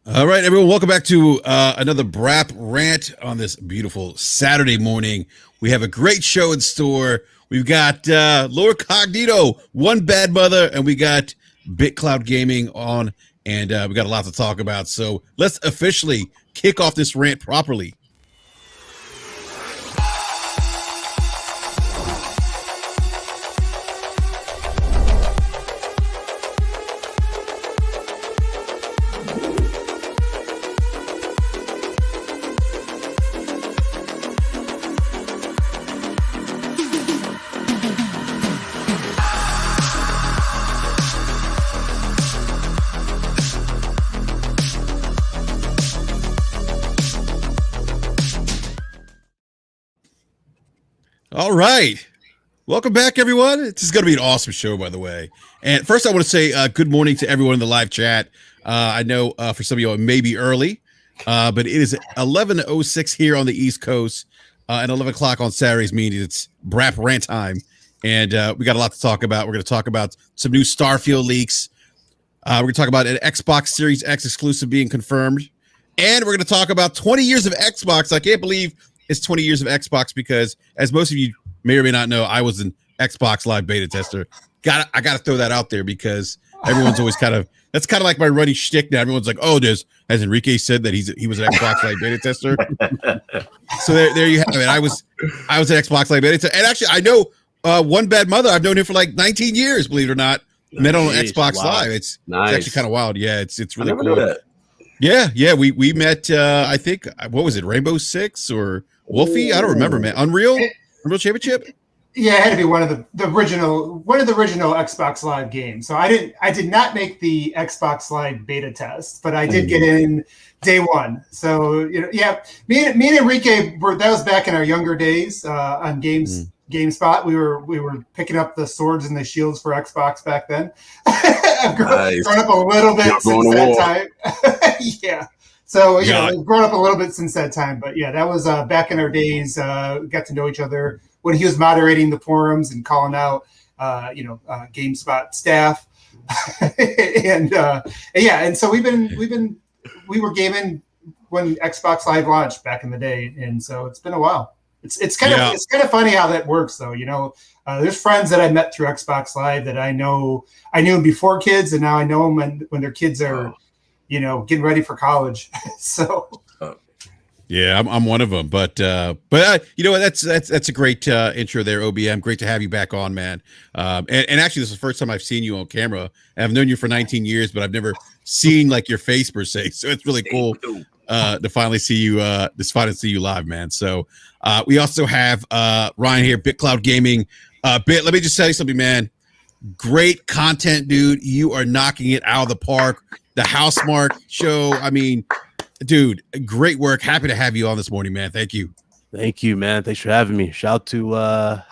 All right, everyone, welcome back to another BRAP rant on this beautiful Saturday morning. We have a great show in store. We've got Lord Cognito, One Bad Mother, and we got BitCloud Gaming on, and we got a lot to talk about. So let's officially kick off this rant properly. All right. Welcome back, everyone. This is going to be an awesome show, by the way. And first, I want to say good morning to everyone in the live chat. I know for some of you, it may be early, but it is 11:06 here on the East Coast and 11 o'clock on Saturdays, meaning it's BRAP rant time. And we got a lot to talk about. We're going to talk about some new Starfield leaks. We're going to talk about an Xbox Series X exclusive being confirmed. And we're going to talk about 20 years of Xbox. I can't believe it's 20 years of Xbox because, as most of you may or may not know, I was an Xbox Live beta tester. I got to throw that out there because everyone's always that's kind of like my running shtick now. Everyone's like, "Oh, has Enrique said that he was an Xbox Live beta tester?" So there you have it. I was an Xbox Live beta tester, and actually, I know One Bad Mother. I've known him for like 19 years. Believe it or not, met on Xbox Live. It's actually kind of wild. Yeah, it's really cool. Yeah. We met. I think what was it, Rainbow Six or Wolfie? I don't remember, man. Unreal Championship. Yeah, it had to be one of the original Xbox Live games. So I did not make the Xbox Live beta test, but I did get in day one. So yeah, me and Enrique that was back in our younger days on GameSpot. We were picking up the swords and the shields for Xbox back then. I've grown up a little bit since that time. Yeah. So we've grown up a little bit since that time, but yeah, that was back in our days. Got to know each other when he was moderating the forums and calling out, GameSpot staff, and so we were gaming when Xbox Live launched back in the day, and so it's been a while. It's kind of funny how that works, though. There's friends that I met through Xbox Live that I knew them before kids, and now I know them when their kids are. Getting ready for college. So, yeah, I'm one of them. But that's a great intro there, OBM. Great to have you back on, man. And actually, this is the first time I've seen you on camera. I've known you for 19 years, but I've never seen like your face per se. So it's really cool to finally see you. See you live, man. So we also have Ryan here, BitCloud Gaming. Let me just tell you something, man. Great content, dude. You are knocking it out of the park. The Housemark show. I mean, dude, great work. Happy to have you on this morning, man. Thank you. Thank you, man. Thanks for having me. Shout out to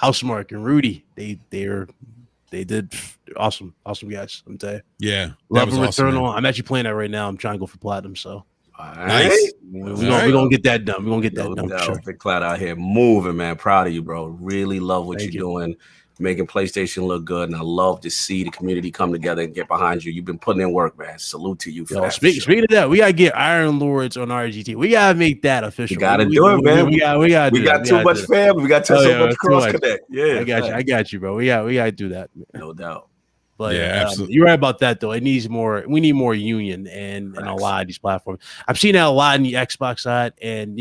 Housemark and Rudy. They did awesome guys. I'm telling you. Yeah, Love and Returnal. I'm actually playing that right now. I'm trying to go for platinum. So nice. We're gonna get that done. We're gonna get that done. Sure. Big Cloud out here moving, man. Proud of you, bro. Really love what you're doing. Making PlayStation look good, and I love to see the community come together and get behind you. You've been putting in work, man. Salute to you for that. Speaking of that, we gotta get Iron Lords on RGT. We gotta make that official. We gotta do it, man. We got too much family. We got so much cross connect. Yeah, I got you, bro. We gotta do that. No doubt. But yeah, absolutely. You're right about that, though. It needs more. We need more union and a lot of these platforms. I've seen that a lot in the Xbox side, and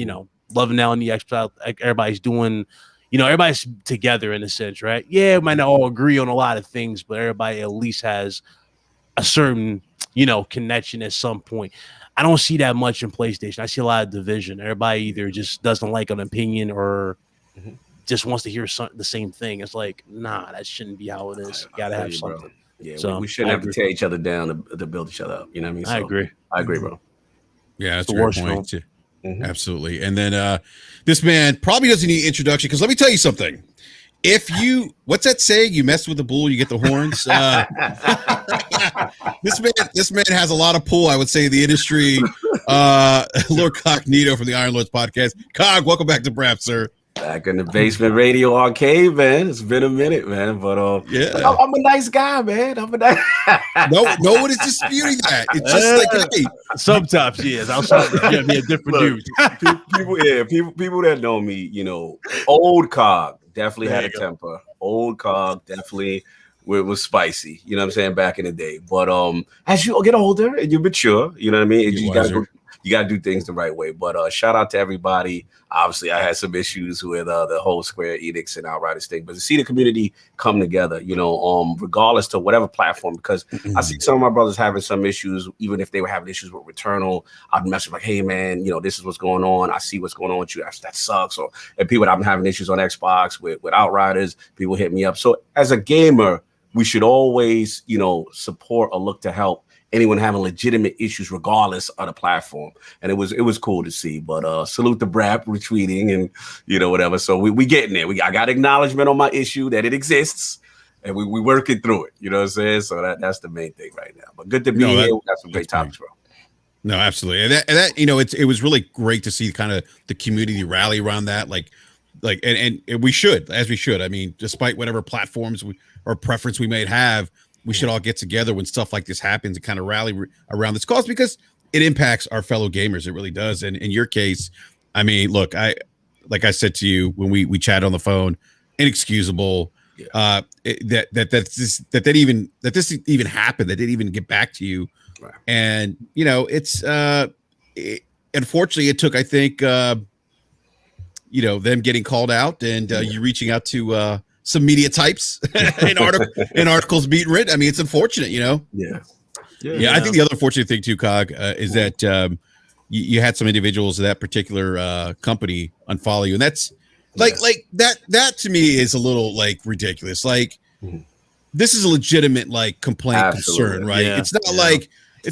loving now in the Xbox. Everybody's doing. Everybody's together in a sense, right? Yeah, we might not all agree on a lot of things, but everybody at least has a certain, connection at some point. I don't see that much in PlayStation. I see a lot of division. Everybody either just doesn't like an opinion or just wants to hear the same thing. It's like, nah, that shouldn't be how it is. You got to have something. Bro. Yeah, so we shouldn't have to tear each other down to build each other up. You know what I mean? So, I agree, bro. Yeah, that's a good point. Absolutely. And then this man probably doesn't need introduction because let me tell you something. If you, what's that saying? You mess with the bull, you get the horns. This man has a lot of pull, I would say, in the industry. Lord Cognito from the Iron Lords podcast. Cog, welcome back to BRAP, sir. Back in the basement radio arcade, man. It's been a minute, man. But yeah, I'm a nice guy, man. I'm a nice. no one is disputing that. It's just like, hey, sometimes he is. Outside, yeah, be a different dude. people that know me, old Cog definitely had a go. temper. Old Cog definitely was spicy. You know what I'm saying? Back in the day. But as you get older and you mature, you know what I mean. You gotta do things the right way. But shout out to everybody. Obviously, I had some issues with the whole Square Enix and Outriders thing, but to see the community come together, regardless to whatever platform, because I see some of my brothers having some issues, even if they were having issues with Returnal, I'd message like, hey man, this is what's going on. I see what's going on with you. That sucks. And people that I'm having issues on Xbox with Outriders, people hit me up. So as a gamer, we should always, support or look to help anyone having legitimate issues regardless of the platform. And it was cool to see. But salute the BRAP retweeting and whatever. So we getting there. I got acknowledgement on my issue that it exists and we working through it. You know what I'm saying? So that's the main thing right now. But good to be here. We got some great topics, bro. No, absolutely. And that it was really great to see kind of the community rally around that. And we should. I mean, despite whatever platforms or preference we may have, we should all get together when stuff like this happens and kind of rally around this cause because it impacts our fellow gamers. It really does. And in your case, I mean, look, like I said to you when we chatted on the phone, inexcusable. Yeah. This even happened. That didn't even get back to you. Right. And it's unfortunately it took, I think, them getting called out and you reaching out to some media types in articles being written. I mean, it's unfortunate, Yeah. I think the other unfortunate thing too, Cog, is that you had some individuals of that particular company unfollow you, and that's like that to me is a little like ridiculous. Like this is a legitimate complaint concern, right? Yeah. It's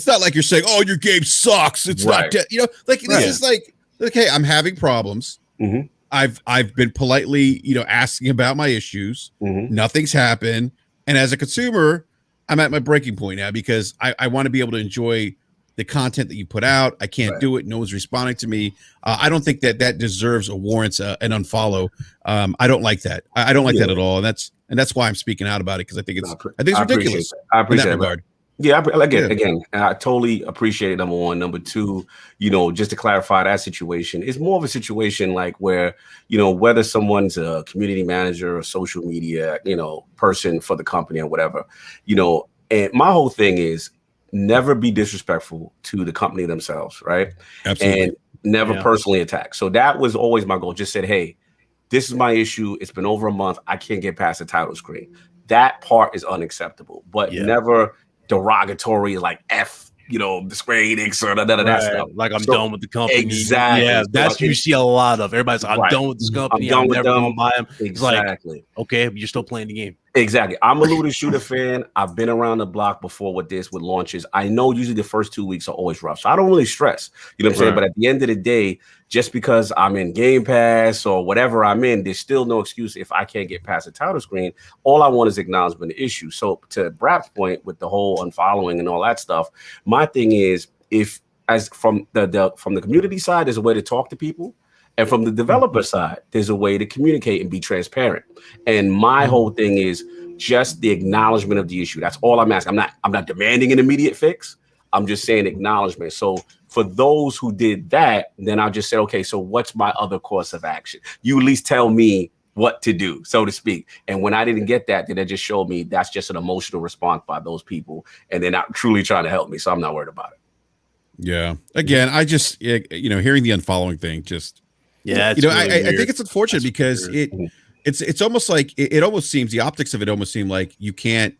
not like you're saying, "Oh, your game sucks." It's not, this is like, hey, I'm having problems. Mm-hmm. I've been politely, asking about my issues. Mm-hmm. Nothing's happened. And as a consumer, I'm at my breaking point now because I want to be able to enjoy the content that you put out. I can't do it. No one's responding to me. I don't think that deserves or warrants an unfollow. I don't like that. I don't like that at all. And that's why I'm speaking out about it because I think it's ridiculous. I appreciate that regard. Yeah, again, I totally appreciate it, number one. Number two, just to clarify that situation, it's more of a situation like where, whether someone's a community manager or social media, person for the company or whatever, and my whole thing is never be disrespectful to the company themselves, right? Absolutely. And never personally attack. So that was always my goal. Just said, hey, this is my issue. It's been over a month. I can't get past the title screen. That part is unacceptable, but never derogatory like F, the Square Enix or none of that stuff. Like I'm done with the company. Exactly. Yeah, that's you see a lot of. Everybody's like, I'm done with this company. I'm never going to buy them. Exactly. It's like, okay, you're still playing the game. Exactly. I'm a looter shooter fan. I've been around the block before with launches. I know usually the first 2 weeks are always rough. So I don't really stress. You know what I'm saying? But at the end of the day, just because I'm in Game Pass or whatever I'm in, there's still no excuse if I can't get past the title screen. All I want is acknowledgement of issue. So to BRAP's point with the whole unfollowing and all that stuff, my thing is from the community side, there's a way to talk to people. And from the developer side, there's a way to communicate and be transparent. And my whole thing is just the acknowledgement of the issue. That's all I'm asking. I'm not demanding an immediate fix. I'm just saying acknowledgement. So for those who did that, then I'll just say, okay, so what's my other course of action? You at least tell me what to do, so to speak. And when I didn't get that, then it just showed me that's just an emotional response by those people. And they're not truly trying to help me. So I'm not worried about it. Yeah. Again, I just, hearing the unfollowing thing, just, I think it's unfortunate because it's almost like it almost seems the optics of it almost seem like you can't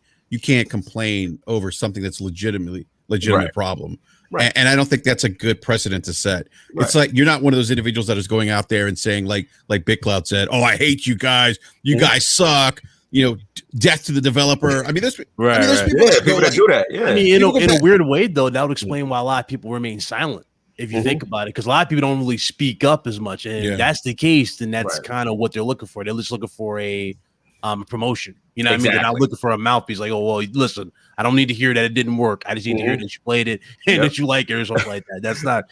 complain over something that's legitimate problem. Right. And I don't think that's a good precedent to set. Right. It's like you're not one of those individuals that is going out there and saying like BitCloud said, "Oh, I hate you guys. You guys suck. Death to the developer." I mean, there's people that do that. Yeah. I mean, in a weird way, though, that would explain why a lot of people remain silent. If you think about it, because a lot of people don't really speak up as much, and if that's the case, then that's kind of what they're looking for. They're just looking for a promotion. You know what I mean? They're not looking for a mouthpiece like, oh, well, listen, I don't need to hear that it didn't work. I just need to hear that you played it and that you like it or something like that. That's not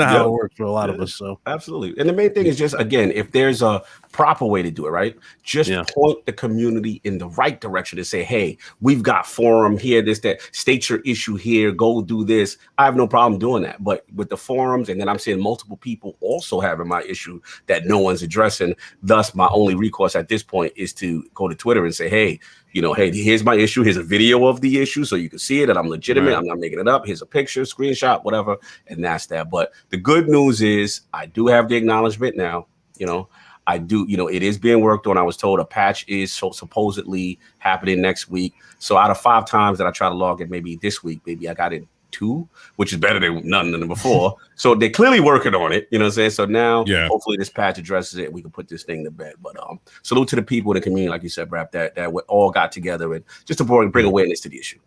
how it works for a lot of us. So absolutely. And the main thing is just, again, if there's a proper way to do it, right? Just point the community in the right direction to say, hey, we've got forum here, this, that, state your issue here, go do this. I have no problem doing that. But with the forums, and then I'm seeing multiple people also having my issue that no one's addressing. Thus, my only recourse at this point is to go to Twitter and say, hey, hey, here's my issue. Here's a video of the issue so you can see it, that I'm legitimate. Right. I'm not making it up. Here's a picture, screenshot, whatever. And that's that. But the good news is I do have the acknowledgement now. I do, it is being worked on. I was told a patch is supposedly happening next week. So out of 5 times that I try to log in, maybe this week, maybe I got it 2, which is better than none than before. So they're clearly working on it. You know what I'm saying? So now hopefully this patch addresses it and we can put this thing to bed. But salute to the people in the community, like you said, BRAP, that we all got together and just to bring awareness to the issue.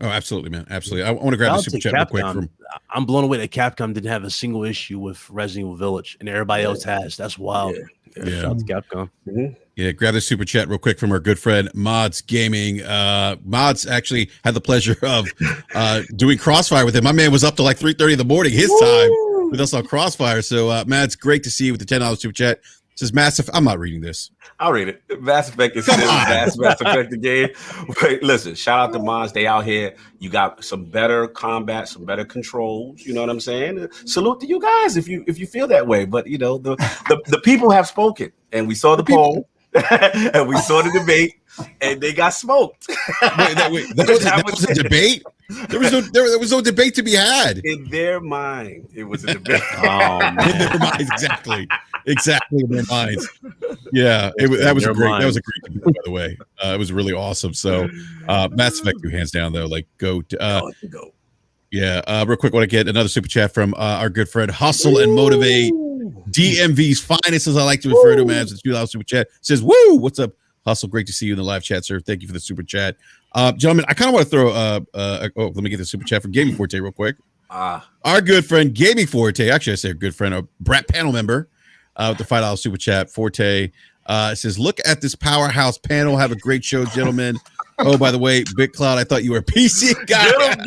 Oh, absolutely, man. Absolutely. I want to grab the super chat real quick. I'm blown away that Capcom didn't have a single issue with Resident Evil Village and everybody else has. That's wild. Yeah. Shout out to Capcom. Mm-hmm. Yeah, grab the super chat real quick from our good friend Mods Gaming. Mods actually had the pleasure of doing Crossfire with him. My man was up to like 3:30 in the morning his time with us on Crossfire. So, Mads, great to see you with the $10 super chat. It says Massive. I'm not reading this. I'll read it. Mass Effect is Mass Effect the game. But listen, shout out to Mods. They out here. You got some better combat, some better controls. You know what I'm saying? Salute to you guys if you feel that way. But the people have spoken, and we saw the poll, and we saw the debate, and they got smoked. That was a debate. There was no debate to be had. In their mind, it was a debate. In their minds, exactly in their minds. Yeah, that was a great debate, by the way. It was really awesome. So, Mass Effect 2 hands down though. Like go. Yeah, real quick, want to get another super chat from our good friend Hustle and Motivate, DMV's finest, as I like to refer to him as. It's $2 super chat. Says, "Woo, what's up, Hustle? Great to see you in the live chat, sir. Thank you for the super chat, gentlemen. I kind of want to throw. Let me get the super chat from Gaming Forte real quick. Our good friend Gaming Forte, actually, I say a good friend, a BRAP panel member, with the $5 super chat. Forte says, "Look at this powerhouse panel. Have a great show, gentlemen." Oh, by the way, Big Cloud, I thought you were a PC guy. Get him.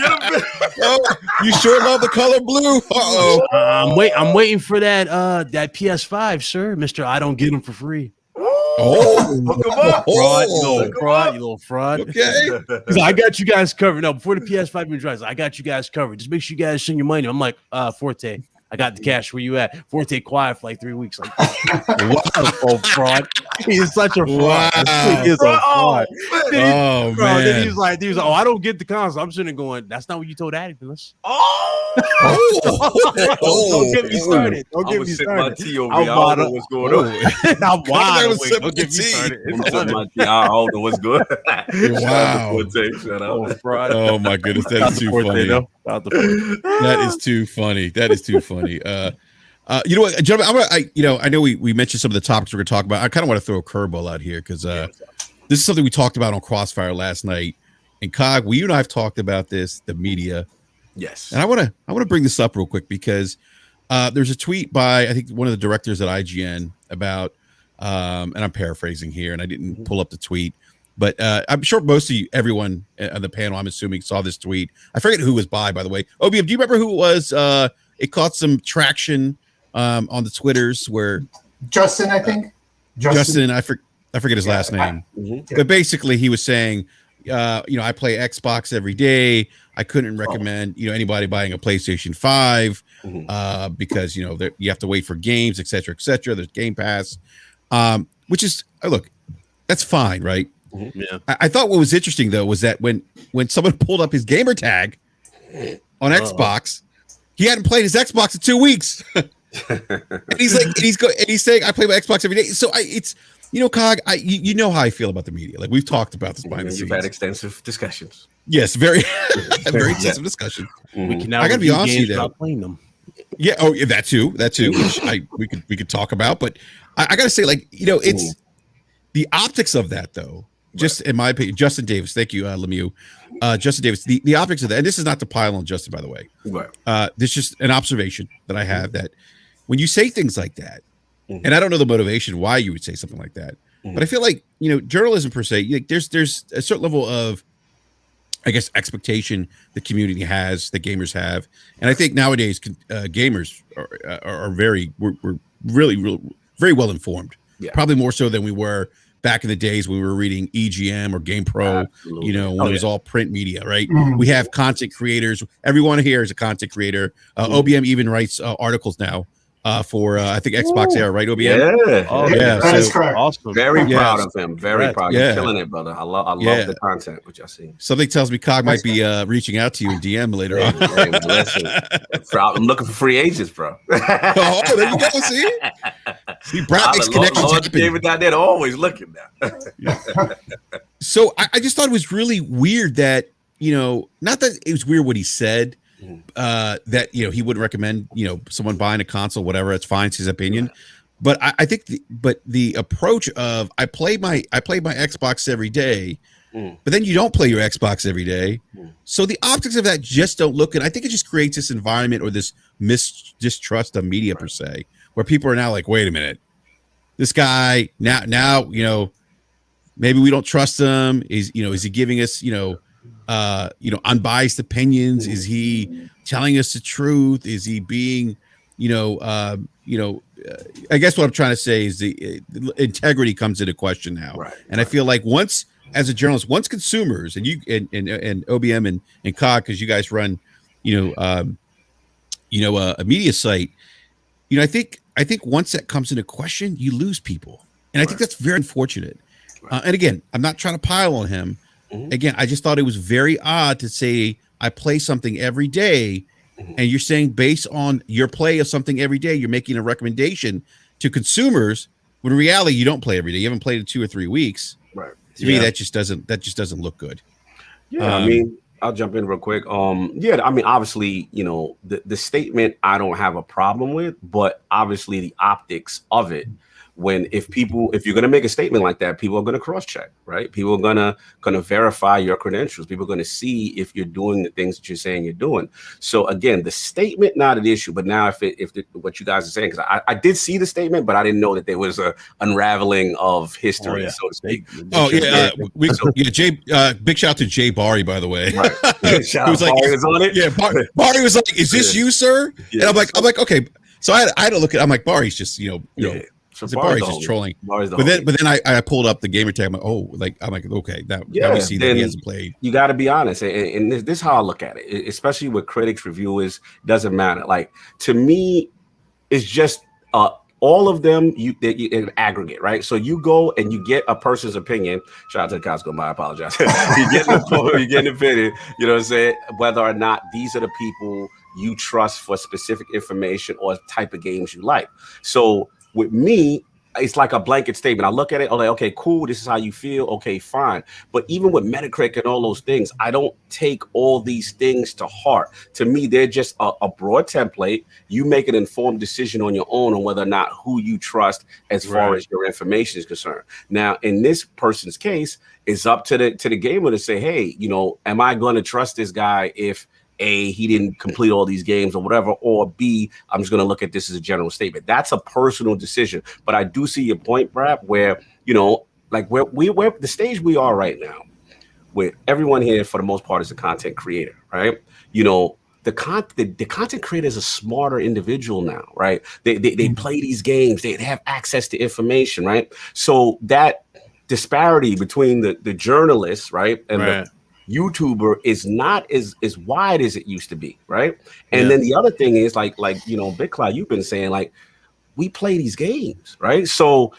Oh, you sure love the color blue. I'm waiting for that PS5, sir, Mister. I don't get them for free. Fraud, you little fraud. Okay. I got you guys covered. No, before the PS5 even drives, I got you guys covered. Just make sure you guys send your money. I'm like, Forte, I got the cash. Where you at? Forte quiet for like 3 weeks. Like, what? Fraud. He is such a fraud. Wow. He is a fraud. Man. Then he was like, oh, I don't get the console. I'm sitting there going, that's not what you told Addict. Don't get me started. Don't get me started. I don't know what's going on. I'm wide awake. Don't get me started. I don't know what's good. Wow. Oh my goodness, that is too funny. That is too funny. That is too funny. You know what, gentlemen? I know we mentioned some of the topics we're going to talk about. I kind of want to throw a curveball out here because this is something we talked about on Crossfire last night. And Cog, you and I have talked about this, the media. Yes. And I want to bring this up real quick because there's a tweet by, I think, one of the directors at IGN about, and I'm paraphrasing here, and I didn't pull up the tweet, but I'm sure most of you, everyone on the panel, I'm assuming, saw this tweet. I forget who it was by the way. OBM, do you remember who it was? It caught some traction on the Twitters where Justin, I think. Justin, I forget his last name. But basically he was saying, I play Xbox every day. I couldn't recommend, anybody buying a PlayStation 5 because, you have to wait for games, et cetera, et cetera. There's Game Pass, which is, look, that's fine, right? Yeah. I thought what was interesting though was that when someone pulled up his gamer tag on Xbox, he hadn't played his Xbox in 2 weeks. and he's saying I play my Xbox every day. So it's Cog, you know how I feel about the media. Like we've talked about this behind the scenes. You've had extensive discussions. Yes, very extensive discussion. We can now I gotta be honest with you though. Playing them. Yeah, that too, which we could talk about. But I gotta say, it's the optics of that though. Just in my opinion, Justin Davis, thank you, Lemieux. Justin Davis, the optics of that, and this is not to pile on Justin, by the way. Right. This is just an observation that I have that when you say things like that, and I don't know the motivation why you would say something like that, But I feel like, journalism per se, like there's a certain level of, I guess, expectation the community has, that gamers have, and I think nowadays gamers are we're really very well informed. Yeah. Probably more so than we were back in the days when we were reading EGM or GamePro. Absolutely. When it was all print media, right? Mm. We have content creators. Everyone here is a content creator. OBM even writes articles now for I think Xbox Air, right? OBM. Yeah. Oh, Yeah, that is so- correct. Awesome. Very Yeah. proud of him. Very proud. Yeah. You're killing it, brother. I love Yeah. the content which I see. Something tells me Cog might be reaching out to you in DM later on. Hey, listen, I'm looking for free agents, bro. Oh, there you go. See, BRAP makes connections happen. David down there always looking now. So I just thought it was really weird that, not that it was weird what he said, that, he wouldn't recommend, someone buying a console, whatever. It's fine. It's his opinion. But I think the approach of I play my Xbox every day, but then you don't play your Xbox every day. So the optics of that just don't look good. I think it just creates this environment or this distrust of media per se, where people are now like, wait a minute, this guy now, maybe we don't trust him. Is he giving us, unbiased opinions? Is he telling us the truth? Is he being, I guess what I'm trying to say is the integrity comes into question now. Right, and I feel like as a journalist, once consumers and you and OBM and COG, because you guys run, a media site, I think once that comes into question, you lose people. And I think that's very unfortunate. And again, I'm not trying to pile on him. Again, I just thought it was very odd to say I play something every day, and you're saying based on your play of something every day, you're making a recommendation to consumers when in reality you don't play every day. You haven't played in 2 or 3 weeks. Right. To me, that just doesn't look good. Yeah, I mean, I'll jump in real quick. Obviously, the statement I don't have a problem with, but obviously the optics of it. If you're going to make a statement like that, people are going to cross-check, right? People are going to verify your credentials. People are going to see if you're doing the things that you're saying you're doing. So again, the statement, not an issue, but now what you guys are saying, because I did see the statement, but I didn't know that there was a unraveling of history, so to speak. Jay, big shout out to Jay Barry, by the way. Right. Shout out Barry was on it. Yeah, Barry was like, "Is this you, sir?" Yeah. And I'm like, okay. So I had to look at. I'm like, Barry's just So Barry's just trolling. But then I pulled up the gamer tag. I'm like, okay, now we see that he hasn't played. You got to be honest, and this is how I look at it, especially with critics, reviewers. Doesn't matter. Like, to me, it's just all of them. You aggregate, right? So you go and you get a person's opinion. Shout out to the Costco. I apologize. you get an opinion. You know what I'm saying? Whether or not these are the people you trust for specific information or type of games you like. So with me, it's like a blanket statement. I look at it, I'm like, okay, cool, this is how you feel. Okay, fine. But even with Metacritic and all those things, I don't take all these things to heart. To me, they're just a broad template. You make an informed decision on your own on whether or not who you trust as far as your information is concerned. Now, in this person's case, it's up to the gamer to say, hey, am I going to trust this guy if A, he didn't complete all these games or whatever, or B, I'm just going to look at this as a general statement. That's a personal decision. But I do see your point, BRAP, where, like where the stage we are right now, where everyone here for the most part is a content creator, right? The content creator is a smarter individual now, right? They play these games, they have access to information, right? So that disparity between the journalists, right, and the YouTuber is not as wide as it used to be, right? And then the other thing is like Big Cloud, you've been saying, like, we play these games, right? So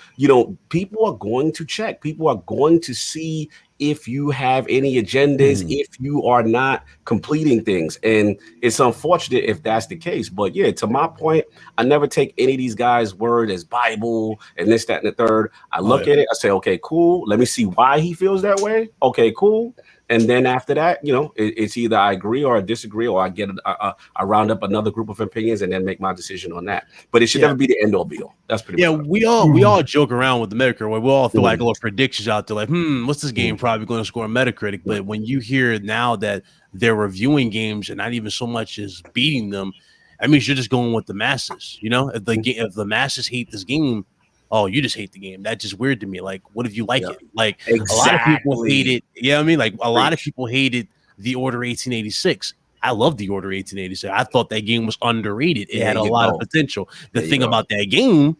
people are going to check, people are going to see if you have any agendas, if you are not completing things, and it's unfortunate if that's the case. But yeah, to my point, I never take any of these guys' word as Bible and this, that, and the third. I look at it, I say, okay, cool. Let me see why he feels that way. Okay, cool. And then after that, it's either I agree or I disagree, or I get I round up another group of opinions and then make my decision on that. But it should never be the end all be all. That's pretty much we all joke around with the Metacritic, where we all throw like little predictions out there, like, what's this game probably going to score on Metacritic? But when you hear now that they're reviewing games and not even so much as beating them, that means you're just going with the masses. If the masses hate this game, oh, you just hate the game. That's just weird to me. Like, what if you like it? Like, exactly. A lot of people hate it. You know what I mean? Like, a lot of people hated the Order 1886. I love the Order 1886. I thought that game was underrated. It had a lot of potential. The thing about that game,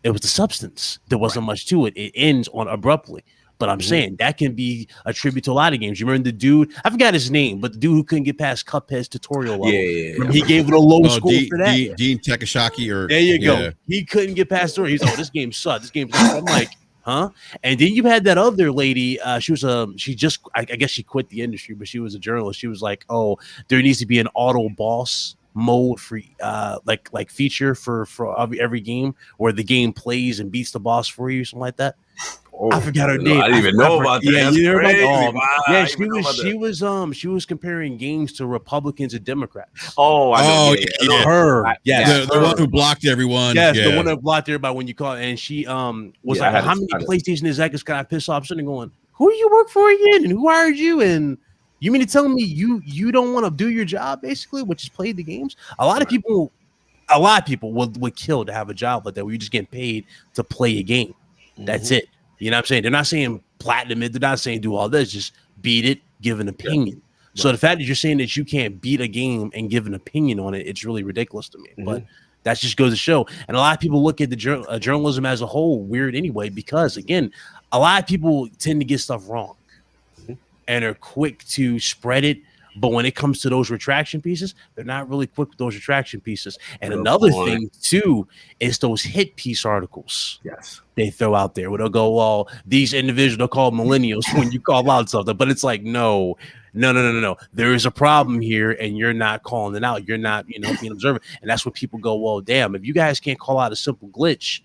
it was the substance. There wasn't much to it. It ends on abruptly. But I'm saying that can be a tribute to a lot of games. You remember the dude? I forgot his name, but the dude who couldn't get past Cuphead's tutorial level. Remember he gave it a low score for that. Dean Takashaki, or there you go. He couldn't get past the story. He's this game sucked. This game sucked. I'm like, huh? And then you had that other lady. She was I guess she quit the industry, but she was a journalist. She was like, oh, there needs to be an auto boss mode for like feature for every game where the game plays and beats the boss for you, something like that. Oh, I forgot her name. I didn't even know about that. Yeah, you know she was comparing games to Republicans and Democrats. Oh, I know. Her. Yes, the one who blocked everyone. Yes, the one that blocked everybody when you call it. And she was like, how many PlayStation executives can I piss off? Sitting going, who do you work for again? And who hired you? And you mean to tell me you don't want to do your job, basically, which is play the games? A lot of people would kill to have a job like that where you're just getting paid to play a game. That's it. You know what I'm saying? They're not saying platinum it. They're not saying do all this. Just beat it, give an opinion. Yeah. So the fact that you're saying that you can't beat a game and give an opinion on it, it's really ridiculous to me. But that just goes to show. And a lot of people look at the journalism as a whole weird anyway, because, again, a lot of people tend to get stuff wrong and are quick to spread it. But when it comes to those retraction pieces, they're not really quick with those retraction pieces. And another thing, too, is those hit piece articles. Yes. They throw out there where they'll go, well, these individuals are called millennials when you call out something. But it's like, no. There is a problem here, and you're not calling it out. You're not, being observant. And that's when people go, well, damn, if you guys can't call out a simple glitch,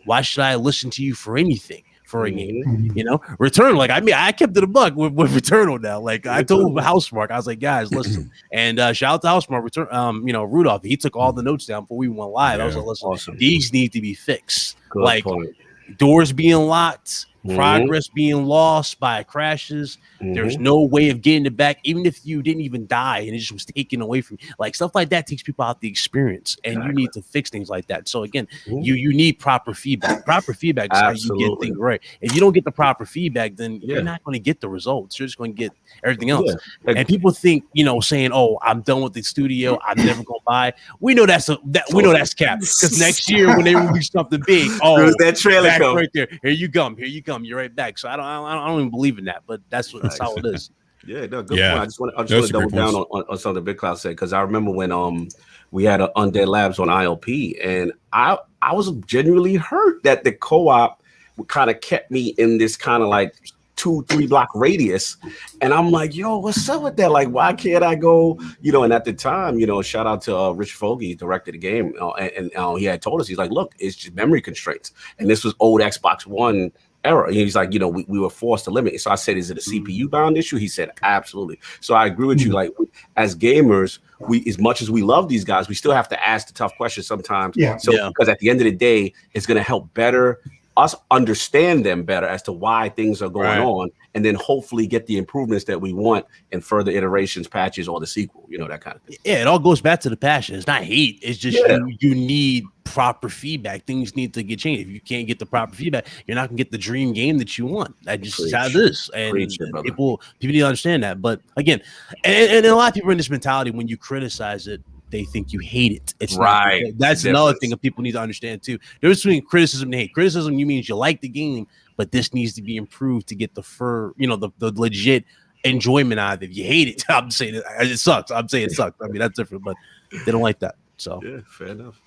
why should I listen to you for anything? For a game, Returnal. Like, I mean, I kept it a buck with Returnal now. Like, I told Housemark, I was like, guys, listen, and shout out to Housemark, Rudolph. He took all the notes down before we went live. I was like, listen, these need to be fixed. Good point. Doors being locked, progress being lost by crashes. There's no way of getting it back, even if you didn't even die and it just was taken away from you. Like, stuff like that takes people out the experience, and you need to fix things like that. So again, you need proper feedback. Proper feedback is how you get things right. If you don't get the proper feedback, then you're not going to get the results. You're just going to get everything else. And people think, saying, "Oh, I'm done with the studio. I'm never going to buy." We know that's cap, because next year when they release something big, that trailer right there. Here you come. You're right back. So I don't even believe in that, but that's how it is. Yeah, no, good point. I just want to double down on something Big Cloud said, because I remember when we had Undead Labs on ILP, and I was genuinely hurt that the co-op kind of kept me in this kind of like 2-3 block radius, and I'm like, yo, what's up with that? Like, why can't I go? And at the time, shout out to Rich Fogey, he directed the game, and he had told us, he's like, look, it's just memory constraints, and this was old Xbox One era. He's like, we were forced to limit it. So I said, is it a CPU bound issue? He said, absolutely. So I agree with you. Like, as gamers, we, as much as we love these guys, we still have to ask the tough questions sometimes. Because at the end of the day, it's going to help better us understand them better as to why things are going on, and then hopefully get the improvements that we want in further iterations, patches, or the sequel, that kind of thing. Yeah, it all goes back to the passion. It's not hate. It's just you need proper feedback. Things need to get changed. If you can't get the proper feedback, you're not gonna get the dream game that you want. That just is how it is. And people need to understand that. But again, and a lot of people are in this mentality, when you criticize it, they think you hate it. It's right. That's another thing that people need to understand too. There's between criticism and hate. Criticism, you means you like the game, but this needs to be improved to get the legit enjoyment out of it. If you hate it, I'm saying it sucks. I'm saying it sucks. I mean, that's different, but they don't like that. So yeah, fair enough.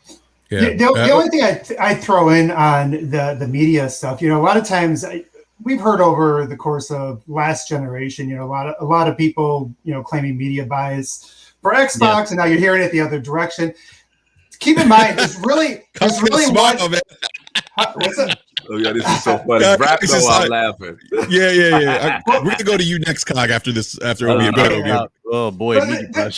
Yeah. The only thing I throw in on the media stuff, a lot of times we've heard over the course of last generation, a lot of people, claiming media bias for Xbox, and now you're hearing it the other direction. Keep in mind, there's really one. What's up? Oh yeah, this is so funny. BRAP, I'm laughing. Yeah. We're gonna go to you next, Cog. After this, Oh boy, there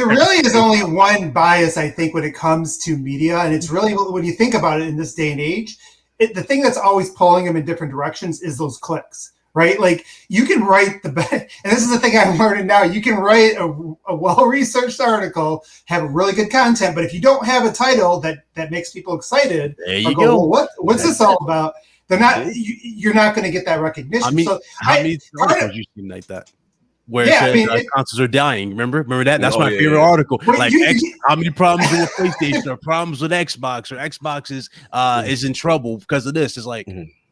really is only one bias, I think, when it comes to media, and it's really, when you think about it in this day and age, the thing that's always pulling them in different directions is those clicks. right? Like you can write and this is the thing I'm learning now. You can write a well-researched article, have really good content, but if you don't have a title that makes people excited, there you go. Well, what's this all about? They're not. You're not going to get that recognition. How many articles you seen like that? Where it says consoles are dying. Remember that? That's my favorite article. Like how many problems with PlayStation or problems with Xbox or Xbox is in trouble because of this. It's like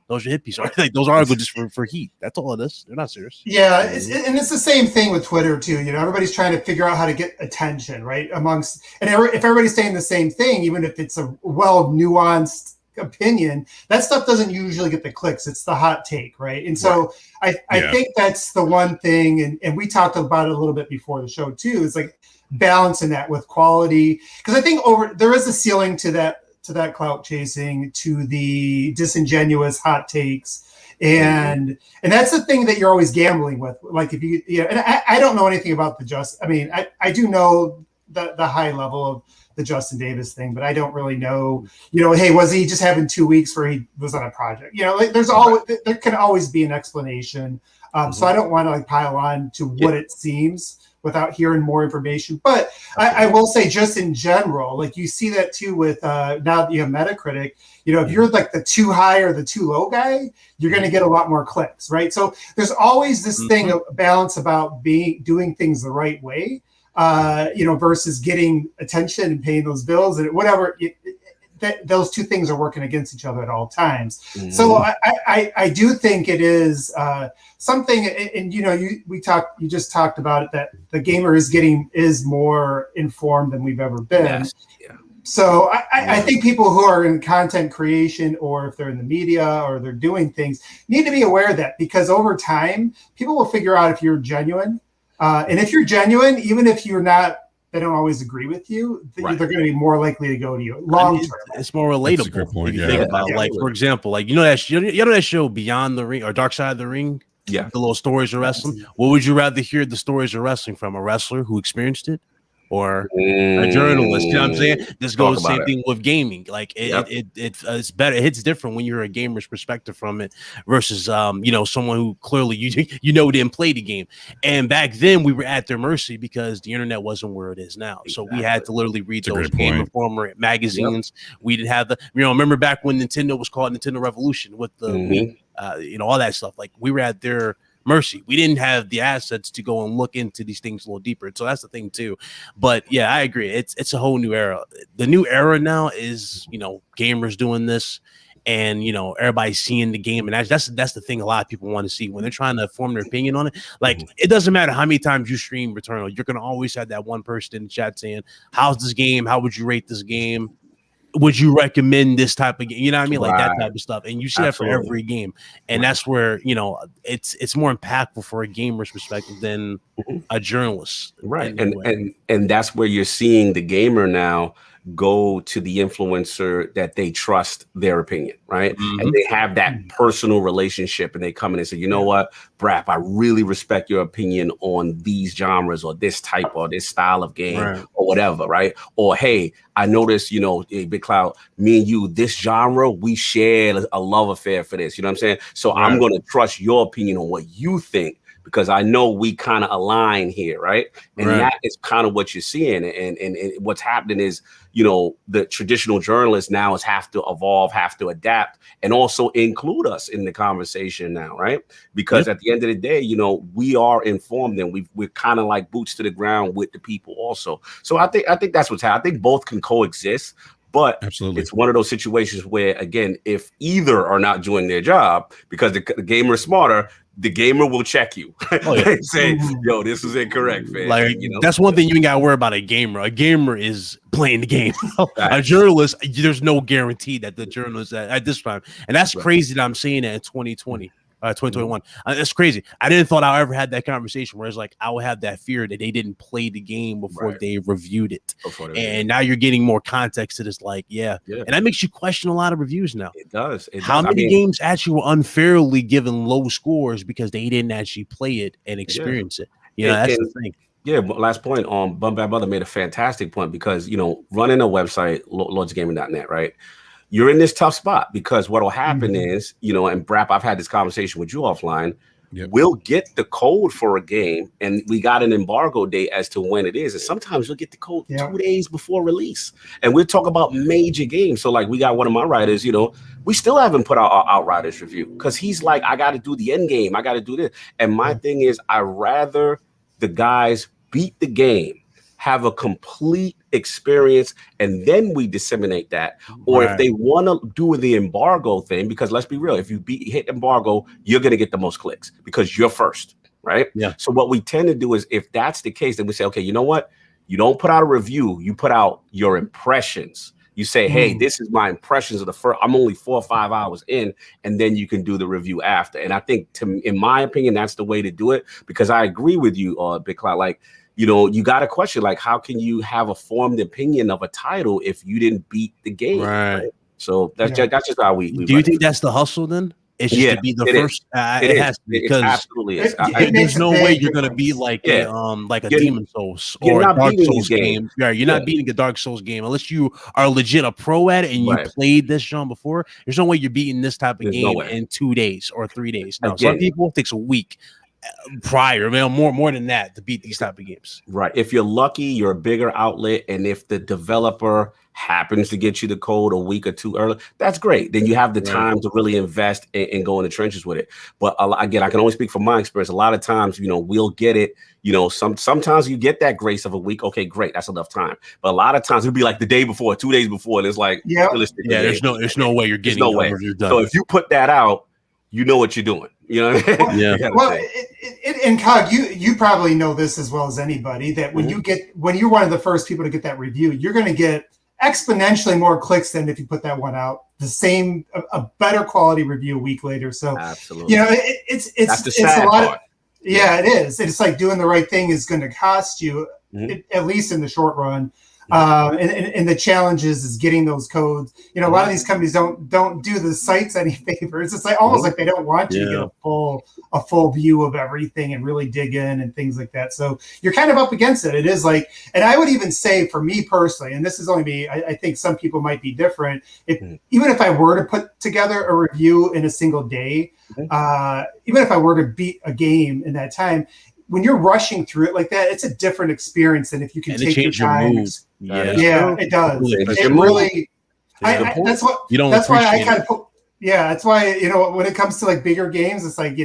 those are hippies. Like those articles just for heat. That's all it is. They're not serious. Yeah, it's the same thing with Twitter too. You know, everybody's trying to figure out how to get attention, right? If everybody's saying the same thing, even if it's a well nuanced opinion, that stuff doesn't usually get the clicks. It's the hot take, right? And so I think that's the one thing, and we talked about it a little bit before the show too. It's like balancing that with quality, because I think there is a ceiling to that clout chasing, to the disingenuous hot takes, and that's the thing that you're always gambling with. Like if and I don't know anything about I do know the high level of the Justin Davis thing, but I don't really know, hey, was he just having 2 weeks where he was on a project? Like there can always be an explanation. So I don't want to pile on to what it seems without hearing more information. But I will say, just in general, like you see that too with now that you have Metacritic, if you're like the too high or the too low guy, you're going to get a lot more clicks, right? So there's always this thing of balance about doing things the right way. Versus getting attention and paying those bills and whatever. Those two things are working against each other at all times. So I do think it is something, and you just talked about it, that the gamer is more informed than we've ever been. Yes. Yeah. So I think people who are in content creation, or if they're in the media or they're doing things, need to be aware of that, because over time people will figure out if you're genuine. And if you're genuine, even if you're not, they don't always agree with you, they're going to be more likely to go to you long term. It's more relatable. Point, if you think about, for example, that show Beyond the Ring or Dark Side of the Ring. Yeah, the little stories of wrestling. What would you rather hear the stories of wrestling from? A wrestler who experienced it, or a journalist? You know what I'm saying? This goes the same thing with gaming. Like it's better. It hits different when you're a gamer's perspective from it versus someone who clearly didn't play the game. And back then we were at their mercy because the internet wasn't where it is now. So we had to literally read those Game Informer magazines. We didn't have remember back when Nintendo was called Nintendo Revolution with the all that stuff. Like we were at their mercy. We didn't have the assets to go and look into these things a little deeper. So that's the thing too. But yeah, I agree. It's a whole new era. The new era now is, gamers doing this, and everybody's seeing the game, and that's the thing a lot of people want to see when they're trying to form their opinion on it. Like it doesn't matter how many times you stream Returnal, you're gonna always have that one person in the chat saying, "How's this game? How would you rate this game? Would you recommend this type of game?" You know what I mean? Like that type of stuff. And you see that for every game. And that's where, it's more impactful for a gamer's perspective than a journalist. Right. And that's where you're seeing the gamer now go to the influencer that they trust their opinion, right? And they have that personal relationship, and they come in and say, you know what, BRAP, I really respect your opinion on these genres or this type or this style of game or whatever, right? Or, hey, I noticed, Big Cloud, me and you, this genre, we share a love affair for this. You know what I'm saying? So I'm going to trust your opinion on what you think, because I know we kind of align here, right? And that is kind of what you're seeing. And what's happening is, the traditional journalists now have to evolve, have to adapt, and also include us in the conversation now, right? Because at the end of the day, we are informed, and we're kind of like boots to the ground with the people also. So I think that's what's happening. I think both can coexist. But absolutely, it's one of those situations where, again, if either are not doing their job, because the gamer is smarter, the gamer will check you and say, "Yo, this is incorrect, man." Like that's one thing you ain't got to worry about. A gamer is playing the game. A journalist, there's no guarantee that the journalist at this time, and that's crazy that I'm saying that in 2020. 2021. That's crazy. I didn't thought I ever had that conversation where it's like I would have that fear that they didn't play the game before they reviewed it. And now you're getting more context to this, like, and that makes you question a lot of reviews now. It does. How many games actually were unfairly given low scores because they didn't actually play it and experience it? That's the thing. Yeah, last point on Bum Bad Brother made a fantastic point, because running a website, lordsgaming.net, right? You're in this tough spot, because what will happen is, and BRAP, I've had this conversation with you offline, we'll get the code for a game, and we got an embargo date as to when it is. And sometimes we'll get the code 2 days before release. And we'll talk about major games. So like we got one of my writers, we still haven't put out our Outriders review because he's like, I got to do the end game. I got to do this. And my thing is, I rather the guys beat the game, have a complete experience, and then we disseminate that. Or if they want to do the embargo thing, because let's be real, if you hit embargo, you're going to get the most clicks because you're first, right? Yeah. So what we tend to do is, if that's the case, then we say, okay, you know what? You don't put out a review, you put out your impressions. You say, hey, this is my impressions of the first, I'm only 4 or 5 hours in, and then you can do the review after. And I think, in my opinion, that's the way to do it, because I agree with you, Big Cloud. Like, you got to question, like, how can you have a formed opinion of a title if you didn't beat the game? Right. So that's just how we do you think that's the hustle then? It's just to be the first. It has to be, because absolutely is. There's no way you're gonna be like a Demon Souls or a Dark Souls game. Yeah, you're not beating a Dark Souls game unless you are legit a pro at it and you played this genre before. There's no way you're beating this type of game in 2 days or 3 days. No, some people it takes a week prior, more than that to beat these type of games. Right. If you're lucky, you're a bigger outlet, and if the developer happens to get you the code a week or 2 early, that's great. Then you have the time to really invest and go in the trenches with it. But again, I can only speak from my experience. A lot of times, we'll get it. Sometimes you get that grace of a week. Okay, great, that's enough time. But a lot of times it'll be like the day before, 2 days before, and it's like, there's no way you're getting no way. So if you put that out, you know what you're doing. You know what I mean? Yeah. Well, and Cog, you probably know this as well as anybody, that when you're one of the first people to get that review, you're going to get exponentially more clicks than if you put that one out. A better quality review a week later. So absolutely, it's a lot of it is. It's like doing the right thing is going to cost you at least in the short run. And the challenges is getting those codes. A lot of these companies don't do the sites any favors. It's like almost like they don't want you to get a full view of everything and really dig in and things like that. So you're kind of up against it. It is like, and I would even say for me personally, and this is only me, I think some people might be different. Even if I were to put together a review in a single day, even if I were to beat a game in that time, when you're rushing through it like that, it's a different experience than if you can take your time. Yeah, it does. It really. That's what. That's why I kind of put. Yeah, that's why when it comes to like bigger games, it's like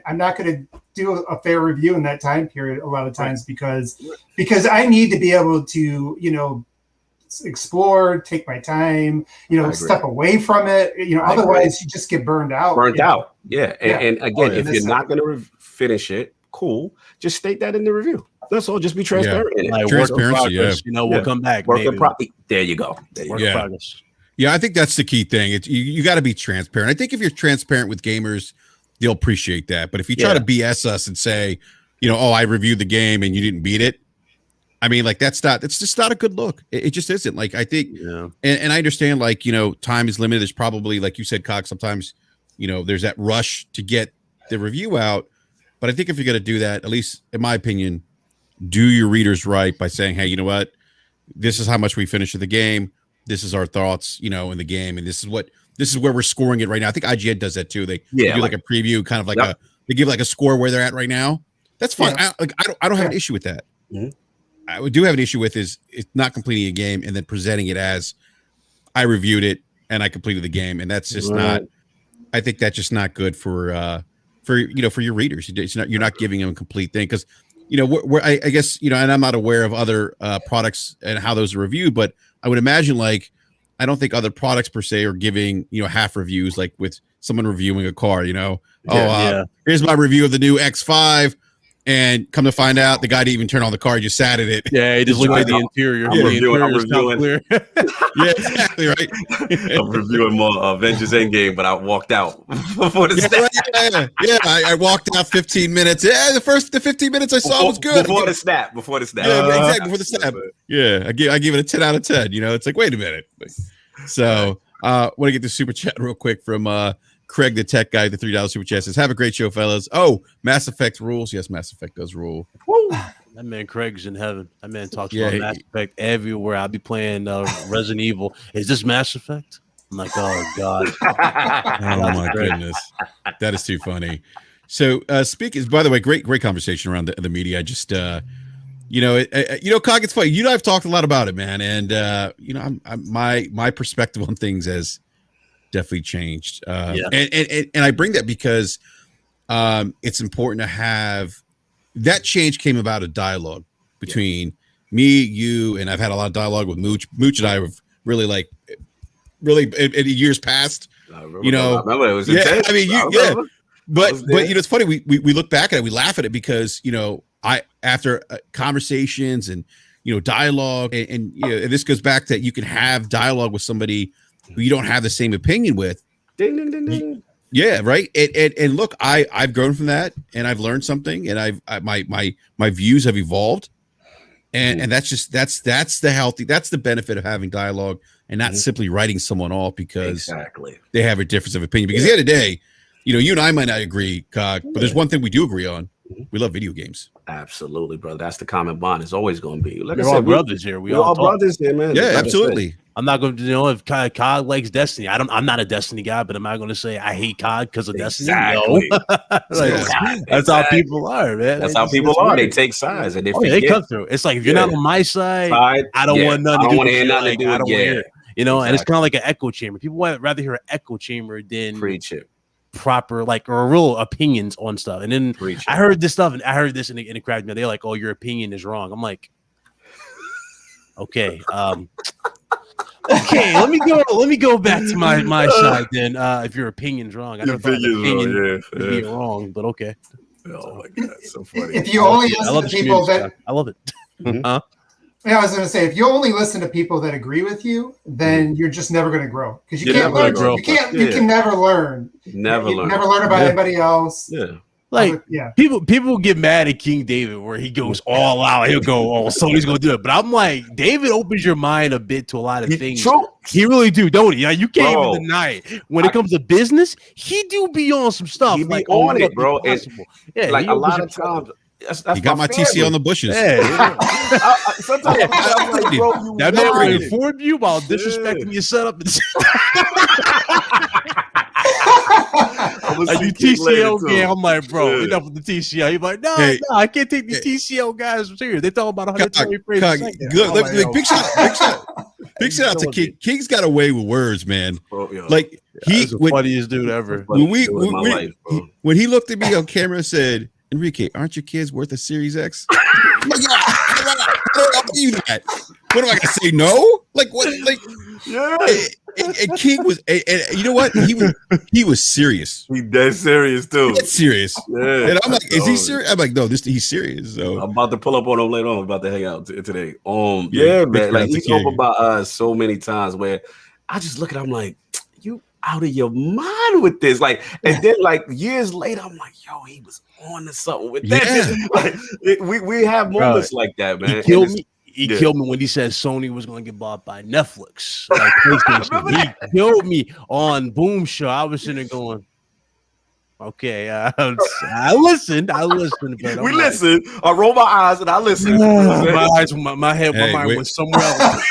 I'm not going to do a fair review in that time period a lot of times because I need to be able to explore, take my time, step away from it. Otherwise you just get burned out. Yeah, and again, if you're not going to finish it, cool. Just state that in the review. That's all. Just be transparent. Like transparency. We'll come back. There you go. Yeah, I think that's the key thing. You got to be transparent. I think if you're transparent with gamers, they'll appreciate that. But if you try to BS us and say, I reviewed the game and you didn't beat it, I mean, like it's just not a good look. It just isn't. Like I think, and I understand, like time is limited. There's probably, like you said, Cox. Sometimes, there's that rush to get the review out. But I think if you're going to do that, at least in my opinion, do your readers right by saying, hey, you know what? This is how much we finished the game. This is our thoughts, in the game. And this is where we're scoring it right now. I think IGN does that too. They do like a preview, kind of like they give like a score where they're at right now. That's fine. Yeah. I don't have an issue with that. I do have an issue with is it's not completing a game and then presenting it as I reviewed it and I completed the game. And that's just not, I think that's just not good for your readers. It's not, you're not giving them a complete thing because I guess and I'm not aware of other products and how those are reviewed, but I would imagine I don't think other products per se are giving half reviews, like with someone reviewing a car. Here's my review of the new X5, and come to find out the guy didn't even turn on the car; he just sat in it. Yeah, he just looked at the interior. I'm reviewing. Yeah, exactly right. I'm reviewing more Avengers Endgame, but I walked out before the snap. I walked out 15 minutes. Yeah, the 15 minutes I saw was good. Before the snap. Yeah, exactly, before the snap. Yeah, I give it a 10 out of 10. It's like, wait a minute. So, want to get the super chat real quick from Craig, the tech guy, the $3 super chat says, have a great show, fellas. Oh, Mass Effect rules. Yes, Mass Effect does rule. Woo. That man Craig's in heaven. That man talks about Mass Effect everywhere. I'll be playing Resident Evil. Is this Mass Effect? I'm like, oh, God. Oh, my goodness. That is too funny. So speaking, by the way, great conversation around the media. I just you know, Cog, it's funny. You and I've talked a lot about it, man, and you know, my perspective on things has definitely changed. And I bring that because it's important to have that change came about a dialogue between me, you, and I've had a lot of dialogue with Mooch. Mooch and I have really in years past. You know, I remember it was intense. I mean, but you know, it's funny. We look back at it, we laugh at it because you know, after conversations and you know dialogue, and you know, and this goes back that you can have dialogue with somebody who you don't have the same opinion with. Ding ding ding ding. Yeah, right. And look, I've grown from that, and I've learned something, and my views have evolved, and that's the benefit of having dialogue and not simply writing someone off because they have a difference of opinion. Because at the end of the day, you know, you and I might not agree, Cog, but there's one thing we do agree on: we love video games. Absolutely, brother. That's the common bond. It's always going to be. Like We're all brothers here. We're all brothers here, man. Yeah, absolutely. I'm not going to, you know, if Cog likes Destiny. I'm not a Destiny guy, but am I going to say I hate Cog because of Destiny? No. That's how people are, man. That's how people are. They take sides and they cut through. It's like if you're not on my side, I don't want nothing. I don't want to hear nothing. I don't want to hear it. You know, and it's kind of like an echo chamber. People would rather hear an echo chamber than preach it. Proper or real opinions on stuff. And then I heard this stuff, and I heard this in the crowd. They're like, "Oh, your opinion is wrong." I'm like, okay, okay, let me go back to my side then. If your opinion's wrong, I never thought opinion would be wrong, but okay. Oh my god, so funny. If you only listen to people that I love it. Yeah, I was going to say, if you only listen to people that agree with you, then you're just never going to grow because you can't learn. You can never learn. Never learn about anybody else. Yeah. Like people get mad at King David where he goes all out. He'll go, "Oh, Sony's gonna do it." But I'm like, David opens your mind a bit to a lot of things. He really do, don't he? You can't even deny it. When it comes to business, he do be on some stuff. He be on it, bro. Yeah, like a lot of times. That's got my TC on the bushes. Sometimes I'm like, bro, that man will inform you about disrespecting your setup. Like you TCL game, I'm like, bro, enough with the TCL. He's like, no, I can't take these TCL guys serious. They talk about 120 frames a second. Good. Big shout out to King. King's got away with words, man. Like he's the funniest dude ever. When he looked at me on camera and said, "Enrique, aren't your kids worth a Series X?" How do you that? What am I gonna say? No? Like what? Like and King was, and you know what? He was serious. He dead serious too. Dead serious. Yeah. And I'm like, is he serious? I'm like, no, he's serious. So I'm about to pull up on him later on. I'm about to hang out today. Man. Like he's talking about us so many times where I just look at him like, you out of your mind with this. Like, and then like years later, I'm like, yo, he was on to something with that. Like, we have moments like that, man. He killed me when he said Sony was going to get bought by Netflix. Like PlayStation. He killed me on Boom Show. I was sitting there going, okay, I listened. But we listened. I roll my eyes and I listened. My mind went somewhere else.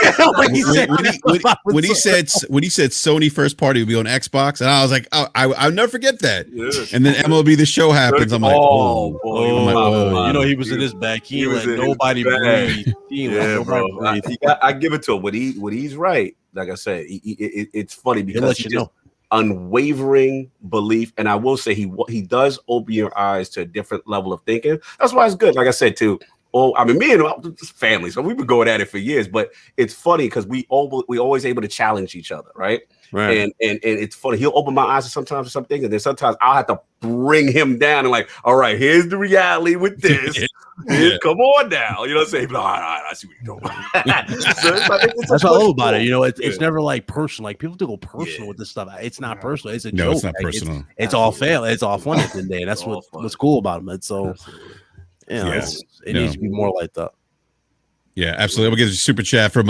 when he said Sony first party would be on Xbox, and I was like, I'll never forget that. Yeah. And then MLB The Show happens. I'm like, you know, he was in his back. He let nobody breathe. I give it to him. When he's right, like I said, it's funny because he just unwavering belief, and I will say he does open your eyes to a different level of thinking. That's why it's good. Like I said too. I mean, me and family, so we've been going at it for years. But it's funny because we always able to challenge each other, right? And it's funny. He'll open my eyes to sometimes something, and then sometimes I'll have to bring him down and like, all right, here's the reality with this. Come on now, you know what I'm saying? All right, I see what you're doing. That's what I love about it. You know, it's never like personal. Like people do go personal with this stuff. It's not personal. It's a joke. It's not personal. It's all fair. It's all fun at the end of the day. That's what's cool about them. It's so. It needs to be more like that. Yeah, absolutely. We'll get a super chat from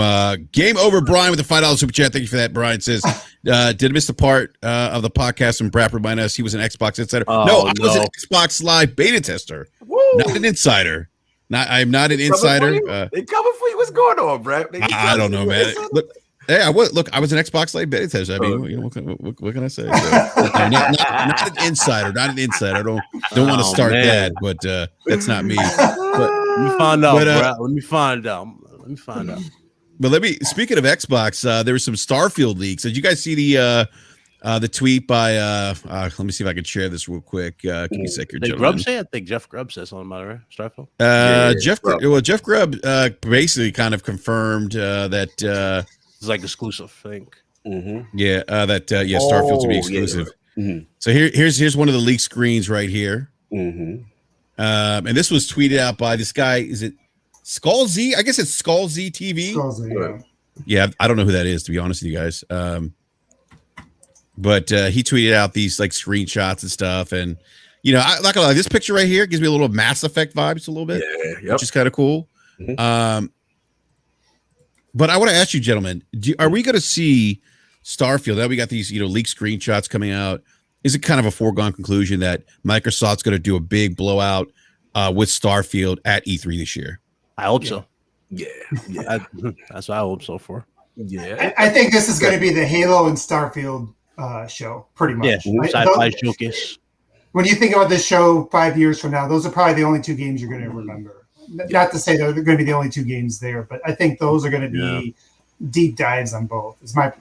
Game Over Brian with the $5 super chat. Thank you for that. Brian says, did I miss the part of the podcast when BRAP reminded us he was an Xbox insider? No, I was an Xbox Live beta tester, not an insider. I'm not an insider. They cover for you. What's going on, BRAP? I don't know, man. Look, Hey, I was an Xbox Live beta tester. I mean, you know, what can I say? So, not an insider, not an insider. I don't want to start that, but that's not me. But let me find out, bro. Let me find out. But speaking of Xbox, there were some Starfield leaks. Did you guys see the tweet by let me see if I can share this real quick. Give me a second. Did Grubb say? I think Jeff Grubb said something about it, right? Starfield. Jeff Grubb basically kind of confirmed that it's like exclusive thing. Yeah, Starfield to be exclusive. So here's one of the leaked screens right here. And this was tweeted out by this guy. Is it Skull Z? I guess it's Skull Z TV. Skull Z, yeah, I don't know who that is, to be honest with you guys. But he tweeted out these like screenshots and stuff, and you know, I like this picture right here gives me a little Mass Effect vibes, a little bit, which is kind of cool. But I want to ask you, gentlemen, are we going to see Starfield? Now we got these, you know, leaked screenshots coming out. Is it kind of a foregone conclusion that Microsoft's going to do a big blowout with Starfield at E3 this year? I hope so. Yeah. That's what I hope so for. Yeah, I think this is going to be the Halo and Starfield show, pretty much. Yeah, sci-fi showcase. When you think about this show 5 years from now, those are probably the only two games you're going to remember. Not to say they're going to be the only two games there, but I think those are going to be deep dives on both. It's my,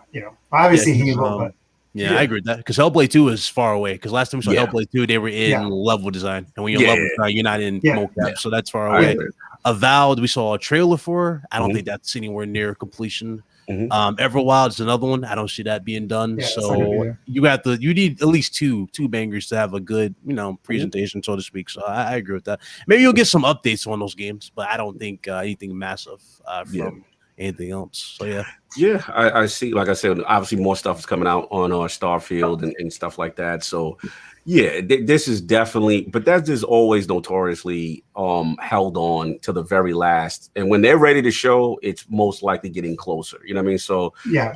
obviously Halo, but I agree with that because Hellblade 2 is far away. Because last time we saw Hellblade 2, they were in level design, and when you're in level design, you're not in mocap, so that's far away. Avowed, we saw a trailer for. I don't think that's anywhere near completion. Everwild is another one. I don't see that being done. So you need at least two bangers to have a good, presentation, so to speak. So I agree with that. Maybe you'll get some updates on those games, but I don't think anything massive from anything else. So yeah, I see. Like I said, obviously more stuff is coming out on Starfield and stuff like that. So yeah, this is definitely, but that's just always notoriously held on to the very last. And when they're ready to show, it's most likely getting closer. You know what I mean? So yeah,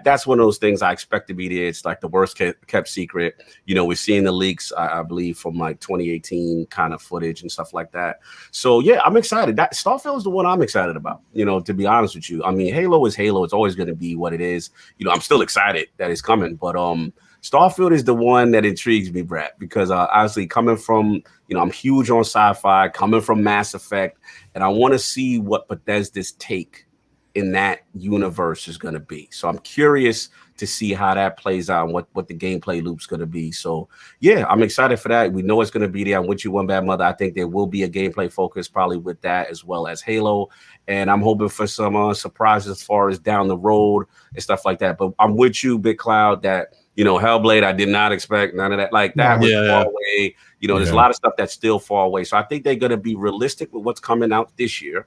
that's one of those things I expect to be there. It's like the worst kept secret. We're seeing the leaks, I believe, from like 2018 kind of footage and stuff like that. So yeah, I'm excited. That Starfield is the one I'm excited about. To be honest with you, I mean, Halo is Halo. It's always going to be what it is. I'm still excited that it's coming, but Starfield is the one that intrigues me, BRAP, because obviously coming from, I'm huge on sci-fi, coming from Mass Effect, and I want to see what Bethesda's take in that universe is going to be. So I'm curious to see how that plays out and what the gameplay loop's going to be. So yeah, I'm excited for that. We know it's going to be there. I'm with you, One Bad Mother. I think there will be a gameplay focus probably with that as well as Halo. And I'm hoping for some surprises as far as down the road and stuff like that. But I'm with you, Big Cloud, that Hellblade, I did not expect none of that. Like that was far away. There's a lot of stuff that's still far away. So I think they're going to be realistic with what's coming out this year.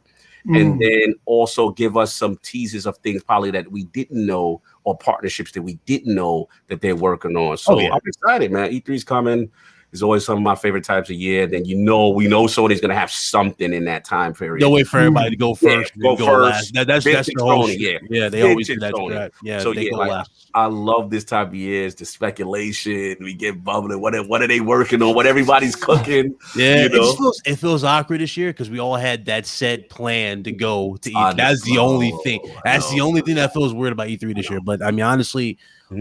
And then also give us some teases of things probably that we didn't know or partnerships that we didn't know that they're working on. So I'm excited, man. E3's coming. It's always some of my favorite types of year. Then we know Sony's going to have something in that time period. They'll wait for everybody to go first. Go first. That's the whole shit. Yeah, they always do that. Yeah, so they go last. I love this type of years. The speculation, we get bubbling. What are they working on? What everybody's cooking? Yeah, it feels awkward this year because we all had that set plan to go to E3. That's the only thing. That's the only thing that feels weird about E3 this year. But I mean, honestly,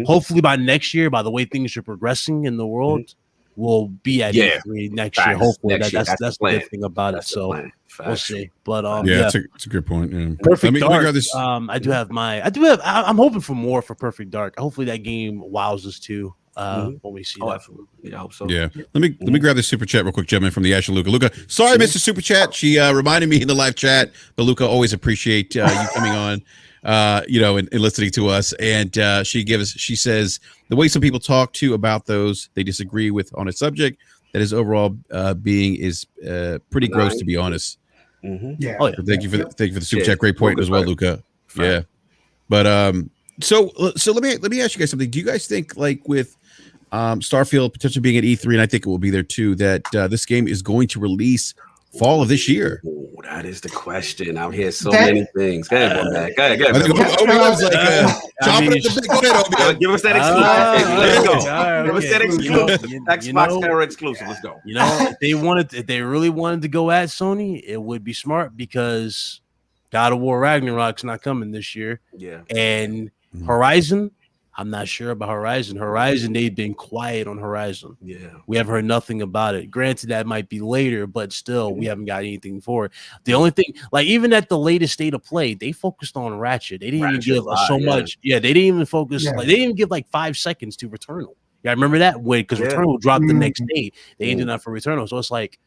hopefully by next year, by the way things are progressing in the world. We'll be at E3 next year. Hopefully, that's the good thing about it. So we'll see. But it's a good point. Yeah. Perfect Dark. I'm hoping for more for Perfect Dark. Hopefully, that game wows us too. When we see that. Absolutely. Yeah, I hope so. Yeah. Let me grab this super chat real quick, gentlemen, from the Ashley Luca. Sorry, Mr. Super Chat. She reminded me in the live chat, but Luca, always appreciate you coming on. And listening to us. And she says the way some people talk about those they disagree with on a subject that is overall being is pretty gross, to be honest. Yeah. So thank you for the super chat. Great point as well, Luca. Yeah. But so let me ask you guys something. Do you guys think like with Starfield potentially being at E3, and I think it will be there too, that this game is going to release fall of this year? Oh, that is the question. I'm hearing so many things. Go ahead, man. Go ahead. Obi-Wan's like, chopping up the big. Go ahead, Obi-Wan. Give us that exclusive. Let's go. Give us that exclusive. Xbox Terror exclusive. Let's go. If they really wanted to go at Sony, it would be smart because God of War Ragnarok's not coming this year. Yeah. And Horizon, I'm not sure about Horizon. Horizon, they've been quiet on Horizon. Yeah. We haven't heard nothing about it. Granted, that might be later, but still, we haven't got anything for it. The only thing, like even at the latest state of play, they focused on Ratchet. They didn't even give so much. Yeah, they didn't even focus. Like they didn't even give like 5 seconds to Returnal. Yeah, I remember that way because Returnal dropped the next day. They ain't doing that for Returnal. So it's like,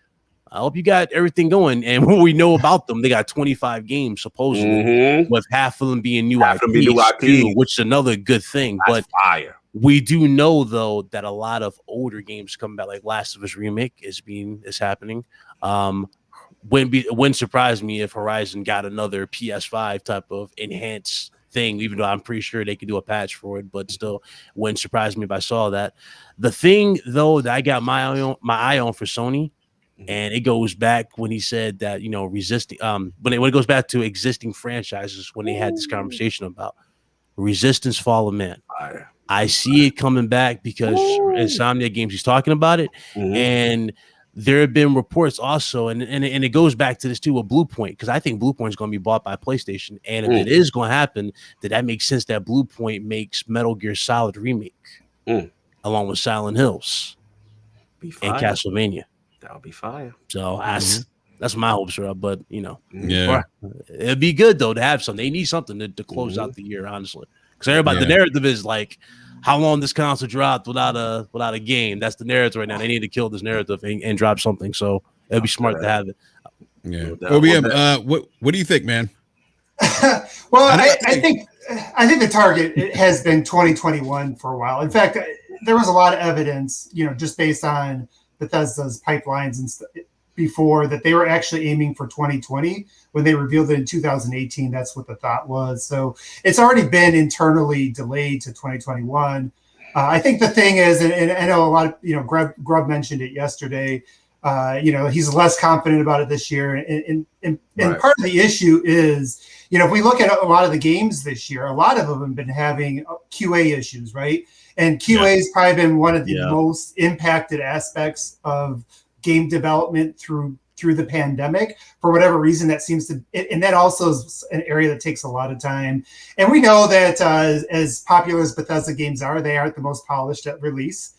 I hope you got everything going. And what we know about them, they got 25 games supposedly, with half of them being new IPs, too, which is another good thing. That's but fire. We do know though that a lot of older games coming back, like Last of Us Remake is happening. Wouldn't surprise me if Horizon got another PS5 type of enhanced thing, even though I'm pretty sure they could do a patch for it, but still wouldn't surprise me if I saw that. The thing though that I got my eye on for Sony, and it goes back when he said that, resisting when it goes back to existing franchises, when they had this conversation about Resistance Fall of Man. I see it coming back because Insomniac Games he's talking about it, and there have been reports also, and it goes back to this too with Bluepoint, because I think Bluepoint is going to be bought by PlayStation, and if it is going to happen, that makes sense that Bluepoint makes Metal Gear Solid Remake along with Silent Hills and Castlevania. That'll be fire. So that's my hopes for it, but it'd be good though to have something. They need something to close out the year, honestly. Because everybody, the narrative is like, how long this console dropped without a game. That's the narrative right now. They need to kill this narrative and drop something. So it'd be smart to have it. Yeah. OBM, what do you think, man? Well, I think the target has been 2021 for a while. In fact, there was a lot of evidence, just based on Bethesda's pipelines and stuff before, that they were actually aiming for 2020 when they revealed it in 2018. That's what the thought was. So it's already been internally delayed to 2021. I think the thing is, and I know a lot of, Grubb mentioned it yesterday, he's less confident about it this year. And part of the issue is, if we look at a lot of the games this year, a lot of them have been having QA issues, right? And QA has probably been one of the most impacted aspects of game development through the pandemic. For whatever reason, that seems to, and that also is an area that takes a lot of time. And we know that as popular as Bethesda games are, they aren't the most polished at release.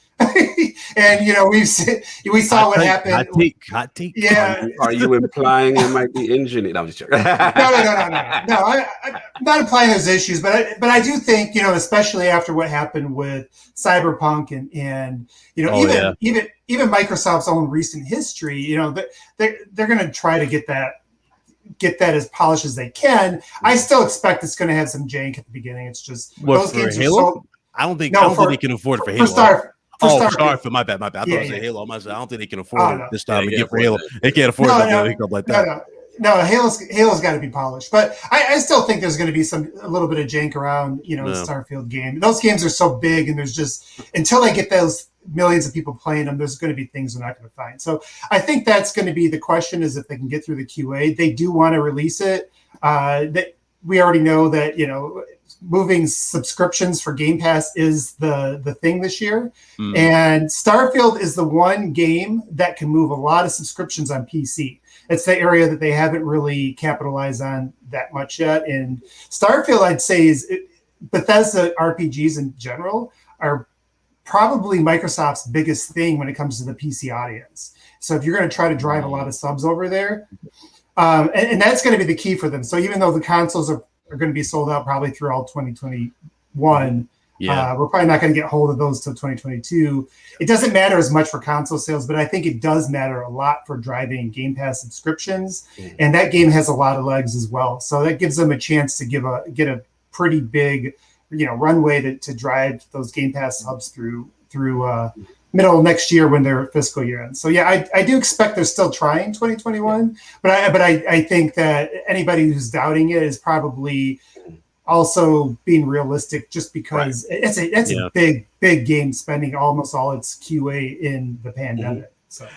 And we saw what happened. Hot take. Yeah. Are you implying it might be engineered? I'm just joking. No. I'm not implying those issues, but I do think, especially after what happened with Cyberpunk and even Microsoft's own recent history, they're going to try to get that as polished as they can. I still expect it's going to have some jank at the beginning. It's just those games Halo? are so. I don't think they can afford it for Halo. Starfield. My bad. I thought it was Halo. I don't think they can afford it this time again for Halo. They can't afford something like that. No, Halo's got to be polished. But I still think there's going to be a little bit of jank around, the Starfield game. Those games are so big, and there's just, until they get those millions of people playing them, there's going to be things they're not going to find. So I think that's going to be the question, is if they can get through the QA. They do want to release it. We already know that, moving subscriptions for Game Pass is the thing this year. And Starfield is the one game that can move a lot of subscriptions on PC. It's the area that they haven't really capitalized on that much yet. And Starfield, I'd say, Bethesda RPGs in general are probably Microsoft's biggest thing when it comes to the PC audience. So if you're going to try to drive a lot of subs over there, and that's going to be the key for them. So even though the consoles are going to be sold out probably through all 2021, we're probably not going to get hold of those till 2022. It doesn't matter as much for console sales, but I think it does matter a lot for driving Game Pass subscriptions. And that game has a lot of legs as well. So that gives them a chance to get a pretty big, runway to drive those Game Pass hubs through middle of next year when their fiscal year ends. So I do expect they're still trying 2021, but I think that anybody who's doubting it is probably also being realistic, just because it's a big game, spending almost all its QA in the pandemic. So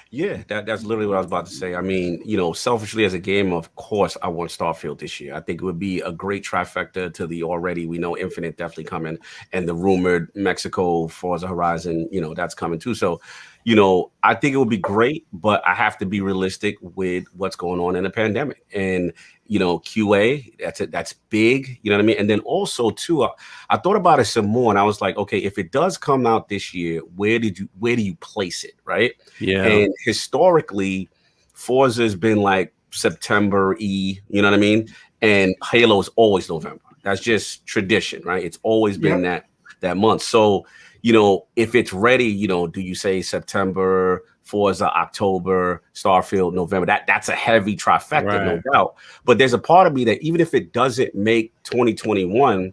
that's literally what I was about to say. I mean, selfishly as a game, of course, I want Starfield this year. I think it would be a great trifecta to the already, we know Infinite definitely coming, and the rumored Mexico Forza Horizon, that's coming too. So, I think it would be great, but I have to be realistic with what's going on in the pandemic. And QA, that's big. You know what I mean? And then also too, I thought about it some more, and I was like, okay, if it does come out this year, where do you place it, right? Yeah. And historically, Forza has been like September you know what I mean? And Halo is always November. That's just tradition, right? It's always been that month. So, if it's ready, do you say September, Forza, October, Starfield, November? That's a heavy trifecta, no doubt. But there's a part of me that even if it doesn't make 2021,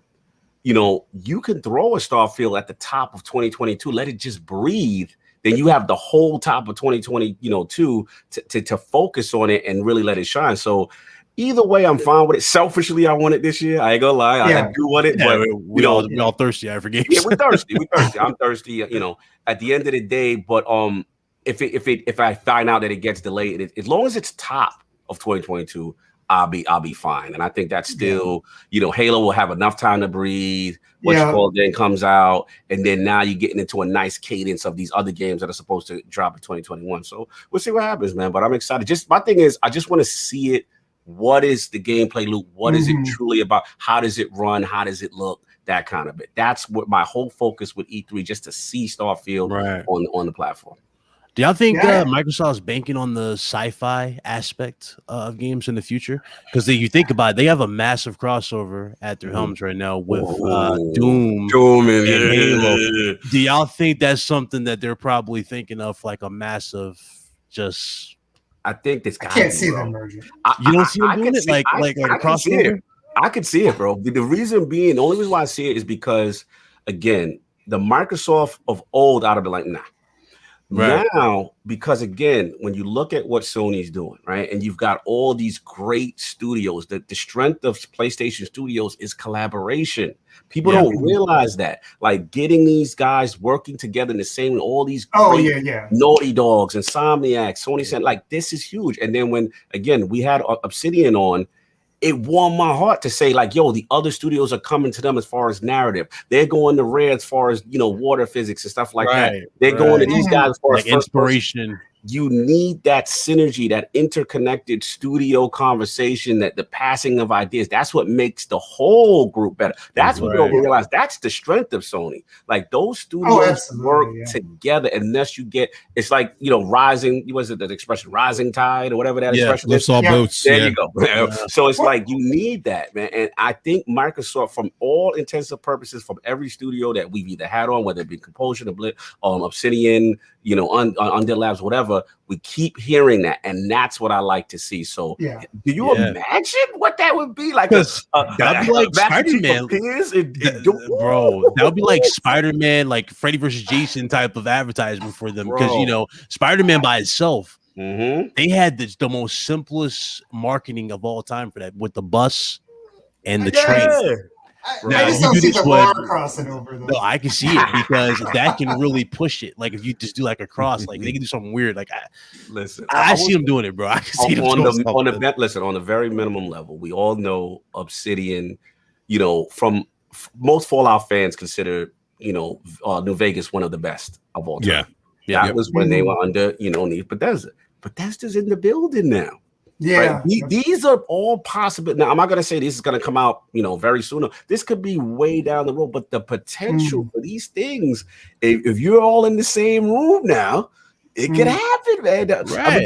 you can throw a Starfield at the top of 2022, let it just breathe. Then you have the whole top of 2022 to focus on it and really let it shine. So either way, I'm fine with it. Selfishly, I want it this year. I ain't gonna lie, I do want it. Yeah, but we all thirsty for games. Yeah, we're thirsty. I'm thirsty. At the end of the day, but if I find out that it gets delayed, as long as it's top of 2022, I'll be fine. And I think that's still, Halo will have enough time to breathe. Then comes out, and then now you're getting into a nice cadence of these other games that are supposed to drop in 2021. So we'll see what happens, man. But I'm excited. Just my thing is, I just want to see it. What is the gameplay loop? What is it truly about? How does it run? How does it look? That kind of it. That's what my whole focus with E3, just to see Starfield on the platform. Do y'all think Microsoft's banking on the sci-fi aspect of games in the future? Because you think about it, they have a massive crossover at their helms right now with Doom and Halo. Do y'all think that's something that they're probably thinking of, like a massive just... I think this guy. I can't see them merging. You don't see them doing it like a crossover? I could see it, bro. The reason being, the only reason why I see it is because, again, the Microsoft of old, I'd have been like, nah. Right. Now, because again, when you look at what Sony's doing, right, and you've got all these great studios, the strength of PlayStation Studios is collaboration. People don't realize that. Like getting these guys working together in the same, all these Naughty Dogs, Insomniac, Sony said, like, this is huge. And then when, again, we had Obsidian on, it warmed my heart to say, like, yo, the other studios are coming to them as far as narrative. They're going to Rare as far as, water physics and stuff like that. They're going to these guys as far as inspiration. You need that synergy, that interconnected studio conversation, that the passing of ideas. That's what makes the whole group better. That's what people realize. That's the strength of Sony. Like those studios work together, unless you get, it's like, rising, was it the expression, rising tide or whatever that expression is? Lifts all boats. There you go. So it's like, you need that, man. And I think Microsoft, from all intents and purposes, from every studio that we've either had on, whether it be Compulsion, Obsidian, Undead Labs, whatever, we keep hearing that, and that's what I like to see. So, do you imagine what that would be like? That'd be like Spider-Man, bro. That would be like Spider-Man, like Freddy versus Jason type of advertisement for them, because Spider-Man by itself, they had the most simplest marketing of all time for that, with the bus and the train. I just don't see the bar crossing over though. No, I can see it, because that can really push it. Like if you just do like a cross, like they can do something weird. Like I see them doing it, bro. I can see them on the very minimum level. We all know Obsidian. From most Fallout fans consider New Vegas one of the best of all time. That was when they were under Bethesda. Bethesda's in the building now. Yeah, right? These are all possible. Now, I'm not going to say this is going to come out, very soon. This could be way down the road, but the potential for these things, if you're all in the same room now, it could happen, man. Right.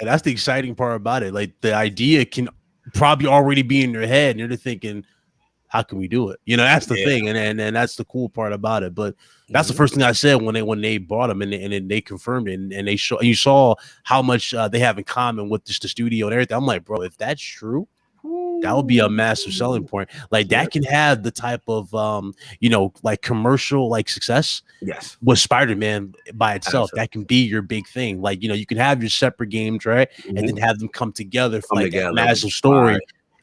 That's the exciting part about it. Like the idea can probably already be in their head, and they're thinking, how can we do it? That's the thing, and that's the cool part about it. But that's the first thing I said when they brought them, and then they confirmed it, and you saw how much they have in common with just the studio and everything. I'm like, bro, if that's true, that would be a massive selling point. Like that can have the type of like commercial like success. Yes, with Spider-Man by itself, that can be your big thing. Like you can have your separate games, right, and then have them come together for like a massive story.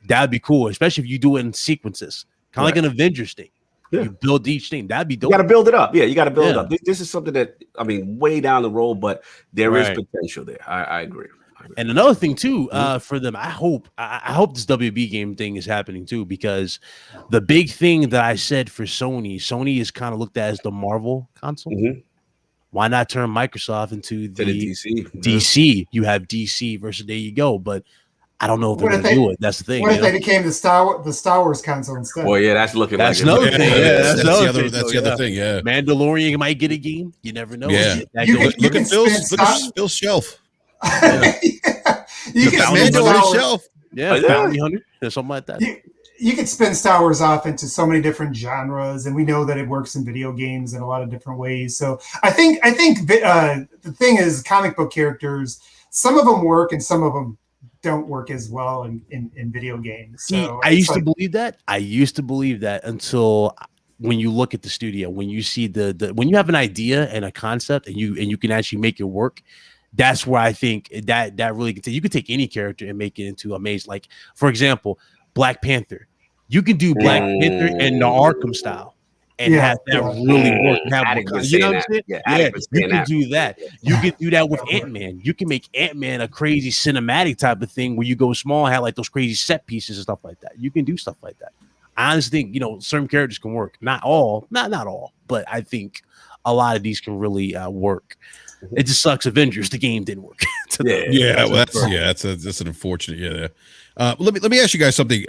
That'd be cool, especially if you do it in sequences, kind of like an Avengers thing. You build each thing. That'd be dope. You got to build it up. Yeah, you got to build it up. This is something that, way down the road, but there is potential there. I agree. And another thing too, for them, I hope this WB game thing is happening too, because the big thing that I said for Sony is kind of looked at as the Marvel console. Why not turn Microsoft into the DC? You have DC versus there you go. But I don't know if they're What if going to they- do it. That's the thing. What if they became the Star Wars console instead? Well, yeah, that's looking That's like another it's thing. Yeah, that's the thing, other thing. Yeah, Mandalorian might get a game. You never know. Yeah. Look at Phil's shelf. Yeah. You Look can at spin Mando Star on his Wars. shelf. Yeah, Bounty Hunter or something like that. You could spin Star Wars off into so many different genres, and we know that it works in video games in a lot of different ways. So I think the thing is, comic book characters, some of them work and some of them don't work as well in video games. So I used to believe that. I used to believe that until when you look at the studio, when you see the when you have an idea and a concept and you can actually make it work. That's where I think that really can. You could take any character and make it into amazing. Like, for example, Black Panther. You can do Black Panther in the Arkham style and have that really work. You know what I'm saying? Yeah, you can do that. You can do that with Ant-Man. You can make Ant-Man a crazy cinematic type of thing where you go small and have like those crazy set pieces and stuff like that. You can do stuff like that. I honestly think, certain characters can work. Not all, not all, but I think a lot of these can really work. It just sucks. Avengers, the game didn't work. That's an unfortunate. Yeah. Let me ask you guys something.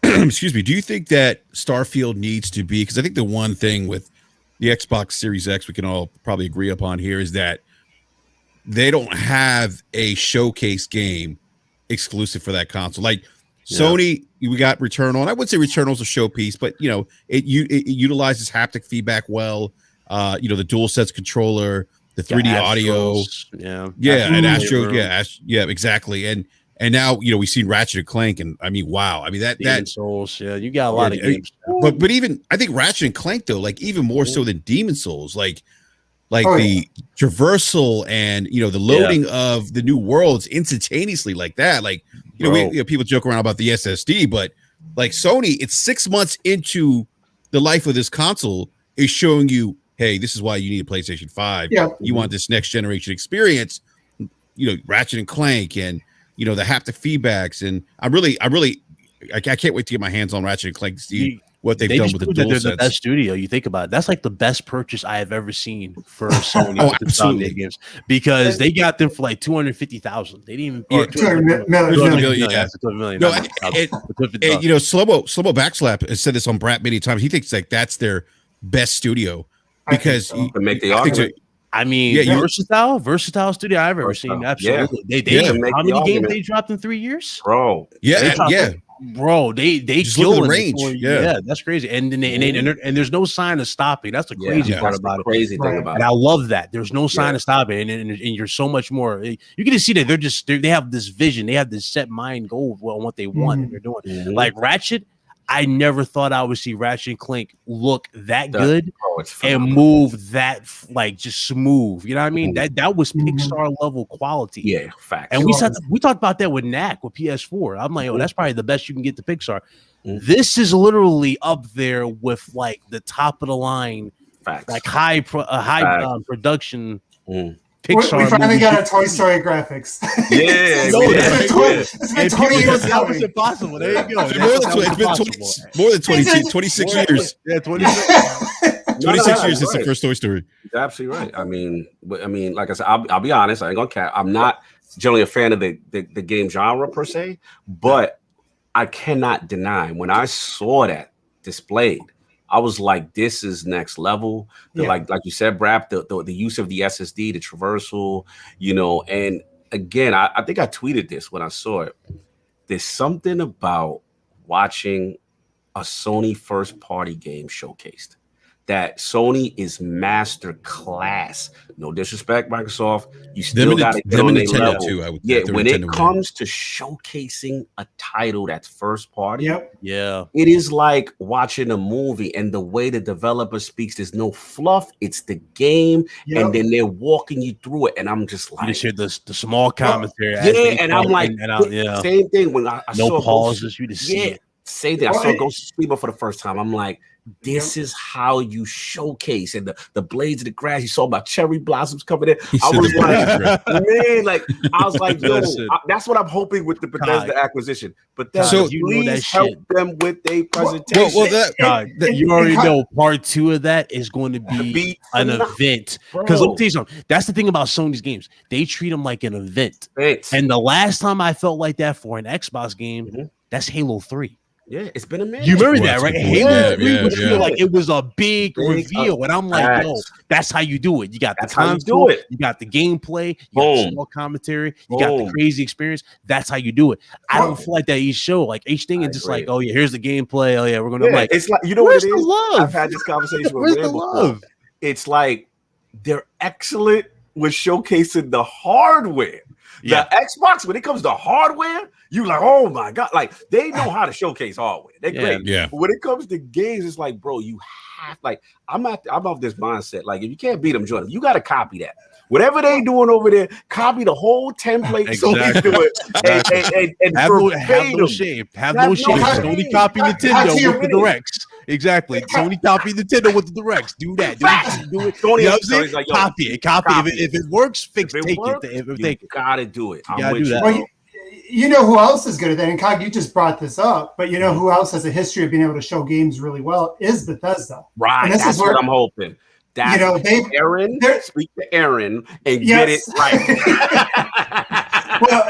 Excuse me. Do you think that Starfield needs to be? Because I think the one thing with the Xbox Series X we can all probably agree upon here is that they don't have a showcase game exclusive for that console. Like Sony, we got Returnal, and I would say Returnal is a showpiece, but it utilizes haptic feedback well. The DualSense controller. The 3D audio, and Astro, exactly, and now we've seen Ratchet and Clank, and I mean, wow, I mean that Souls, you got a lot of games, but even I think Ratchet and Clank though, like even more so than Demon Souls, like the traversal and the loading of the new worlds instantaneously like that, like we people joke around about the SSD, but like Sony, it's 6 months into the life of this console is showing you. Hey, this is why you need a PlayStation 5. Yeah. You want this next generation experience, Ratchet and Clank and, the haptic feedbacks. And I can't wait to get my hands on Ratchet and Clank to see what they've done with the DualSense. The best studio. You think about it. That's like the best purchase I have ever seen for Sony. Absolutely. Games because they got them for like 250,000. They didn't even 200 million. No, Slow-Mo Backslap has said this on BRAP many times. He thinks like that's their best studio. Because you can make the argument. I mean, versatile studio I've ever seen. Absolutely. How many games they dropped in 3 years? Bro. Bro, they kill the range. That's crazy. And there's no sign of stopping. That's the crazy part about it. Crazy thing about it. And I love that. There's no sign of stopping. And you're so much more. You can just see that they have this vision. They have this set mind goal on what they want and they're doing. Like Ratchet. I never thought I would see Ratchet and Clank look that good and move that just smooth. You know what I mean? That was Pixar level quality. Yeah, facts. And we talked about that with Knack with PS4. I'm like, that's probably the best you can get to Pixar. This is literally up there with like the top of the line, like high production. Pixar we finally got our Toy Story graphics. It's been 20 years. How is it possible? There you go. It's been more than 26 years. Yeah, 26 years since the first Toy Story. You're absolutely right. I mean, like I said, I'll be honest. I ain't gonna cap. I'm not generally a fan of the game genre per se, but I cannot deny when I saw that displayed, I was like, this is next level. Like you said, BRAP, the use of the SSD, the traversal, and again, I think I tweeted this when I saw it. There's something about watching a Sony first party game showcased that Sony is master class. No disrespect, Microsoft. You still got to get on their level. Too, I would when it comes to showcasing a title that's first party, it is like watching a movie, and the way the developer speaks, there's no fluff. It's the game, and then they're walking you through it, and I'm just like, you just hear the small commentary. And I'm like, same thing when I no saw pauses. You just see it. Say that I saw Ghost of Tsushima for the first time. I'm like, This is how you showcase, and the blades of the grass. You saw my cherry blossoms coming in. I was like, yo, that's what I'm hoping with the Bethesda acquisition. But please help them with a presentation. You already know part 2 of that is going to be an event. Because let me tell you something. That's the thing about Sony's games. They treat them like an event. And the last time I felt like that for an Xbox game, that's Halo 3. Yeah, it's been a minute. You remember that, right? Halo 3 would feel like it was a big reveal, and I'm like, yo, that's how you do it. You got the console, you got the gameplay, you got the small commentary, you got the crazy experience. That's how you do it. I don't feel like that each show, like each thing is just like, oh yeah, here's the gameplay. Oh yeah, we're gonna like. It's like, you know what it is? I've had this conversation with Rand before. It's like they're excellent with showcasing the hardware. The Xbox, when it comes to hardware, you like, oh my god, like they know how to showcase hardware. They're great. Yeah. But when it comes to games, it's like, bro, you have like I'm of this mindset. Like, if you can't beat them, join them. You got to copy that. Whatever they doing over there, copy the whole template. Exactly. So they do it. And have no shame. Have no shame. Sony copy Nintendo with the directs. Exactly. Sony copy Nintendo with the directs. Do that. Do it. Sony, you know what like, copy it. If it works, fix it. Take it. You gotta do it. You gotta do that. Well, you know who else is good at that? And Cog, you just brought this up, but you know who else has a history of being able to show games really well is Bethesda. Right. That's what I'm hoping. That's, you know, Aaron, speak to Aaron and get it right. Well,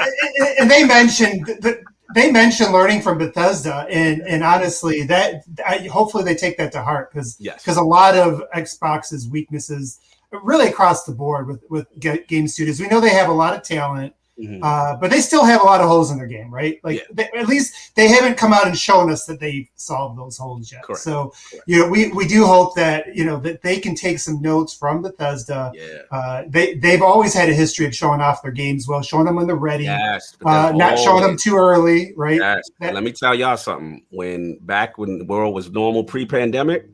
and they mentioned learning from Bethesda, and honestly, that hopefully they take that to heart because a lot of Xbox's weaknesses, really across the board with game studios, we know they have a lot of talent. But they still have a lot of holes in their game, right? Like at least they haven't come out and shown us that they've solved those holes yet. Correct. So you know, we do hope that that they can take some notes from Bethesda. They've always had a history of showing off their games well, showing them when they're ready, not showing them too early, right? Let me tell y'all something. Back when the world was normal pre-pandemic,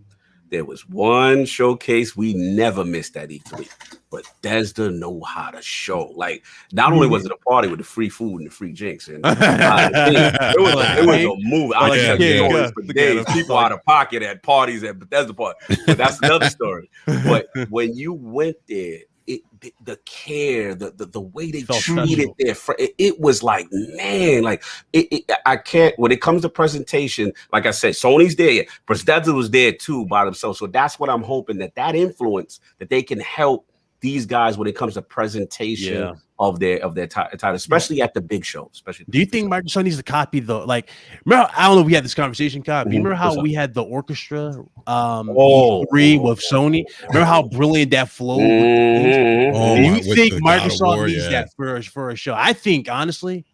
there was one showcase we never missed at E3. Bethesda know how to show. Like, not only was it a party with the free food and the free drinks, and it was a movie. I like stories for days. People out of pocket at parties at Bethesda parties. But that's another story. But when you went there, the care, the way they treated their friend, it was like, man, like I can't. When it comes to presentation, like I said, Sony's there. Bethesda was there too by themselves. So that's what I'm hoping, that influence, that they can help these guys when it comes to presentation of their title, especially at the big show. Do you think Microsoft needs to copy remember, I don't know if we had this conversation, Kyle. You remember how we had the orchestra E3 with Sony? Remember how brilliant that flow was? Do you think Microsoft needs that for a show? I think, honestly,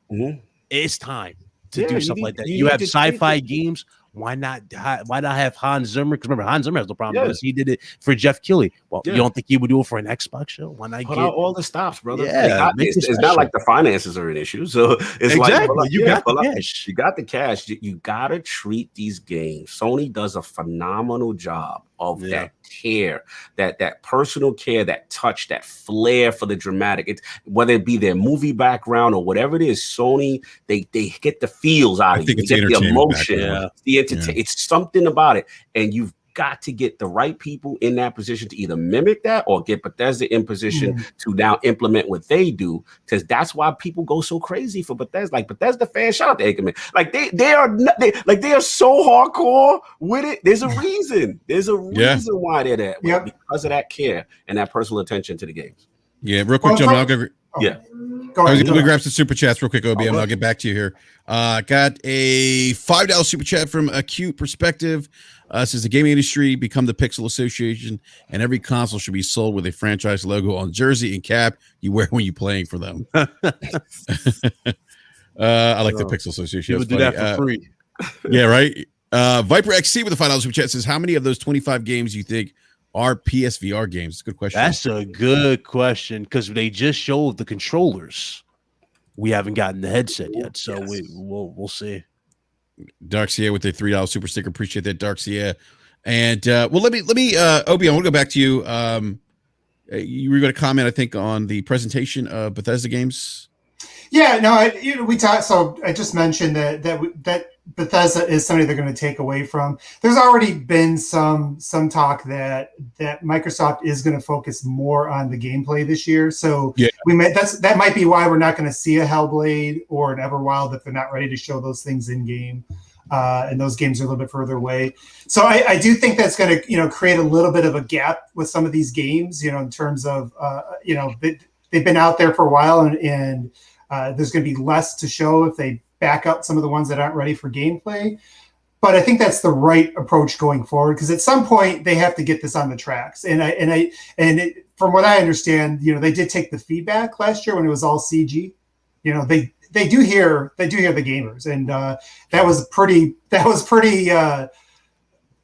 it's time to do something like that. You have sci-fi games. Why not have Hans Zimmer? Because remember, Hans Zimmer has no problem because he did it for Jeff Keighley. Well, you don't think he would do it for an Xbox show? Why not put out all the stops, brother? It's not like the finances are an issue. So it's like you got the cash. You got the cash. You got to treat these games. Sony does a phenomenal job of that care, that personal care, that touch, that flair for the dramatic. Whether it be their movie background or whatever it is, Sony, they get the feels out of you. They get the emotion, it's something about it, and you've got to get the right people in that position to either mimic that or get Bethesda in position to now implement what they do, because that's why people go so crazy for Bethesda. Like Bethesda fans, shout out to Ackerman. Like they are so hardcore with it. There's a reason. There's a reason why they're that way, because of that care and that personal attention to the games. Yeah, real quick, John. Let me grab some super chats real quick, OBM. I'll get back to you here. Got a $5 super chat from Acute Perspective. Says the gaming industry become the Pixel Association, and every console should be sold with a franchise logo on jersey and cap you wear when you're playing for them. I like the Pixel Association. People do that for free. Yeah, right. Viper XC with a $5 super chat says, how many of those 25 games you think are PSVR games? It's a good question. That's a good question, because they just showed the controllers. We haven't gotten the headset yet, so we'll see. Darksia with the $3 super sticker. Appreciate that, Darksia. And let me Obi, I want to go back to you. You were going to comment, I think, on the presentation of Bethesda games. Yeah, no, we talked. So I just mentioned that Bethesda is somebody they're going to take away from. There's already been some talk that Microsoft is going to focus more on the gameplay this year. So that might be why we're not going to see a Hellblade or an Everwild if they're not ready to show those things in game. And those games are a little bit further away. So I do think that's going to, create a little bit of a gap with some of these games, in terms of, they've been out there for a while and there's going to be less to show if they back up some of the ones that aren't ready for gameplay. But I think that's the right approach going forward, because at some point they have to get this on the tracks. And from what I understand, they did take the feedback last year when it was all CG. They do hear the gamers, and that was pretty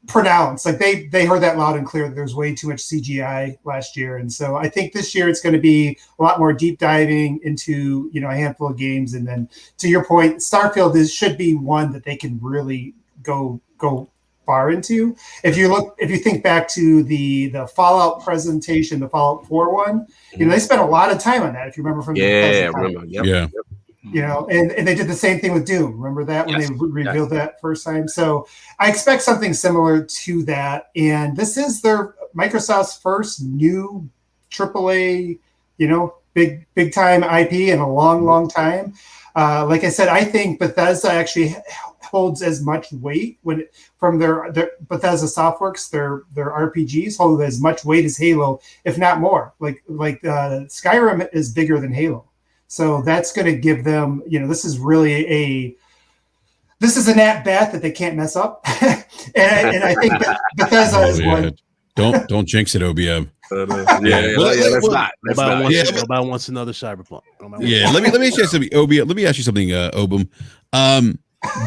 pronounced. Like they heard that loud and clear that there's way too much CGI last year. And so I think this year it's going to be a lot more deep diving into, a handful of games. And then to your point, Starfield should be one that they can really go far into. If you think back to the Fallout presentation, the Fallout 4 one, they spent a lot of time on that. If you remember from and they did the same thing with Doom. Remember that when they revealed that first time? So I expect something similar to that. And this is Microsoft's first new AAA, big time IP in a long time. Like I said, I think Bethesda actually holds as much weight from their Bethesda Softworks, their RPGs hold as much weight as Halo, if not more. Like Skyrim is bigger than Halo. So that's going to give them, this is really an at-bat that they can't mess up. and I think Bethesda is one. Don't jinx it, OBM. Nobody wants another Cyberpunk. Let me ask you something, OBM. Let me ask you something, Obum.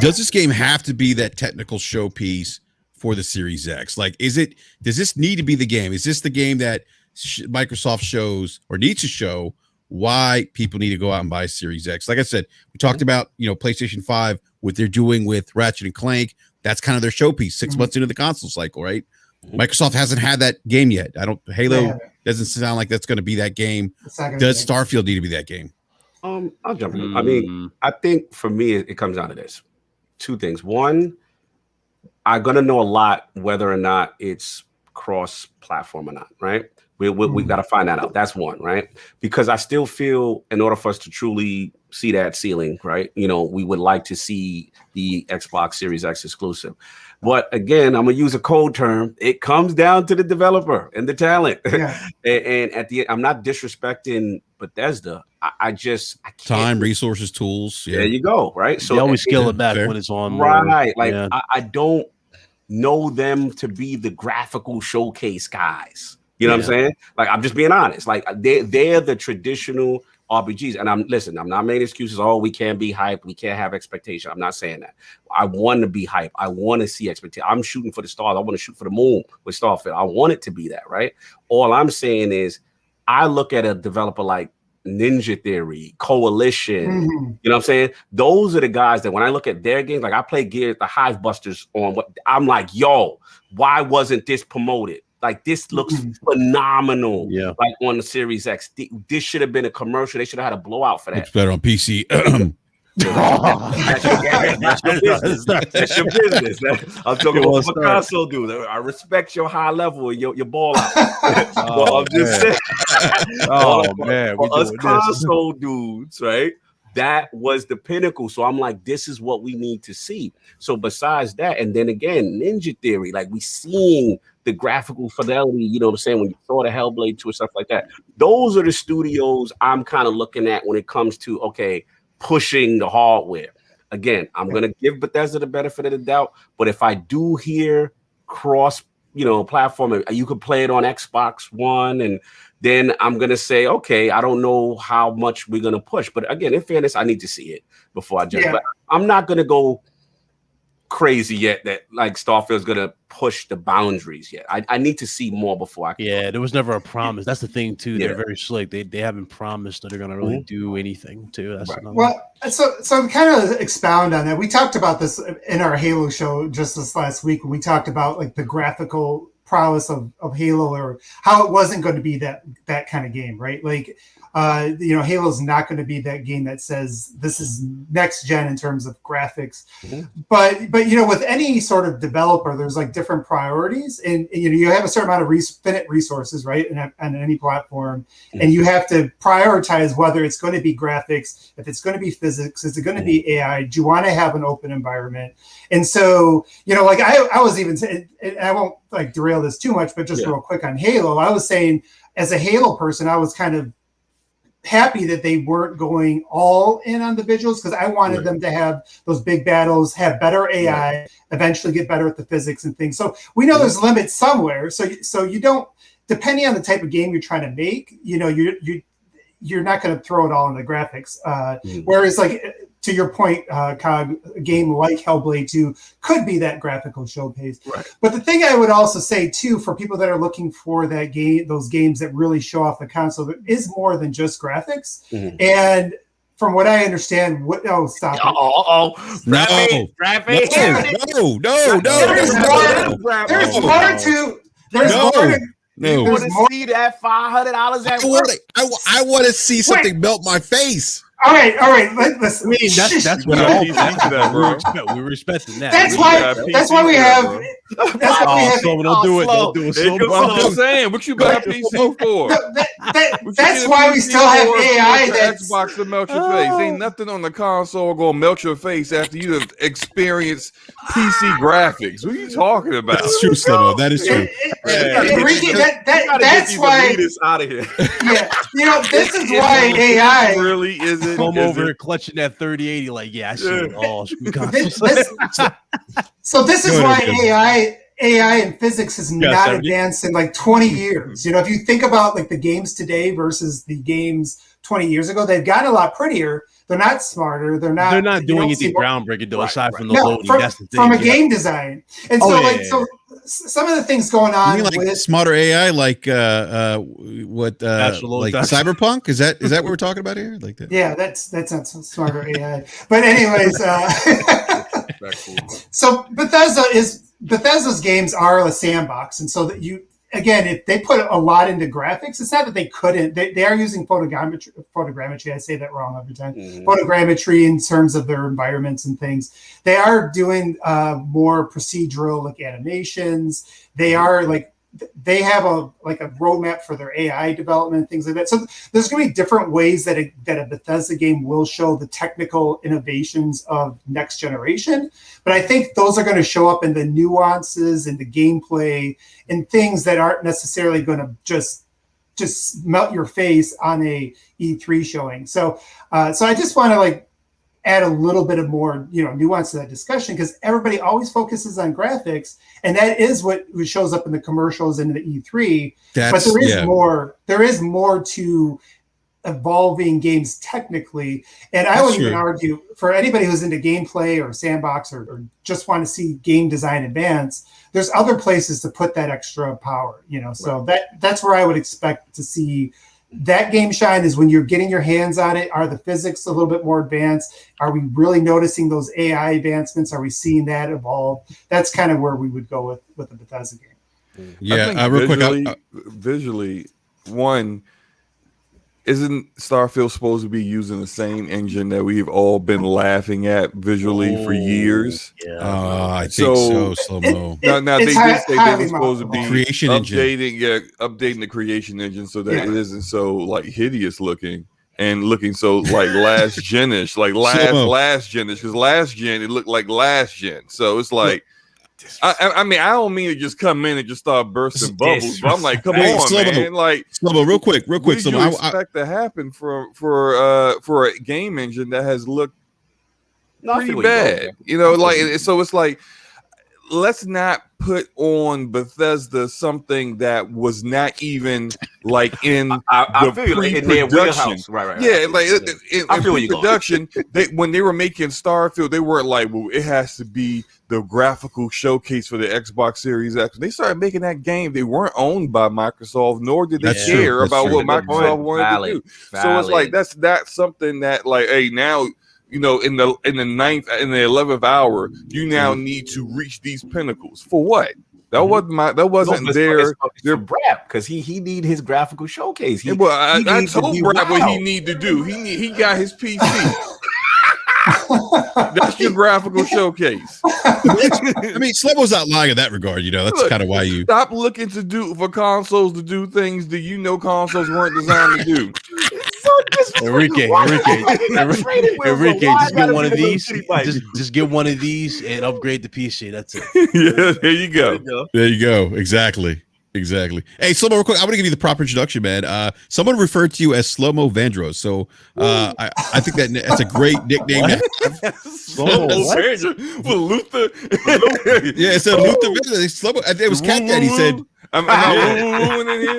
Does this game have to be that technical showpiece for the Series X? Like, does this need to be the game? Is this the game that Microsoft shows or needs to show why people need to go out and buy Series X? Like I said, we talked about, PlayStation 5, what they're doing with Ratchet and Clank. That's kind of their showpiece 6 months into the console cycle, right? Microsoft hasn't had that game yet. Halo doesn't sound like that's going to be that game. Does Starfield need to be that game? I'll jump in. I mean, I think for me, it comes down to this. Two things. One, I'm going to know a lot whether or not it's cross-platform or not, right? We got to find that out. That's one, right? Because I still feel in order for us to truly see that ceiling, right? We would like to see the Xbox Series X exclusive. But again, I'm going to use a code term. It comes down to the developer and the talent. Yeah. and at the end, I'm not disrespecting Bethesda. I can't. Time, resources, tools. Yeah. There you go, right? So they always scale it back when it's on. Right. I don't know them to be the graphical showcase guys. You know what I'm saying? Like, I'm just being honest. Like, they're the traditional RPGs. And I'm not making excuses. Oh, we can't be hyped. We can't have expectation. I'm not saying that. I want to be hyped. I want to see expectation. I'm shooting for the stars. I want to shoot for the moon with Starfield. I want it to be that, right? All I'm saying is I look at a developer like Ninja Theory, Coalition, you know what I'm saying? Those are the guys that when I look at their games, like I play the Hive Busters on what I'm like, yo, why wasn't this promoted? Like, this looks phenomenal. Yeah. Like on the Series X. This should have been a commercial. They should have had a blowout for that. It's better on PC. That's your business. I'm talking about what console dude. I respect your high level and your ball out. Well, I'm just saying. Man, for us console dudes, right? That was the pinnacle. So I'm like, this is what we need to see. So besides that, and then again, Ninja Theory, like we seeing the graphical fidelity, you know what I'm saying, when you saw the Hellblade 2 and stuff like that. Those are the studios I'm kind of looking at when it comes to, okay, pushing the hardware. Again, I'm going to give Bethesda the benefit of the doubt, but if I do hear cross, platform, you could play it on Xbox One, and then I'm going to say, okay, I don't know how much we're going to push. But again, in fairness, I need to see it before I judge. Yeah. But I'm not going to go crazy yet that like Starfield's going to push the boundaries yet. I need to see more before I can. Yeah, there was never a promise. That's the thing too. They're very slick. They haven't promised that they're going to really do anything too. That's well, so kind of expound on that. We talked about this in our Halo show just this last week when we talked about like the graphical prowess of Halo, or how it wasn't going to be that kind of game, right? Like Halo's not going to be that game that says this is next gen in terms of graphics. But with any sort of developer, there's like different priorities, and you have a certain amount of finite resources, right, on any platform, and you have to prioritize whether it's going to be graphics, if it's going to be physics, is it going to be AI? Do you want to have an open environment? And so, like I was even saying, and I won't like derail this too much, but just real quick on Halo, I was saying as a Halo person, I was kind of happy that they weren't going all in on the visuals, because I wanted them to have those big battles, have better AI, eventually get better at the physics and things. So we know there's limits somewhere. So you don't, depending on the type of game you're trying to make, you're not going to throw it all in the graphics. Whereas, like, to your point, Cog, a game like Hellblade 2 could be that graphical showcase. Right. But the thing I would also say, too, for people that are looking for that game, those games that really show off the console, there is more than just graphics. And from what I understand, stop it. No. Want to see that $500 at work? I want to see something melt my face. All right. Listen. I mean, that's what I mean. We respect that. That's why we have. That's why we have. Don't do it. Don't do it. I'm saying, what you got PC for? That's why we still have AI. That's Xbox to melt your face. Ain't nothing on the console gonna melt your face after you have experienced PC graphics. What are you talking about? That's true, Slomo. That is true. That's why. Out of here. Yeah, this is why AI really isn't. Come over here clutching that 3080, like, I see it all. So this is why AI and physics has not advanced in like 20 years. If you think about like the games today versus the games 20 years ago, they've gotten a lot prettier. They're not smarter. They're not doing anything groundbreaking though, aside from the loading. That's the thing. From a game design. And so some of the things going on, you mean like smarter AI, like Cyberpunk? Is that what we're talking about here? Like that? Yeah, that's not smarter AI. But anyways, so Bethesda's games are a sandbox, and so that if they put a lot into graphics, it's not that they couldn't. They are using photogrammetry. I say that wrong every time. Photogrammetry in terms of their environments and things. They are doing more procedural, like animations. They are like they have a roadmap for their AI development and things like that. So there's going to be different ways that a Bethesda game will show the technical innovations of next generation. But I think those are going to show up in the nuances and the gameplay and things that aren't necessarily going to just melt your face on a E3 showing. So I just want to add a little bit of more, nuance to that discussion, because everybody always focuses on graphics, and that is what shows up in the commercials and the E3. But there is more to evolving games technically. And I would even argue for anybody who's into gameplay or sandbox or just want to see game design advance, there's other places to put that extra power, so that's where I would expect to see that game shine, is when you're getting your hands on it. Are the physics a little bit more advanced? Are we really noticing those AI advancements? Are we seeing that evolve? That's kind of where we would go with the Bethesda game. Yeah, real quick. Visually, one, isn't Starfield supposed to be using the same engine that we've all been laughing at visually for years? Yeah, I think so. Slow-mo. Now they did say they were supposed to be creation updating the creation engine so that it isn't so hideous looking and looking so last genish, last genish, because last gen it looked like last gen. So it's like. I mean, I don't mean to just come in and just start bursting bubbles, but I'm like, come on, man! Slow-mo, real quick. What do you expect to happen for a game engine that has looked pretty bad? So it's like, let's not put on Bethesda something that was not even in I the pre-production. Right. Yeah, in pre-production, when they were making Starfield, they weren't like, well, it has to be the graphical showcase for the Xbox Series X. They started making that game. They weren't owned by Microsoft, nor did they care about what Microsoft wanted to do. So it's like that's something that hey, now. In the 9th and the 11th hour, you now need to reach these pinnacles for what? That wasn't their BRAP because he need his graphical showcase. I told BRAP what he need to do. He got his PC. That's your graphical showcase. I mean, Slobo's not lying in that regard. That's kind of why you stop looking for consoles to do things that consoles weren't designed to do. Enrique, just get one of these. Just get one of these and upgrade the PC. That's it. Yeah, there you go. There you go. Exactly. Hey, Slomo, real quick, I want to give you the proper introduction, man. Someone referred to you as Slomo Vandross, so I think that's a great nickname. Slomo Luther. Yeah, it said Luther Vandross. Slomo. It was Cat Daddy said. I'm not in here.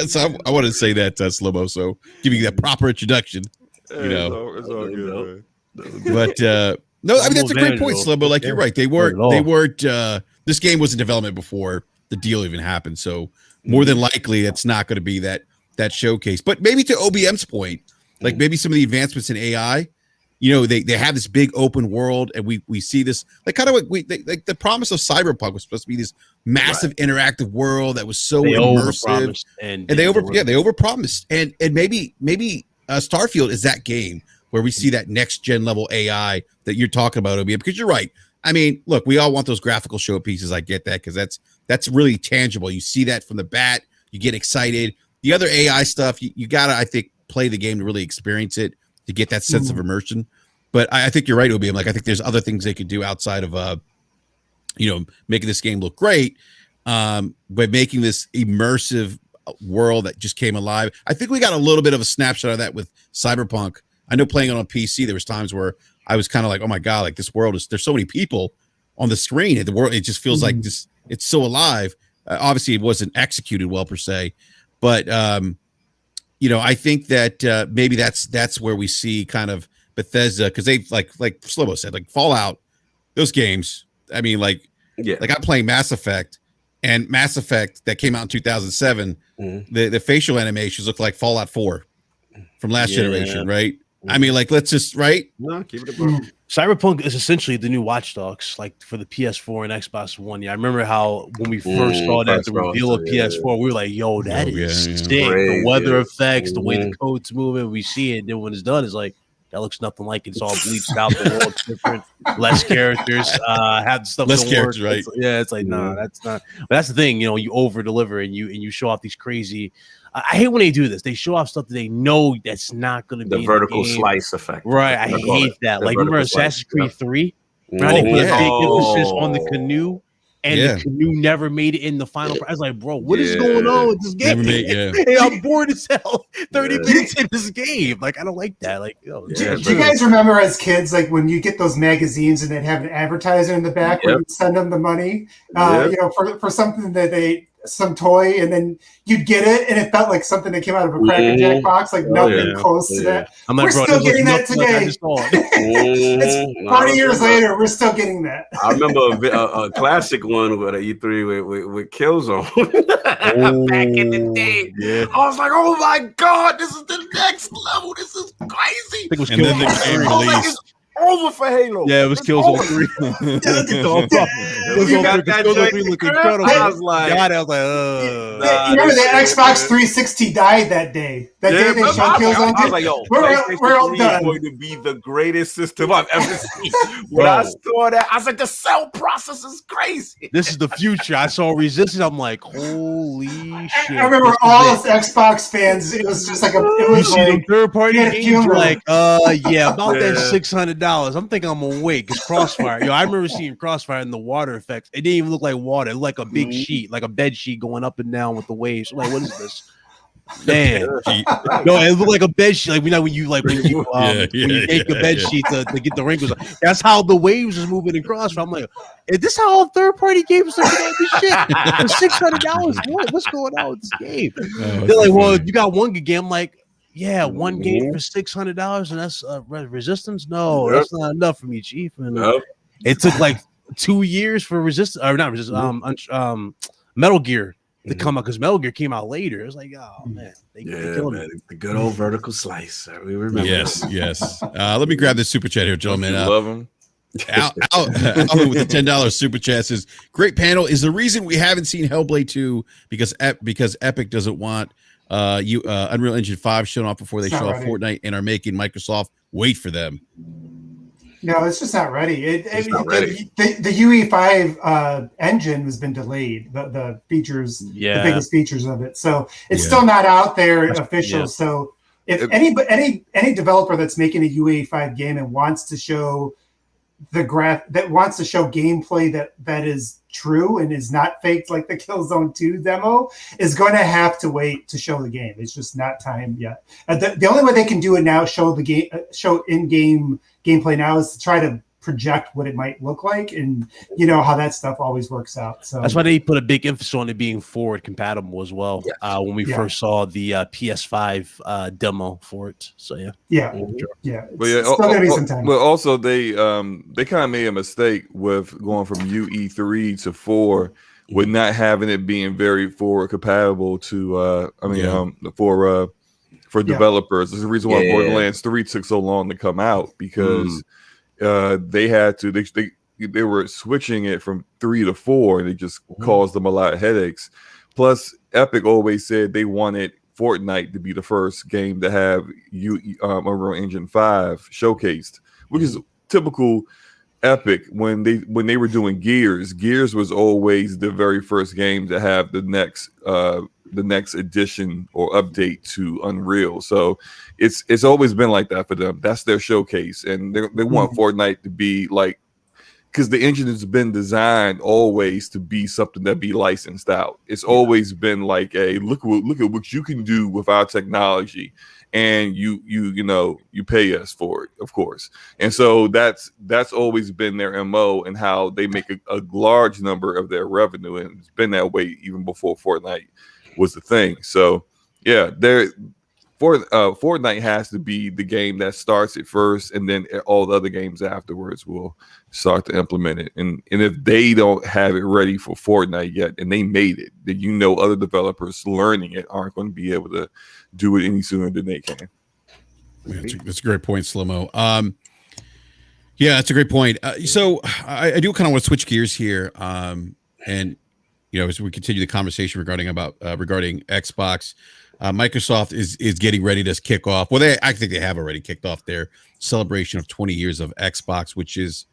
So I wanted to say that, Slomo. So giving you that proper introduction. It's all good. But no, I mean that's a great point, Slomo. Like you're right. They weren't. This game was in development before the deal even happened. So more than likely, it's not going to be that showcase. But maybe to OBM's point, like maybe some of the advancements in AI. They have this big open world, and we see this like kind of like the promise of Cyberpunk was supposed to be this massive interactive world that was so immersive, and they overpromised, and maybe Starfield is that game where we see that next gen level AI that you're talking about, OBM, because you're right. I mean, look, we all want those graphical showpieces. I get that because that's really tangible. You see that from the bat, you get excited. The other AI stuff, you gotta, I think, play the game to really experience it, to get that sense of immersion. But I think you're right, OBM. Like, I think there's other things they could do outside of, making this game look great, but making this immersive world that just came alive. I think we got a little bit of a snapshot of that with Cyberpunk. I know playing it on PC, there was times where I was kind of like, oh my God, like this world there's so many people on the screen, and the world, it just feels like this, it's so alive. Obviously, it wasn't executed well per se, but I think that maybe that's where we see kind of Bethesda, because they like Slobo said, like Fallout, those games. I mean, like I'm playing Mass Effect, and Mass Effect that came out in 2007. The facial animations look like Fallout 4 from last generation, right? I mean, like let's just No, keep it above. Cyberpunk is essentially the new Watch Dogs, like for the PS4 and Xbox One. Yeah, I remember how when we first saw that the reveal of PS4, we were like, "Yo, that is sick!" The weather effects, the way the code's moving, we see it. And then when it's done, it's like that looks nothing like it. It's all bleached out. The world's different, less characters, have stuff. Less characters, right? It's like no, that's not. But that's the thing, you over deliver and you show off these crazy. I hate when they do this. They show off stuff that they know that's not going to be the vertical slice effect. Right. I hate that. Like, remember Assassin's Creed 3? Right? They put a big emphasis on the canoe, and the canoe never made it in the final. I was like, bro, what is going on with this game? Hey, I'm bored as hell. 30 minutes in this game. Like, I don't like that. Like, do you guys remember as kids, like when you get those magazines and they'd have an advertiser in the back where you send them the money, for something that some toy, and then you'd get it, and it felt like something that came out of a Cracker Jack box, like nothing close to that. I'm like, we're still getting that today. It's 40 years later, we're still getting that. I remember a classic one with an E3 with Killzone back in the day. Yeah. I was like, oh my God, this is the next level. This is crazy. I think it was Killzone. Over for Halo. Yeah, it was Killzone 3. Killzone 3 looked incredible. I was like, remember the Xbox 360 died that day. That day they showed Killzone 2. I was like, yo, we're all done. Going to be the greatest system I've ever seen. When I saw that, I was like, the cell process is crazy. This is the future. I saw Resistance. I'm like, holy shit. I remember all us Xbox fans. It was just like you see them third-party games, like, about that $600. I'm thinking I'm gonna wait because Crossfire. I remember seeing Crossfire in the water effects. It didn't even look like water. It looked like a big sheet, like a bed sheet going up and down with the waves. I'm like, what is this? Man, no, it looked like a bed sheet. Like when you make a bed sheet to get the wrinkles. That's how the waves is moving across. I'm like, is this how all third-party games are doing this shit? For $600, what's going on with this game? They're like, well, you got one good game. I'm like, yeah, one game for $600, and that's Resistance. No, that's not enough for me, Chief. And it took like 2 years for Resistance, or not Resistance. Metal Gear to come out because Metal Gear came out later. It's like, oh man, they killed it. The good old vertical slice. We remember. Yes. Let me grab this super chat here, gentlemen. Love him. Alvin with the $10 super chat says, "Great panel. Is the reason we haven't seen Hellblade 2 because Epic doesn't want Unreal Engine 5 shown off before they show off Fortnite and are making Microsoft wait for them." No, it's just not ready. It's not ready. The UE5 engine has been delayed. The features, the biggest features of it, so it's still not out there official. Yeah. So if any developer that's making a UE5 game and wants to show gameplay that is true and is not faked like the Killzone 2 demo is going to have to wait to show the game. It's just not time yet. The only way they can do it now, show in-game gameplay now, is to try to project what it might look like, and you know how that stuff always works out. So that's why they put a big emphasis on it being forward compatible as well. Yes. When we first saw the PS5 demo for it, so But still gonna be some time. But also they kind of made a mistake with going from UE3 to 4 with not having it being very forward compatible to for developers. There's the reason why Borderlands 3 took so long to come out, because they had to they were switching it from 3 to 4, and it just caused them a lot of headaches. Plus, Epic always said they wanted Fortnite to be the first game to have Unreal Engine 5 showcased, which is typical Epic. When they were doing Gears was always the very first game to have the next edition or update to Unreal. So it's always been like that for them. That's their showcase, and they want Fortnite to be like, because the engine has been designed always to be something that be licensed out. It's always been like a look at what you can do with our technology, and you pay us for it, of course. And so that's always been their MO, and how they make a large number of their revenue, and it's been that way even before Fortnite was the thing. So Fortnite has to be the game that starts it first, and then all the other games afterwards will start to implement it. And if they don't have it ready for Fortnite yet, and they made it, then other developers learning it aren't going to be able to do it any sooner than they can. Yeah, that's a great point, Slow-Mo. Yeah, that's a great point. So I do kind of want to switch gears here, and as we continue the conversation regarding Xbox. Microsoft is getting ready to kick off. Well, I think they have already kicked off their celebration of 20 years of Xbox, which is,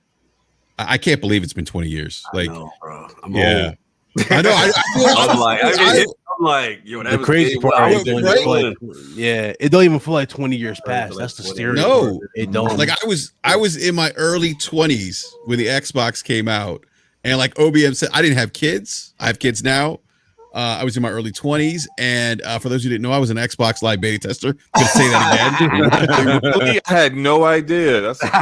I can't believe it's been 20 years. Like, I know, bro. I'm old. I know. I'm like, yo, that the was crazy big. part. It don't even feel like 20 years past. That's the stereotype. No, it don't. Like I was in my early 20s when the Xbox came out, and like OBM said, I didn't have kids. I have kids now. I was in my early 20s, and for those who didn't know, I was an Xbox Live beta tester. I'm gonna say that again. I had no idea. That's crazy.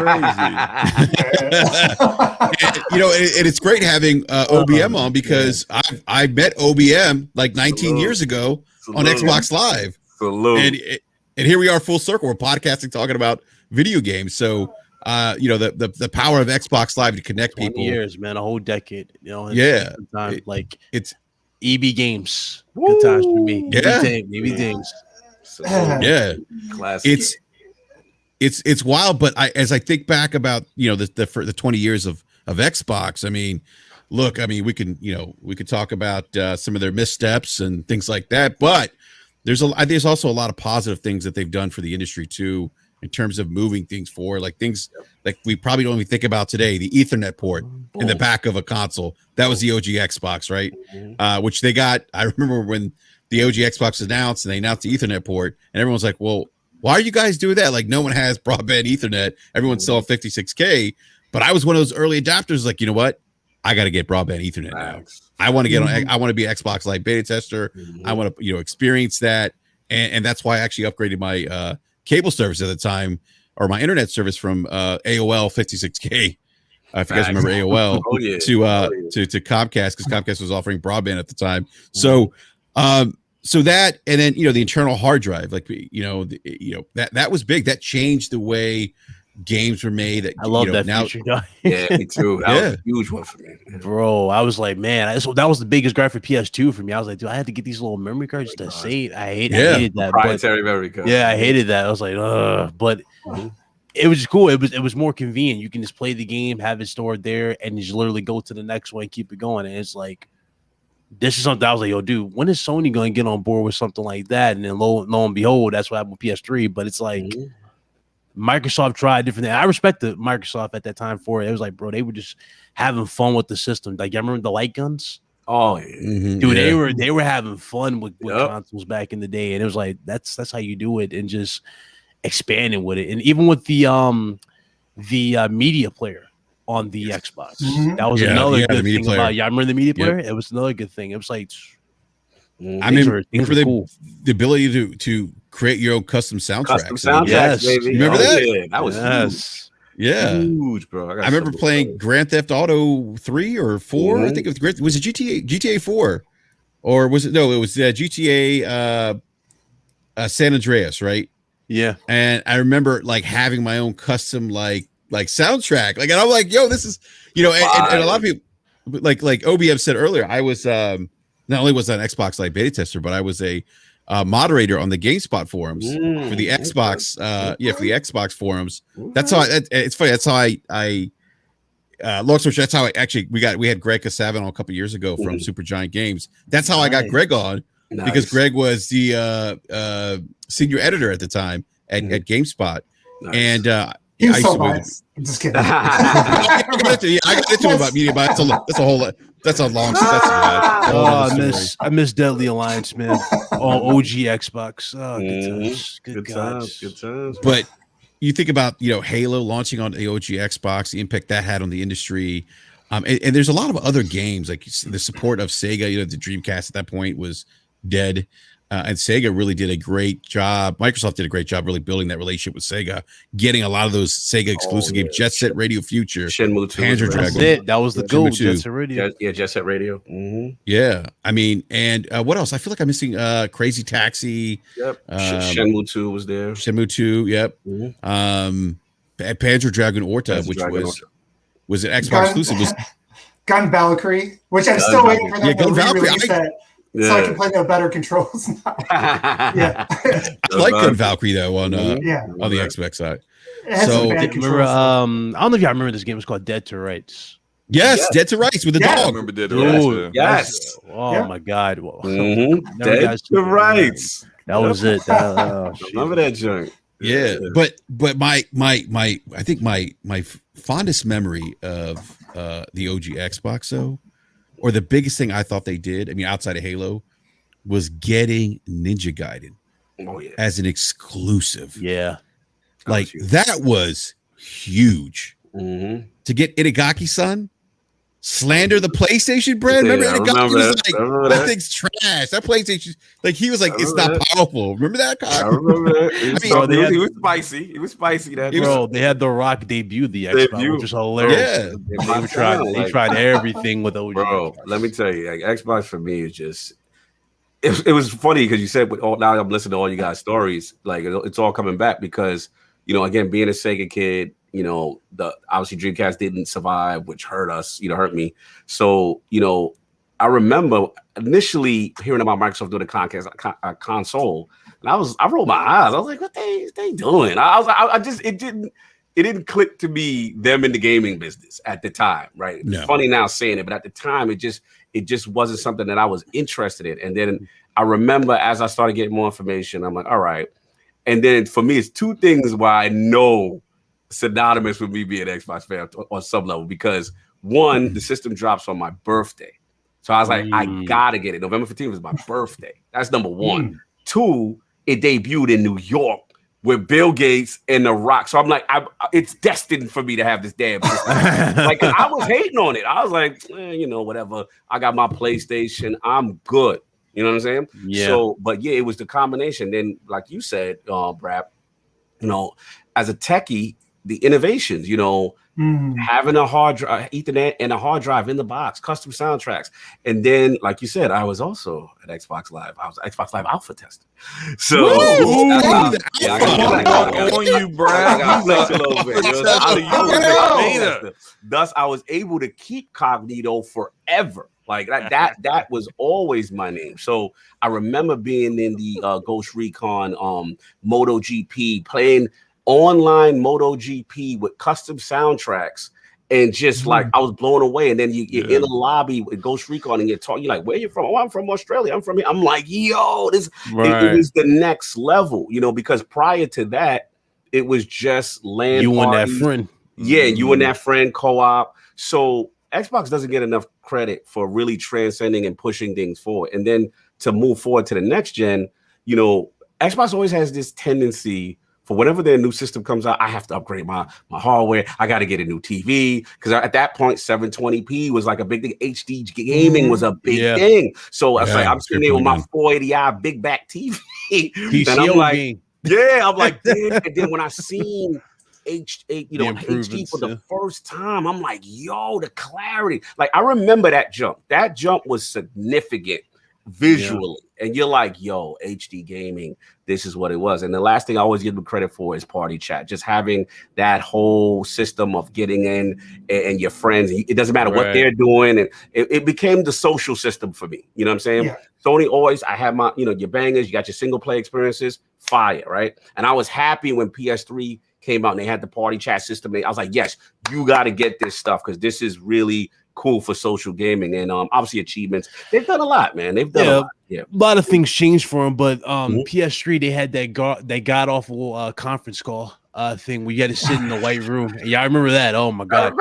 And it's great having OBM on, because I met OBM like 19 years ago on Xbox Live. And here we are, full circle. We're podcasting, talking about video games. So the power of Xbox Live to connect 20 people. Years, man, a whole decade. It's EB Games. Good times for me. Yeah. EB Games. Yeah. Classic. It's wild, but as I think back about the 20 years of Xbox, I mean, look, we could talk about some of their missteps and things like that, but there's also a lot of positive things that they've done for the industry too, in terms of moving things forward, like things like we probably don't even think about today. The Ethernet port in the back of a console, that was the OG Xbox, right? Which they got. I remember when the OG Xbox was announced, and they announced the Ethernet port, and everyone's like, well, why are you guys doing that? Like, no one has broadband Ethernet. Everyone's still at 56K. But I was one of those early adapters, like, you know what? I got to get broadband Ethernet now. I want to get on. I want to be an Xbox Live beta tester. I want to, experience that. And that's why I actually upgraded my cable service at the time, or my internet service from AOL 56K. If you guys remember AOL to Comcast, because Comcast was offering broadband at the time. So that, and then the internal hard drive, like that was big. That changed the way games were made. I love that feature. Yeah, me too. That was a huge one for me, bro. I was like, man, that was the biggest gripe for PS2 for me. I was like, dude, I had to get these little memory cards to save. I hated that proprietary memory card. Yeah, I hated that. I was like, but it was cool. It was more convenient. You can just play the game, have it stored there, and just literally go to the next one and keep it going. And it's like, this is something I was like, yo, dude, when is Sony going to get on board with something like that? And then lo and behold, that's what happened with PS3. But it's like Microsoft tried different things. I respected Microsoft at that time for it. It was like, bro, they were just having fun with the system. Like, you remember the light guns? Oh, dude, they were having fun with consoles back in the day, and it was like that's how you do it, and just expanding with it. And even with the media player on the Xbox, that was another good thing player. About. Yeah, I remember the media player. It was another good thing. It was like, I mean, cool. The ability to create your own custom soundtracks. Yes, baby. Remember that? Yeah, that was huge. Yeah, huge, bro. I remember playing Grand Theft Auto 3 or 4. I think it was it GTA 4, or was it? No, it was GTA San Andreas, right? Yeah. And I remember like having my own custom like soundtrack, like, and I'm like, yo, this is, you know, and a lot of people like OBM said earlier, I was not only was I an Xbox Live beta tester, but I was a moderator on the GameSpot forums for the Xbox, for the Xbox forums. That's how it's funny. That's how I long story short, that's how I actually we had Greg Casavin on a couple years ago from Supergiant Games. That's how I got Greg on, because Greg was the senior editor at the time at GameSpot, and he's so biased. I'm just kidding. I got into him about media, but that's a whole lot. That's a long. I miss Deadly Alliance, man. OG Xbox. Oh, good times. Good times. But you think about, you know, Halo launching on the OG Xbox, the impact that had on the industry, and there's a lot of other games, like the support of Sega. You know, the Dreamcast at that point was dead. And Sega really did a great job. Microsoft did a great job really building that relationship with Sega, getting a lot of those Sega exclusive games, Jet Set Radio Future, Shenmue 2, Panzer Dragoon. That was the goal, Jet Set Radio. Jet Set Radio. Yeah. I mean, and what else? I feel like I'm missing Crazy Taxi. Yep. Shenmue 2 was there. Shenmue 2, yep. Panzer Dragoon Orta, which was an Xbox exclusive. Was Gun Valkyrie, which I'm still waiting for them to re-release that. So I can play the better controls now. I like Gun Valkyrie though on the Xbox side. So remember, I don't know if y'all remember this game. It was called Dead to Rights. Yes, Dead to Rights with the dog. I remember Dead to Rights. Yes. Oh my God. Dead to Rights. That was it. Remember that joint? Yeah, but my I think my fondest memory of the OG Xbox though, or the biggest thing I thought they did, I mean, outside of Halo, was getting Ninja Gaiden as an exclusive. Yeah. Like that was huge. To get Itagaki-san slander the PlayStation brand. Remember Itagaki was like, that thing's trash. That PlayStation, like he was like, it's not powerful. Remember that? I remember that. It was spicy. It was spicy. They had The Rock debut the Xbox, which was hilarious. Yeah. They tried everything with OG. Bro, let me tell you, like, Xbox for me is just. It was funny because you said, now I'm listening to all you guys' stories. Like it's all coming back because, you know, again, being a Sega kid, you know, obviously Dreamcast didn't survive, which hurt us, hurt me. So, you know, I remember initially hearing about Microsoft doing a console, and I rolled my eyes. I was like, what they doing? It didn't click to me them in the gaming business at the time, right? It's funny now saying it, but at the time it just wasn't something that I was interested in. And then I remember as I started getting more information, I'm like, all right. And then for me, it's two things why I know synonymous with me being an Xbox fan on some level, because one, the system drops on my birthday. So I was like, I gotta get it. November 15th was my birthday. That's number one. Two, it debuted in New York with Bill Gates and The Rock. So I'm like, it's destined for me to have this damn system. Like, I was hating on it. I was like, whatever. I got my PlayStation. I'm good. You know what I'm saying? Yeah. So, but yeah, it was the combination. Then, like you said, BRAP, as a techie, the innovations, having a hard drive, Ethernet and a hard drive in the box, custom soundtracks. And then, like you said, I was also at Xbox Live. I was Xbox Live alpha tester. So, on you, Brad. Thus, I was able to keep Cognito forever. Like that was always my name. So I remember being in the Ghost Recon, MotoGP, playing online MotoGP with custom soundtracks. And just like I was blown away, and then you're in a lobby with Ghost Recon, and you're like, "Where you from?" "Oh, I'm from Australia. I'm from here." I'm like, "Yo, this it was the next level," because prior to that, it was just LAN you parties. and that friend, you and that friend co-op. So Xbox doesn't get enough credit for really transcending and pushing things forward, and then to move forward to the next gen. Xbox always has this tendency. For whenever their new system comes out, I have to upgrade my hardware. I got to get a new TV because at that point, 720p was like a big thing. HD gaming was a big thing. So I was like, I'm sitting there with my 480i big back TV. And I'm like, I'm like, damn. And then when I seen HD for the first time, I'm like, yo, the clarity. Like I remember that jump. That jump was significant visually. And you're like, yo, HD gaming, this is what it was. And the last thing I always give them credit for is party chat. Just having that whole system of getting in and your friends. It doesn't matter what they're doing. And it became the social system for me. You know what I'm saying? Yeah. Sony always, I have my, your bangers, you got your single play experiences, fire, right? And I was happy when PS3 came out and they had the party chat system. I was like, yes, you got to get this stuff because this is really cool for social gaming. And obviously achievements. They've done a lot, man. They've done a lot. Yeah, a lot of things changed for them, but PS3 they had that god awful conference call thing where you had to sit in the white room. And I remember that. Oh my god,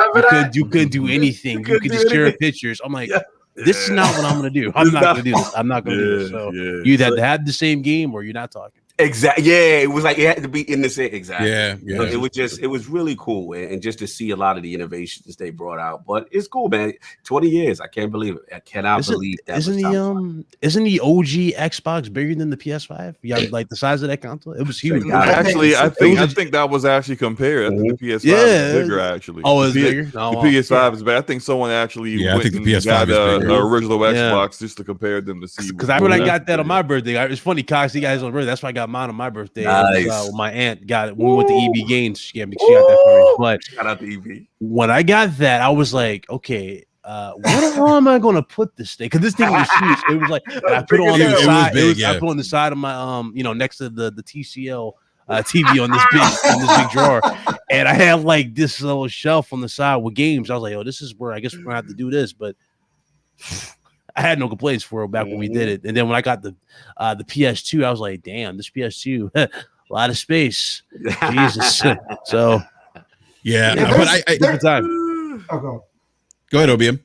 you couldn't do anything. You could just share pictures. I'm like, this is not what I'm gonna do. I'm not gonna do this. I'm not gonna do this. So you'd have to have the same game or you're not talking. Exactly. Yeah, it was like it had to be in the same. Exactly. Yeah. It was really cool, and just to see a lot of the innovations they brought out. But it's cool, man. 20 years, I can't believe it. I cannot believe that. Isn't the OG Xbox bigger than the PS5? Yeah, like the size of that console, it was huge. I think that was actually compared. I think the PS5 is bigger actually. Oh, it's bigger. The PS5 is bigger. I think someone actually I think the PS5 is bigger. The original Xbox just to compare them to see. Because when I got that on my birthday, it's funny, Cox, he got his on birthday. That's why I got mine on my birthday. Nice. My aunt got it. We went to EB Games. She got that for me. But shout out to EB. When I got that, I was like, okay, where am I going to put this thing? Because this thing was huge. It was like I put it on the side. I put on the side of my next to the TCL TV on this big drawer, and I had like this little shelf on the side with games. I was like, oh, this is where I guess we're gonna have to do this, but. I had no complaints for it back when we did it. And then when I got the PS2, I was like, damn, this PS2, a lot of space. Jesus. So but I time. Go ahead, OBM.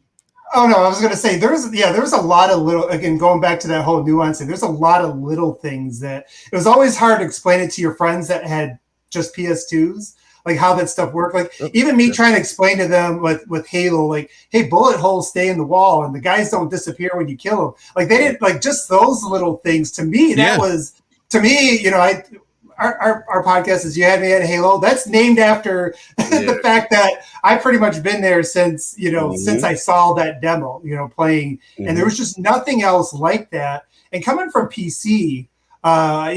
Oh no, I was gonna say there's a lot of little, again, going back to that whole nuance thing, there's a lot of little things that it was always hard to explain it to your friends that had just PS2s. Like how that stuff worked. Like even me trying to explain to them with Halo, like, hey, bullet holes stay in the wall and the guys don't disappear when you kill them. Like they didn't, like, just those little things to me. That was, to me, our podcast is You Had Me at Halo. That's named after the fact that I've pretty much been there since, since I saw that demo, playing. And there was just nothing else like that. And coming from PC, I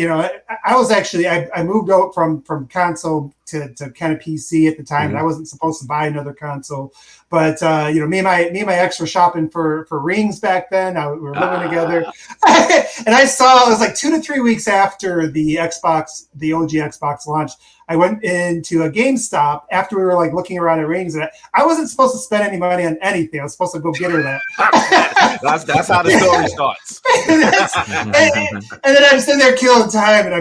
was actually, I moved out from console to kind of PC at the time. And I wasn't supposed to buy another console, but me and my ex were shopping for rings back then. We were living together, and I saw, it was like 2 to 3 weeks after the OG Xbox launched. I went into a GameStop after we were like looking around at rings, and I wasn't supposed to spend any money on anything. I was supposed to go get her that. That's how the story starts. and then I'm sitting there killing time,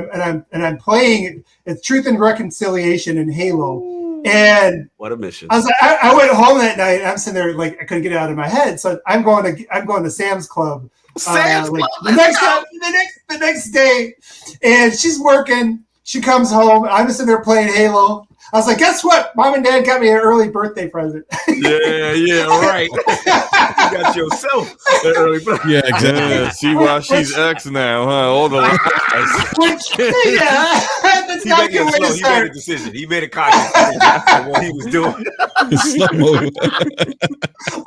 and I'm playing Truth and Reconciliation in Halo. And what a mission! I was like, I went home that night, and I'm sitting there like I couldn't get it out of my head. So I'm going to Sam's Club. The next day, and she's working. She comes home. I'm sitting there playing Halo. I was like, guess what? Mom and Dad got me an early birthday present. Yeah, right. You got yourself an early birthday. Yeah, exactly. Yeah, see why she's X now, huh? All the that's not a good way to start. He made a decision. He made a conscious decision on what he was doing.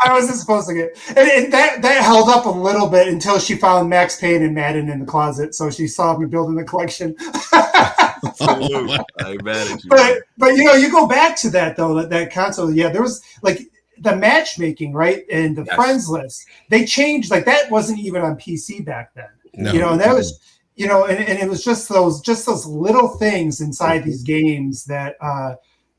I wasn't supposed to get, and that held up a little bit until she found Max Payne and Madden in the closet. So she saw me building the collection. But you go back to that though, that console. Yeah, there was like the matchmaking, right, and the friends list. They changed, like that wasn't even on PC back then. No. And that was you know, and it was just those little things inside these games that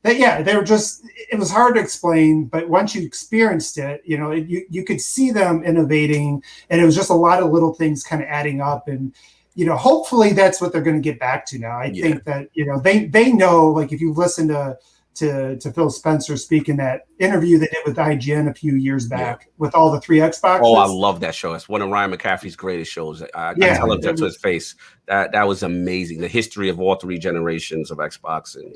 yeah, they were just, it was hard to explain, but once you experienced it, you know, you could see them innovating, and it was just a lot of little things kind of adding up. And, you know, hopefully that's what they're going to get back to now. I think that, you know, they know, like, if you listen to Phil Spencer speak in that interview they did with IGN a few years back with all the 3 Xboxes. Oh, I love that show. It's one of Ryan McCaffrey's greatest shows. I tell him that to his face. That was amazing. The history of all 3 generations of Xbox, and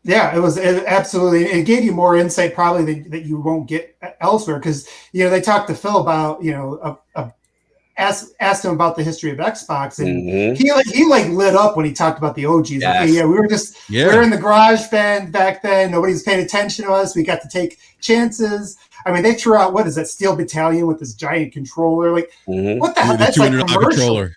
yeah, it absolutely. It gave you more insight probably that you won't get elsewhere, because, you know, they talked to Phil about, you know, asked him about the history of Xbox, and he lit up when he talked about the OGs. Yes. Like, hey, we were in the garage band back then. Nobody's paying attention to us. We got to take chances. I mean, they threw out, what is that, Steel Battalion with this giant controller? Like, what the hell? That's like commercial.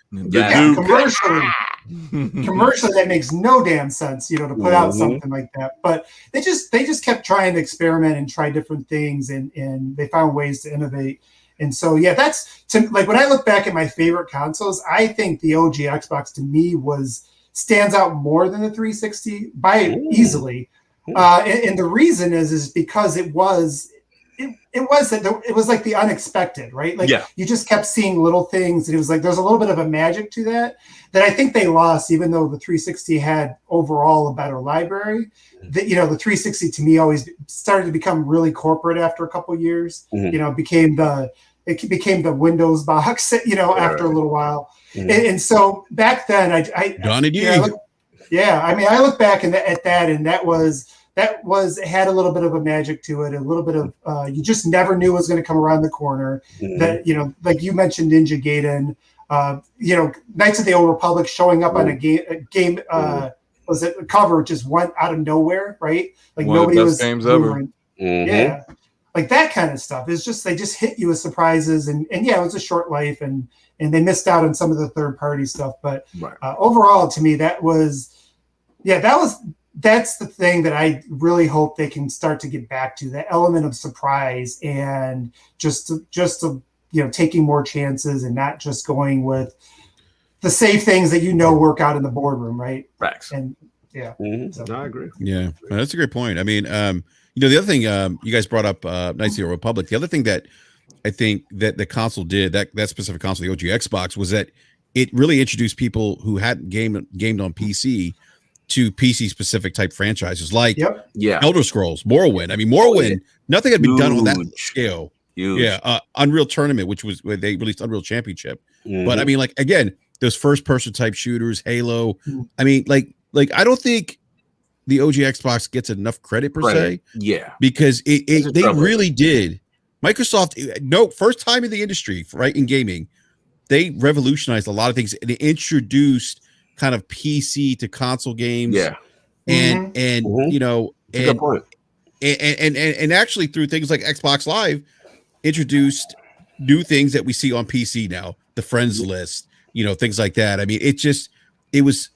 Commercially, that makes no damn sense, you know, to put out something like that. But they just kept trying to experiment and try different things, and they found ways to innovate. And so, yeah, that's like, when I look back at my favorite consoles, I think the OG Xbox to me stands out more than the 360 by easily. And the reason is because it was like the unexpected, right? Like, you just kept seeing little things, and it was like there's a little bit of a magic to that I think they lost, even though the 360 had overall a better library. You know, the 360 to me always started to become really corporate after a couple of years. You know, it became the Windows box, you know, after a little while. And so back then, I look back at that, and it had a little bit of a magic to it, a little bit of you just never knew what was going to come around the corner. That, you know, like you mentioned, Ninja Gaiden, you know, Knights of the Old Republic showing up on a game was it a cover just went out of nowhere, right? Like, nobody was games ever. Yeah, like that kind of stuff. It's just, they just hit you with surprises, and yeah, it was a short life, and they missed out on some of the third party stuff. But overall, to me, that's the thing that I really hope they can start to get back to, that element of surprise, and just to you know, taking more chances and not just going with the safe things that, you know, work out in the boardroom, right? Facts. And so. No, I agree. Yeah, that's a great point. I mean, you know, the other thing you guys brought up, Knights of the Old Republic. The other thing that I think that the console did, that specific console, the OG Xbox, was that it really introduced people who hadn't gamed on PC to PC specific type franchises like Elder Scrolls, Morrowind. I mean, Morrowind, nothing had been done on that scale. Huge. Yeah, Unreal Tournament, which was where they released Unreal Championship. But I mean, like, again, those first person type shooters, Halo. I mean, like I don't think the OG Xbox gets enough credit per se. Yeah, because they really did. Microsoft, first time in the industry, right, in gaming, they revolutionized a lot of things. They introduced kind of PC to console games. Yeah, and you know, good point. And actually through things like Xbox Live, introduced new things that we see on PC now, the friends list, you know, things like that. I mean, it was,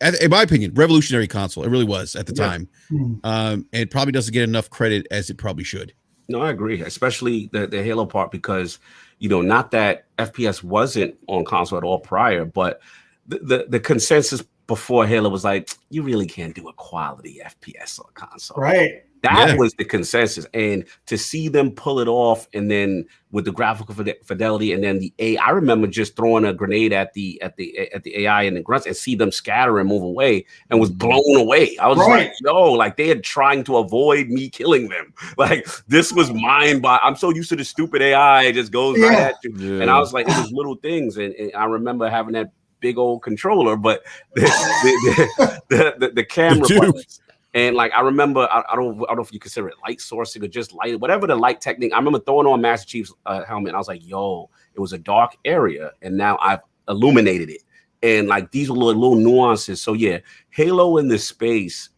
in my opinion, revolutionary console. It really was at the time. And it probably doesn't get enough credit as it probably should. No, I agree, especially the Halo part, because, you know, not that FPS wasn't on console at all prior, but the consensus before Halo was like, you really can't do a quality FPS on console. Right. That was the consensus, and to see them pull it off, and then with the graphical fidelity, and then the AI. I remember just throwing a grenade at the AI and the grunts, and see them scatter and move away, and was blown away. I was like, "Yo!" Like, they had trying to avoid me killing them. Like, this was mine. But I'm so used to the stupid AI, it just goes right at you. And I was like, it was little things, and I remember having that big old controller, but the camera buttons. And like, I remember, I don't know if you consider it light sourcing or just light, whatever the light technique. I remember throwing on Master Chief's helmet, and I was like, yo, it was a dark area, and now I've illuminated it. And like, these are little nuances. So yeah, Halo in this space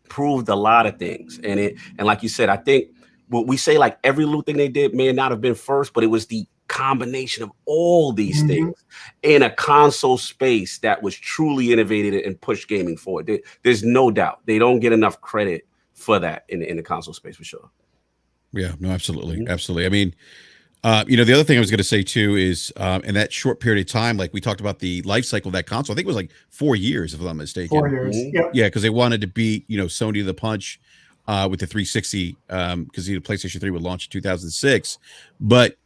proved a lot of things. And like you said, I think what we say, like, every little thing they did may not have been first, but it was the combination of all these things in a console space that was truly innovated and pushed gaming forward. There's no doubt they don't get enough credit for that in the console space, for sure. Yeah, no, absolutely. I mean, The other thing I was going to say too is in that short period of time, like we talked about the life cycle of that console, I think it was like 4 years, if I'm not mistaken. 4 years. Yep. Yeah, because they wanted to beat, Sony to the punch with the 360, because the PlayStation 3 would launch in 2006. But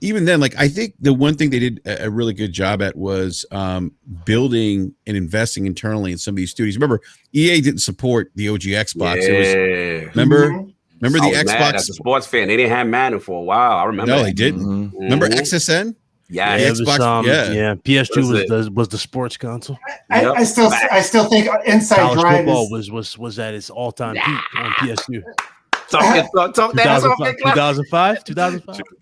even then, like I think the one thing they did a really good job at was building and investing internally in some of these studios. Remember, EA didn't support the OG Xbox. Yeah. Remember the Xbox? Mad as a sports fan, they didn't have Madden for a while. I remember. No, they didn't. Remember XSN? Yeah, Xbox. PS2 was the sports console. I still think Inside College Drive football was at its all-time peak on PS2. Talk that 2005. 2005.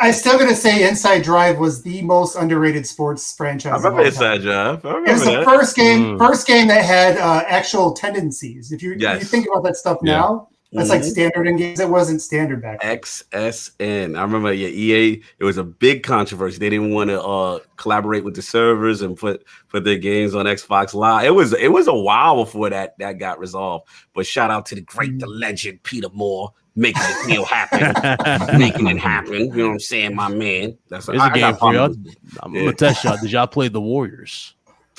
I still gonna say Inside Drive was the most underrated sports franchise. I remember Inside Drive. It was the first game that had actual tendencies. If you think about that stuff now, that's like standard in games. It wasn't standard back then. XSN. I remember, EA. It was a big controversy. They didn't want to collaborate with the servers and put their games on Xbox Live. It was a while before that got resolved. But shout out to the legend Peter Moore making the deal happen, making it happen. You know what I'm saying, my man. There's a game for y'all. I'm gonna test y'all. Did y'all play The Warriors?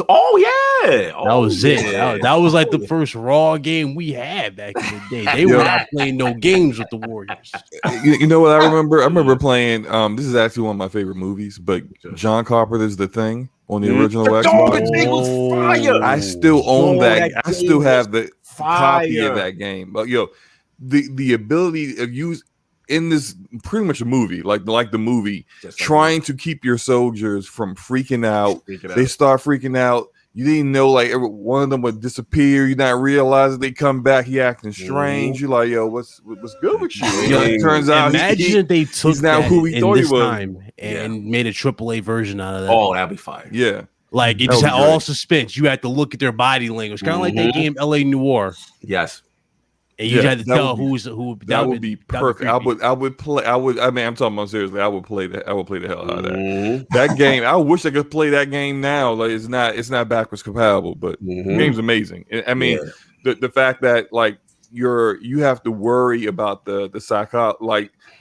Oh yeah, that was it. That was like the first Raw game we had back in the day. They were not playing no games with the Warriors. You know what I remember? I remember playing. This is actually one of my favorite movies, but John Carpenter's The Thing on the original Xbox. The Thing was fire. I still own that. I still have the copy of that game. But the ability of use in this pretty much a movie, like the movie, trying to keep your soldiers from freaking out. They start freaking out. You didn't know, like, one of them would disappear. You not realize they come back. He acting strange. You're like, yo, what's good with you? It turns out, imagine they took he's now that who he thought he was, time and made a AAA version out of that. Oh, that'd be fire. Yeah, like it just had all suspense. You had to look at their body language, kind of like that game LA Noire. Yes. And you had to tell who. That would be perfect. I would play. I mean, I'm talking about seriously. I would play that. I would play the hell out of that. That game. I wish I could play that game now. Like it's not backwards compatible, but the game's amazing. I mean, the fact that like you have to worry about the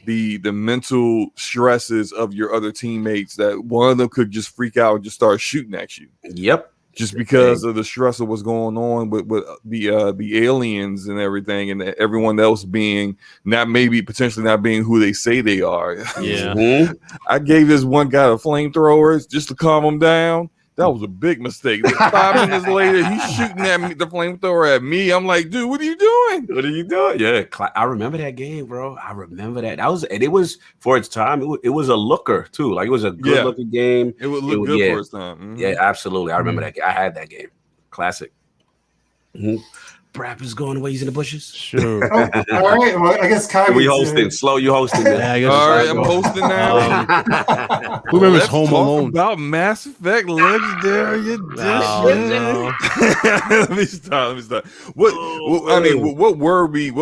the mental stresses of your other teammates, that one of them could just freak out and just start shooting at you. Yep. Just because of the stress of what's going on with the aliens and everything, and everyone else being potentially not being who they say they are. Yeah. I gave this one guy the flamethrowers just to calm him down. That was a big mistake. 5 minutes later, he's shooting at me, the flamethrower at me. I'm like, dude, what are you doing? What are you doing? Yeah, I remember that game, bro. I remember that. It was for its time. It was a looker too. Like it was a good looking game. It would look good for its time. Yeah, absolutely. I remember that game. I had that game. Classic. BRAP is going away. He's in the bushes. Sure. All right. Well, I guess Kai. We hosting. Slow. You hosting. Yeah, I guess all right, I'm hosting now. Who remembers Home Alone? About Mass Effect Legendary Edition. No. Let me stop. What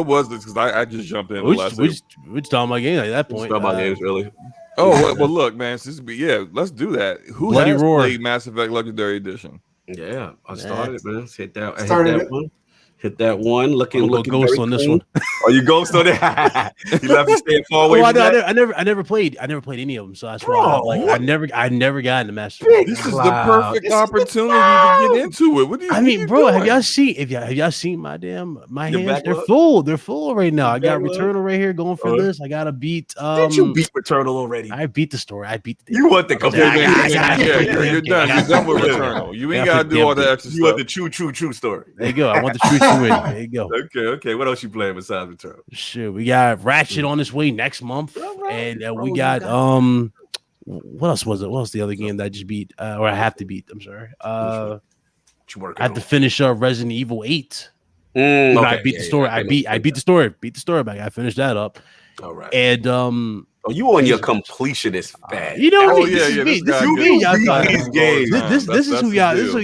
was this? Because I just jumped in. We just talking about games at that point. Talking about games, really. Oh well, look, man. Let's do that. Who Bloody has Roar. played Mass Effect Legendary Edition? Yeah, I started, man. Hit that Started one. Hit that one. Looking ghost on this one. Oh, you ghost on it? You left me staying far away. I never played any of them, so that's why I never got into Master. This is the perfect opportunity to get into it. What do you? I mean, bro, have y'all seen my hands? They're full. They're full right now. I got Returnal right here going for this. I gotta beat. Did you beat Returnal already? I beat the story. I beat the. You want the You're done. You're done with Returnal. You ain't gotta do all the extra stuff. You want the true story. There you go. I want the true. There you go. Okay. What else you playing besides Returnal? Sure, we got Ratchet on its way next month, and we got what else was it? What was the other game that I just beat or I have to beat? I'm sorry. I have to finish up Resident Evil 8. I beat the story. I beat the story. Beat the story, but I finished that up. All right. And you on your completionist bag. You know what? This is who y'all. This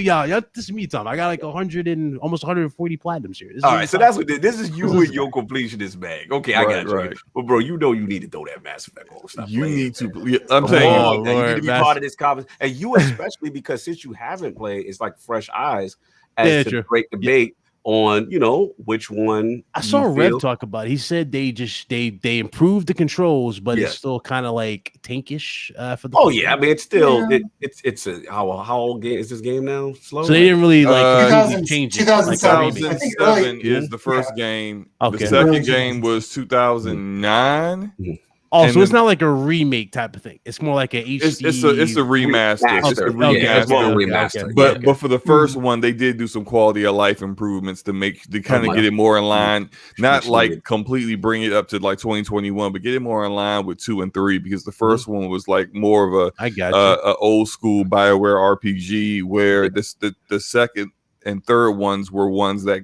is me, Tom. I got like 140 platinums here. All right, so that's what this is. You and your completionist bag. Okay, I got you. Right. But bro, you need to throw that Mass Effect on. You need to. I'm telling you, you need to be part of this conversation, and you especially because since you haven't played, it's like fresh eyes as to the great debate. on, you know, which one I saw you Rev feel. talk about it. He said they improved the controls, but Yeah. it's still kind of like tankish for the. Oh yeah, I mean it's still Yeah. it's a how old game is this game now? Slow. So they didn't really like 2000 completely change it. 2007. Like a remake. I think 2007 early- is the first game. Okay. The second Early game was 2009. Oh, and so it's then- not like a remake type of thing. It's more like a HD. It's a remaster. It's a Okay, It's more of a remaster. remaster. But Yeah. but for the first one, they did do some quality of life improvements to kind of get it more in line. Not like completely bring it up to like 2021, but get it more in line with 2 and 3 because the first one was like more of a old school BioWare RPG, where the second and third ones were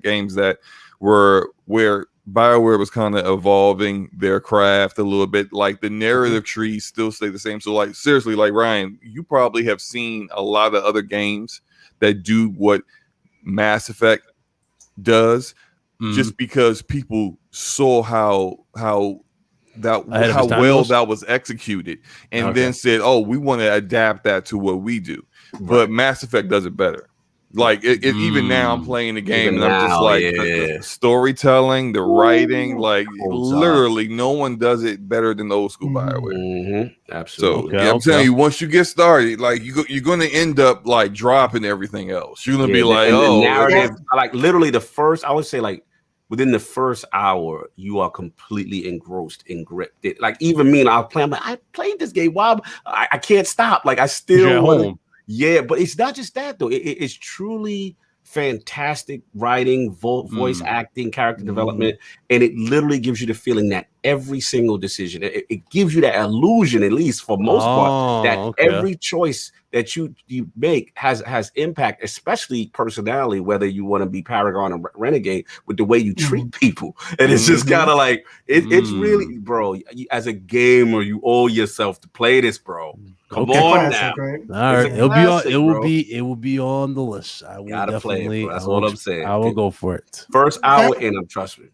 games that were where BioWare was kind of evolving their craft a little bit. Like the narrative trees still stay the same. So like seriously, like Ryan, you probably have seen a lot of other games that do what Mass Effect does, just because people saw how well that was executed, and then said, "Oh, we want to adapt that to what we do." Right. But Mass Effect does it better. Like even now, I'm playing the game and I'm just like the storytelling, the writing, like literally no one does it better than the old school BioWare. Absolutely. So I'm telling you, once you get started, like you're going to end up like dropping everything else. You're going to be like, the narrative, like literally I would say like within the first hour, you are completely engrossed and gripped. Like even me, I played this game. Why I can't stop. Like I still want. Yeah, but it's not just that though. It's truly fantastic writing, voice acting, character development, and it literally gives you the feeling that every single decision, it gives you that illusion, at least for most part, that every choice that you make has impact, especially personality, whether you want to be Paragon or Renegade, with the way you treat people. And it's just kind of like it's really, bro, as a gamer, you owe yourself to play this, bro. Come on now. Right? All right, it will be on the list. I will definitely play it, bro. That's all I'm saying. I will go for it. First hour in, I'm trust me.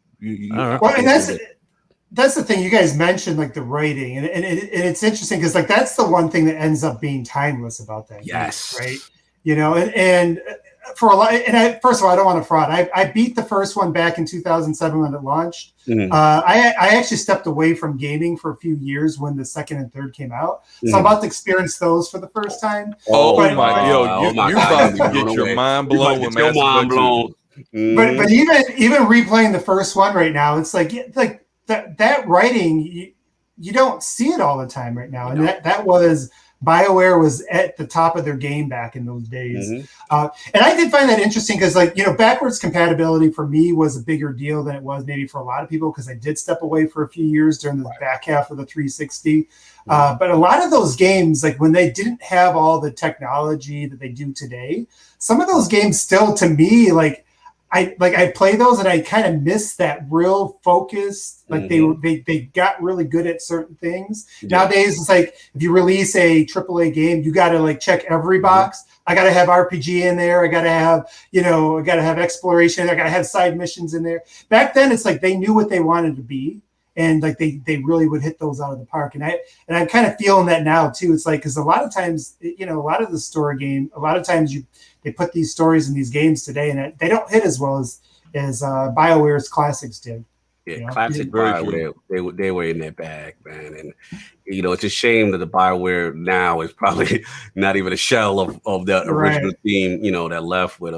Well, and that's the thing you guys mentioned, like the writing, and it's interesting because like that's the one thing that ends up being timeless about that. Yes, game, right. You know, and for a lot, and first of all, I don't want to fraud. I beat the first one back in 2007 when it launched. I actually stepped away from gaming for a few years when the second and third came out, so I'm about to experience those for the first time. You're about to get your mind blown with Mass Effect 2. But even replaying the first one right now, it's like that writing, you don't see it all the time right now, and that was. BioWare was at the top of their game back in those days. And I did find that interesting because, like, you know, backwards compatibility for me was a bigger deal than it was maybe for a lot of people because I did step away for a few years during the back half of the 360. But a lot of those games, like when they didn't have all the technology that they do today, some of those games still, to me, I play those and I kind of miss that real focus. Like they got really good at certain things. Nowadays, it's like if you release a AAA game, you got to like check every box. I got to have RPG in there. I got to have, I got to have exploration. I got to have side missions in there. Back then, it's like they knew what they wanted to be. And like they really would hit those out of the park. And I'm kind of feeling that now too. It's like, because a lot of times, a lot of the story game, a lot of times they put these stories in these games today and they don't hit as well as BioWare's classics did. Yeah, classic BioWare, they were in their bag, man. And it's a shame that the BioWare now is probably not even a shell of the original team, that left with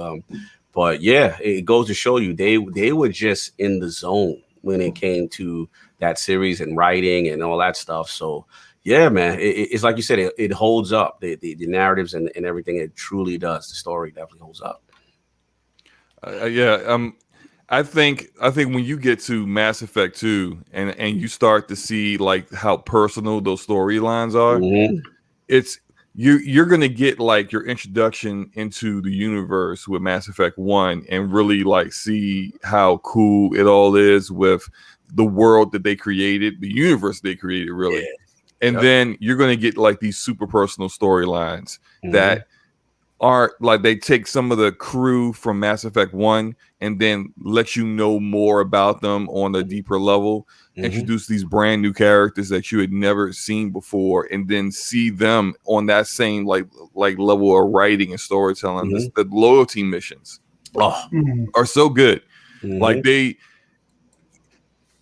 But yeah, it goes to show you they were just in the zone when it came to that series and writing and all that stuff. So yeah, man, it's like you said, it holds up. The narratives and everything, it truly does. The story definitely holds up. I think when you get to Mass Effect 2 and you start to see like how personal those storylines are, it's you're gonna get like your introduction into the universe with Mass Effect 1 and really like see how cool it all is with the world that they created, the universe they created, really. Yeah. And then you're gonna get like these super personal storylines that are like they take some of the crew from Mass Effect 1 and then let you know more about them on a deeper level, introduce these brand new characters that you had never seen before, and then see them on that same like level of writing and storytelling, the loyalty missions. are so good. Like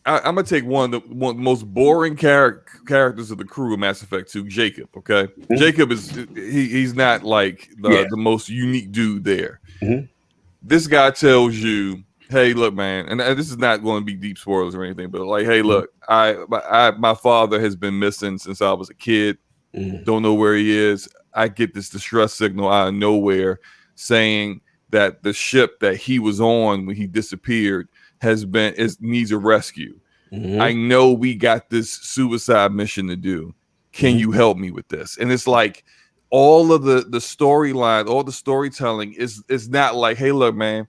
I'm gonna take one of the most boring characters of the crew of Mass Effect 2, Jacob. Okay, Jacob he's not like the most unique dude there. This guy tells you, "Hey, look, man," and this is not going to be deep spoilers or anything, but like, "Hey, look, my father has been missing since I was a kid. Don't know where he is. I get this distress signal out of nowhere saying that the ship that he was on when he disappeared needs a rescue. I know we got this suicide mission to do. Can you help me with this?" And it's like all of the storyline, all the storytelling is not like, "Hey, look, man,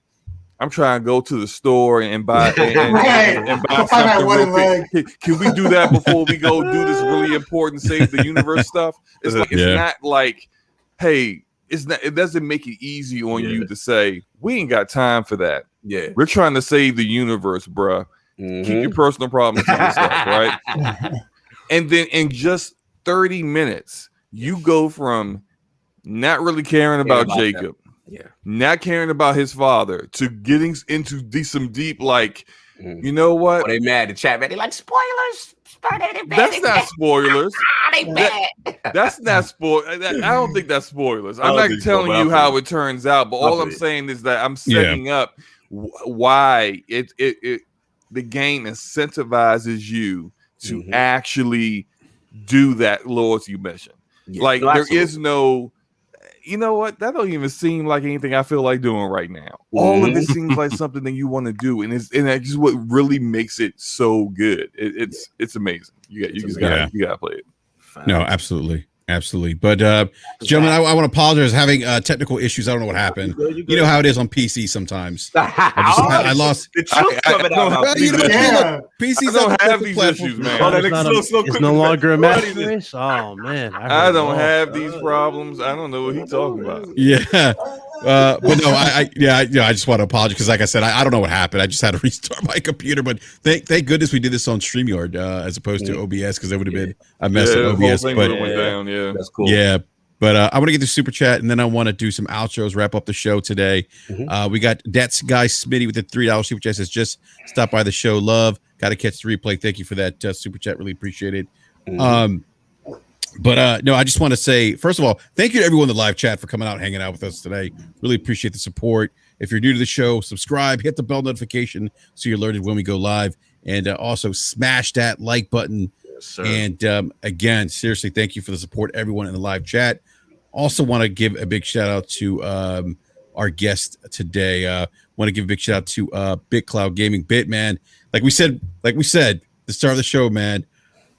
I'm trying to go to the store and buy and buy something real quick. Can we do that before we go do this really important save the universe stuff?" It's like it's not like, hey, it doesn't make it easy on you to say, "We ain't got time for that. Yeah, we're trying to save the universe, bruh. Keep your personal problems to yourself," right? And then in just 30 minutes, you go from not really caring about Jacob, not caring about his father, to getting into some deep, like, you know what? They mad. The chat, man. They like spoilers. That's not spoilers. They mad. That's not spoil. I don't think that's spoilers. I'm not telling you how it turns out, but all I'm saying is that I'm setting up why the game incentivizes you to actually do that loyalty mission. Like there is no, you know what? That don't even seem like anything I feel like doing right now. All of it seems like something that you want to do, and that's just what really makes it so good. It's amazing. You gotta play it. No, absolutely. But gentlemen, I want to apologize having technical issues. I don't know what happened. You know how it is on PC sometimes. I lost the truth coming out. PCs don't have these issues, man. It's no longer a matter race. Oh man, I don't have these problems. I don't know what he's talking about. Yeah. But no, I just want to apologize because, like I said, I don't know what happened. I just had to restart my computer. But thank goodness we did this on StreamYard as opposed to OBS, because it would have been a mess on OBS. But went down. Yeah, that's cool. Yeah, but I want to get the super chat, and then I want to do some outros, wrap up the show today. We got That's Guy Smitty with the $3 super chat, says, "Just stop by the show. Love. Got to catch the replay." Thank you for that super chat. Really appreciate it. But no, I just want to say, first of all, thank you to everyone in the live chat for coming out and hanging out with us today. Really appreciate the support. If you're new to the show, subscribe, hit the bell notification so you're alerted when we go live, and also smash that like button. Yes, and again, seriously, thank you for the support, everyone in the live chat. Also want to give a big shout out to our guest today. Want to give a big shout out to Big Cloud Gaming. Man, like we said, the start of the show, man.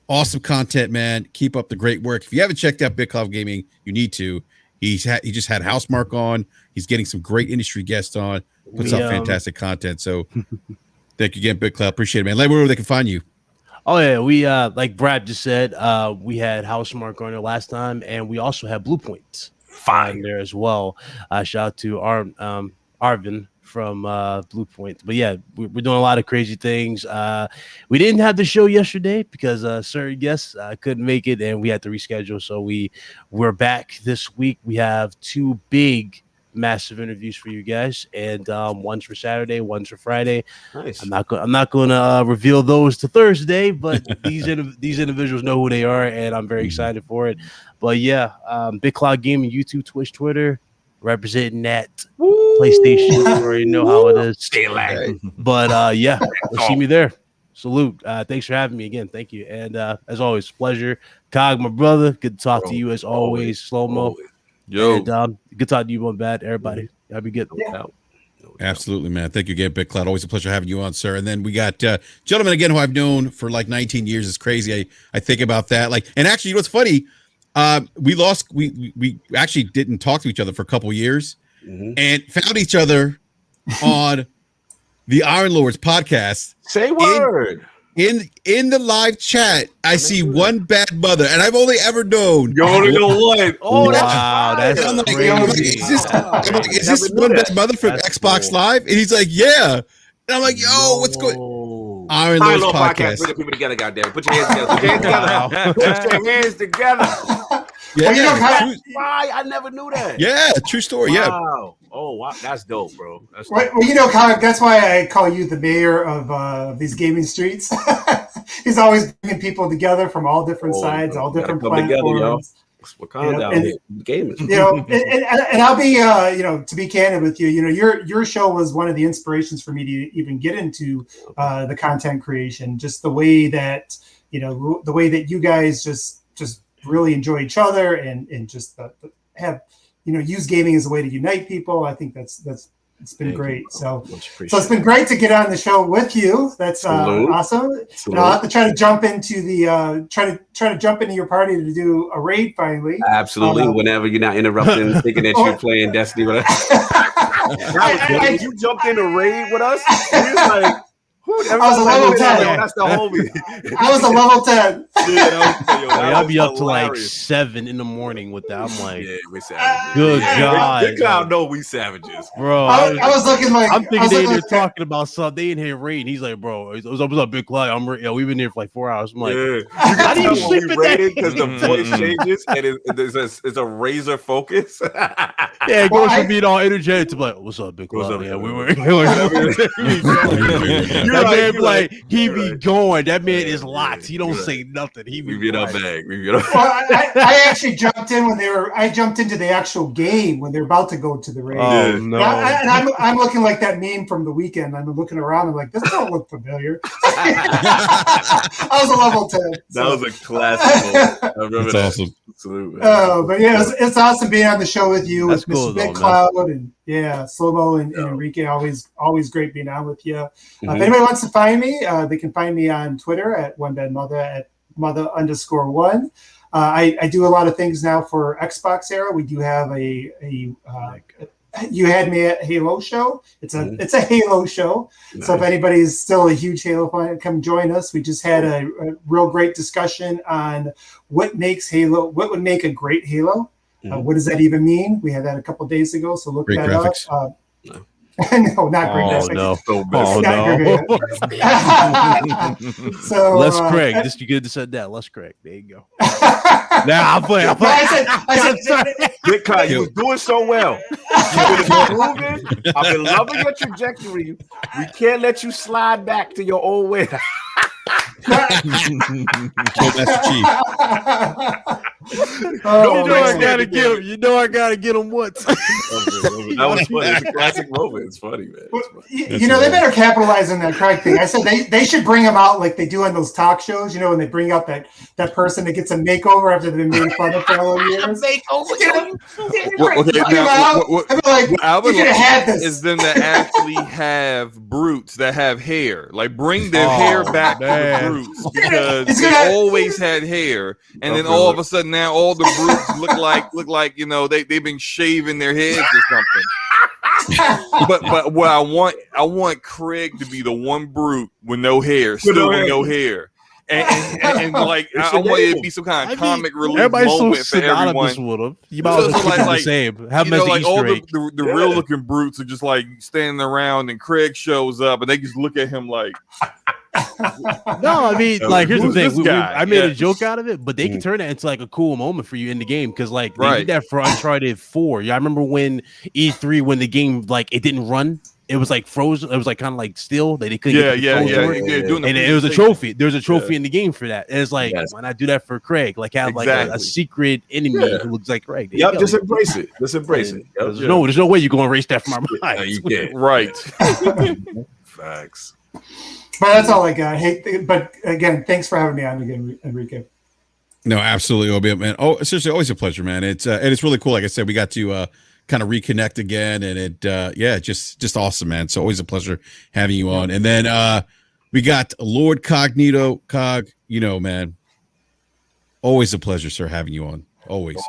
Awesome content, man. Keep up the great work. If you haven't checked out Big Cloud Gaming, you need to. He just had Housemark on. He's getting some great industry guests on. Puts out fantastic content. So thank you again, Big Cloud. Appreciate it, man. Let me know where they can find you. Oh yeah, we like Brad just said, we had Housemark on there last time, and we also had Blue Points fine there as well. Shout out to Arvin from Blue Point. But yeah, we're doing a lot of crazy things. We didn't have the show yesterday because certain guests couldn't make it, and we had to reschedule. So we're back this week. We have two big massive interviews for you guys, and one's for Saturday, one's for Friday. Nice. I'm not going to reveal those to Thursday, but these individuals know who they are, and I'm very excited for it. But yeah, Big Cloud Gaming, YouTube, Twitch, Twitter, representing that PlayStation. You already know how it is. Stay alive. But yeah, you'll see me there. Salute. Thanks for having me again. Thank you. And as always, pleasure. Cog, my brother, good to talk to you as always. Slow-mo. Yo. And good talking to you, Bad. Everybody. That'd be good. Yeah. Absolutely, man. Thank you again, Big Cloud. Always a pleasure having you on, sir. And then we got gentlemen again who I've known for like 19 years. It's crazy. I think about that. Like, and actually, you know what's funny? We actually didn't talk to each other for a couple years, and found each other on the Iron Lords podcast. Say word. In the live chat, I see one bad mother, and I've only ever known. You only know one. Oh, wow, that's crazy. Is this one bad mother from Xbox Live? And he's like, yeah. And I'm like, yo, what's going on? Iron Lords podcast. Bring the people together, goddamn. Put your hands together. Put your hands together. Yeah, Why? I never knew that. Yeah, true story. Wow. Oh wow, that's dope, bro. That's well, you know, Kyle, that's why I call you the mayor of these gaming streets. He's always bringing people together from all different sides, all different platforms. What kind of gaming? You know, and I'll be, you know, to be candid with you, you know, your show was one of the inspirations for me to even get into the content creation. Just the way that, you know, the way that you guys just really enjoy each other and just have, you know, use gaming as a way to unite people. I think that's it's been great. So it's been great to get on the show with you. That's awesome. And I'll have to try to jump into the try to jump into your party to do a raid finally. Absolutely. Whenever you're not interrupting, thinking that you're playing Destiny with us. You jumped in a raid with us. We was like, I was a level 10. That's the homie. I was a level 10. I'll be up to like 7 in the morning with that. I'm like, yeah, we savages. Good God. Big Cloud know we savages. Bro, I was looking like I'm thinking they're talking about something. They in here raiding. He's like, bro, what's up, Big Cloud? We've been here for like 4 hours. I'm like, how do you sleep in that? Because the voice changes and it's a razor focus. Yeah, it goes from being all energetic to like, what's up, Big Cloud? Yeah, we were. That man, like, he be going. That man is locked. He don't say nothing. He be in our bag. Well, I actually jumped in when I jumped into the actual game when they're about to go to the raid. Oh no! And I'm looking like that meme from the weekend. I'm looking around. I'm like, this don't look familiar. I was a level 10. That was a classic. I remember that. Awesome. Absolutely. But yeah, it's awesome being on the show with you, That's with cool, Mr. Big though, Cloud, and Slow-Mo and Enrique. Always great being on with you. If anybody wants to find me, they can find me on Twitter at OneBadMother at mother_1. I do a lot of things now for Xbox Era. We do have you had me at Halo show. It's a Halo show. Nice. So if anybody's still a huge Halo fan, come join us. We just had a real great discussion on what makes Halo, what would make a great Halo. What does that even mean? We had that a couple of days ago. So look great that graphics. up. No, not great graphics. No. So Les Craig. You could have said that. Les Craig. There you go. Nah, I'm playing. I said, Big Cloud, you was doing so well. You've been improving. I've been loving your trajectory. We can't let you slide back to your old way. That's cheap. You know I gotta get him once. That was funny. It's a classic moment. It's funny, man. You know, they better capitalize on that Craig thing. I said they should bring him out like they do on those talk shows, you know, when they bring out that person that gets a makeover after they've been made fun of for all the years. What I would like is them to actually have brutes that have hair. Like bring their hair back to the brutes because they always had hair, and then all of a sudden now all the brutes look like you know they've been shaving their heads or something. but what I want Craig to be the one brute with no hair, still with no hair. And like I want it to be some kind of comic relief moment for everyone. With him. You might as well keep the same. Have them as like all the real looking brutes are just like standing around, and Craig shows up, and they just look at him like. No, I mean, like, here's the thing. I made a joke out of it, but they can turn that into like a cool moment for you in the game because, like, they did that for Uncharted 4. Yeah, I remember when E3, when the game like it didn't run. It was like frozen. It was like kind of like still. They couldn't. And it was a trophy. There's a trophy in the game for that. And it's like, why not do that for Craig? Like have like a secret enemy who looks like Craig. Yep, just embrace it. Just embrace it. There's no way you're gonna erase that from our mind. You can't. Right. Facts. But that's all I got. Hey, but again, thanks for having me on again, Enrique. No, absolutely, Obi, man. Oh, seriously, always a pleasure, man. It's really cool. Like I said, we got to kind of reconnect again, and it just awesome, man. So always a pleasure having you on. And then we got Lord Cognito, you know, man. Always a pleasure, sir, having you on. Always.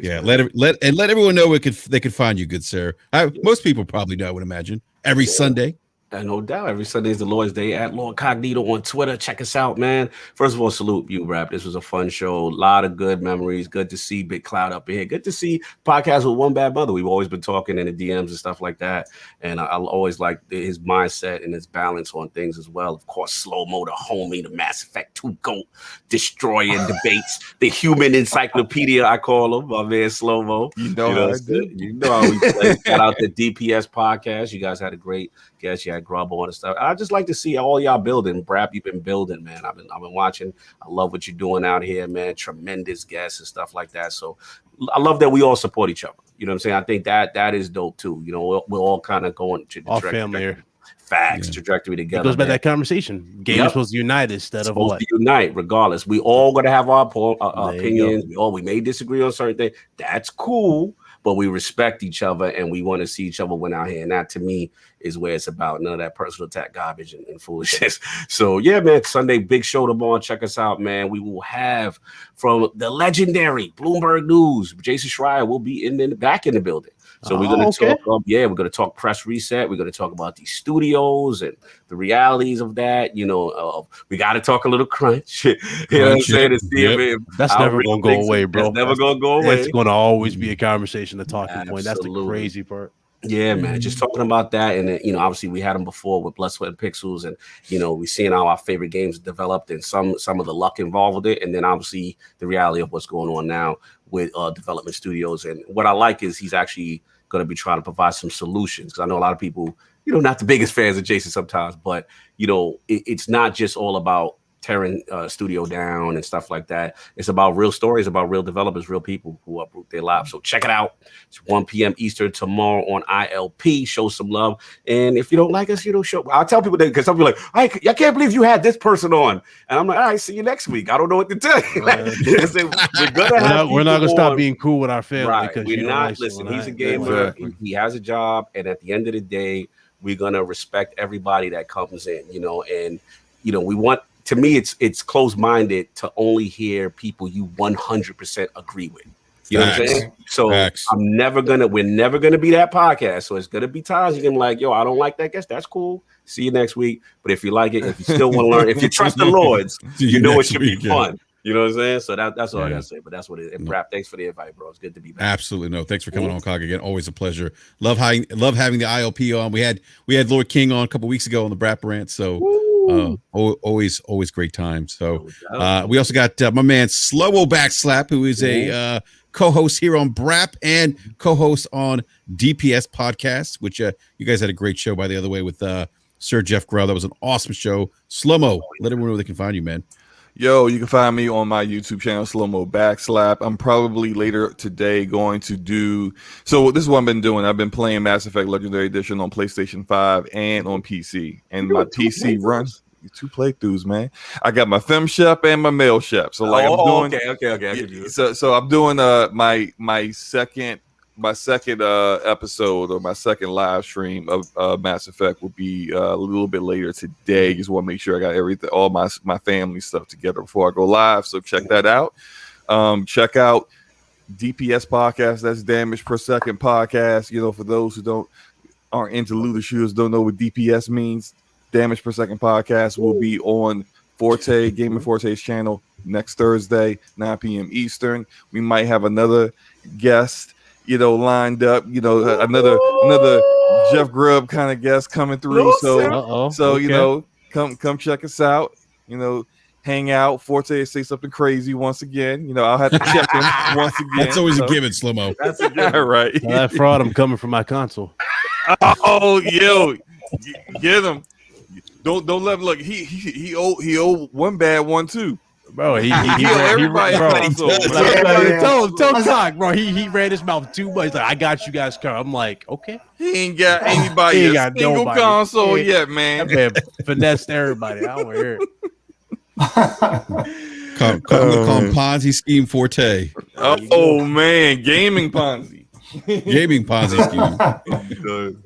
Yeah, man. let everyone know they could find you, good sir. Most people probably know, I would imagine. Every Sunday. No doubt. Every Sunday is the Lord's Day at Lord Cognito on Twitter. Check us out, man. First of all, salute you, BRAP. This was a fun show. A lot of good memories. Good to see Big Cloud up here. Good to see podcast with One Bad Mother. We've always been talking in the DMs and stuff like that. And I always like his mindset and his balance on things as well. Of course, Slow-Mo, the homie, the Mass Effect two GOAT destroying debates. The human encyclopedia, I call him, my man Slow-Mo. You know how I do. You know how we play. Shout out the DPS podcast. You guys had a great guest. You had Grub on and stuff. I just like to see all y'all building. BRAP, you've been building, man. I've been watching. I love what you're doing out here, man. Tremendous guests and stuff like that. So I love that we all support each other. You know what I'm saying? I think that is dope too. You know, we're all kind of going to the all family here. Facts, trajectory together. It goes back to that conversation. Game is supposed to unite instead of what? To unite, regardless. We all gonna have our opinions. We may disagree on certain things. That's cool, but we respect each other and we want to see each other win out here. And that to me is where it's about. None of that personal attack garbage and foolishness. So yeah, man, Sunday, big show tomorrow. Check us out, man. We will have from the legendary Bloomberg News, Jason Schreier will be back in the building. So we're going to talk, we're going to talk press reset. We're going to talk about these studios and the realities of that. You know, we got to talk a little crunch. You know what I'm saying? To see if that's never going to go away, bro. That's never going to go away. It's going to always be a conversation, a talking point. That's the crazy part. Yeah, man. Just talking about that. And, you know, obviously we had them before with Blood, Sweat, and Pixels. And, you know, we're seeing how our favorite games developed and some of the luck involved with it. And then obviously the reality of what's going on now with development studios. And what I like is he's actually going to be trying to provide some solutions. I know a lot of people, you know, not the biggest fans of Jason sometimes, but, you know, it's not just all about tearing studio down and stuff like that. It's about real stories, about real developers, real people who uproot their lives. So check it out. It's 1 p.m. Eastern tomorrow on ILP. Show some love. And if you don't like us, you know, I'll tell people that, because some people are like, I can't believe you had this person on. And I'm like, all right, see you next week. I don't know what to tell you. We're not going to stop being cool with our family. Right. We're not. Listen, he's a gamer. Exactly. He has a job. And at the end of the day, we're going to respect everybody that comes in, you know, and, you know, we want, to me, it's closed-minded to only hear people you 100% agree with. You know what I'm saying? So we're never gonna be that podcast. So it's gonna be times you can be like, yo, I don't like that guest. That's cool. See you next week. But if you like it, if you still want to learn, if you trust the Lords, you know it should be fun. You know what I'm saying? So that's all I gotta say. But that's what it is. And BRAP, thanks for the invite, bro. It's good to be back. Absolutely. No, thanks for coming on, Cog, again. Always a pleasure. Love having the ILP on. We had Lord King on a couple weeks ago on the BRAP rant. So always great time. So we also got my man Slow-Mo Backslap, who is a co-host here on BRAP and co-host on DPS podcast, which you guys had a great show by the other way with Sir Jeff Grubb. That was an awesome show. Slow-Mo, let everyone know where they can find you, man. Yo, you can find me on my YouTube channel, Slow-Mo Backslap. I'm probably later today going to do... So this is what I've been doing. I've been playing Mass Effect Legendary Edition on PlayStation 5 and on PC. And my PC runs... 2 playthroughs, man. I got my Fem Chef and my Male Chef. So like I'm doing... Okay. So I'm doing my second episode or my second live stream of Mass Effect will be a little bit later today. Just want to make sure I got everything, all my family stuff together before I go live. So check that out. Check out DPS podcast. That's Damage Per Second podcast. You know, for those who aren't into looter shooters, don't know what DPS means. Damage Per Second podcast will be on Forte, Gaming Forte's channel next Thursday, 9 p.m. Eastern. We might have another guest, you know, lined up, you know, another Jeff Grubb kind of guest coming through. So you know, come check us out. You know, hang out. Forte say something crazy once again. You know, I'll have to check him once again. That's always a given, Slow-Mo. That's a given. Right. Well, that fraud, I'm coming from my console. Oh, yo, get him. Don't let him look. He owe one bad one too. Bro, everybody. Tell talk, bro. He ran his mouth too much. He's like, I got you guys covered. I'm like, okay. He ain't got anybody a single console yet, man. That man finessed everybody. I don't want to hear it. Call him Ponzi Scheme Forte. Oh man, gaming Ponzi. Gaming Ponzi Scheme.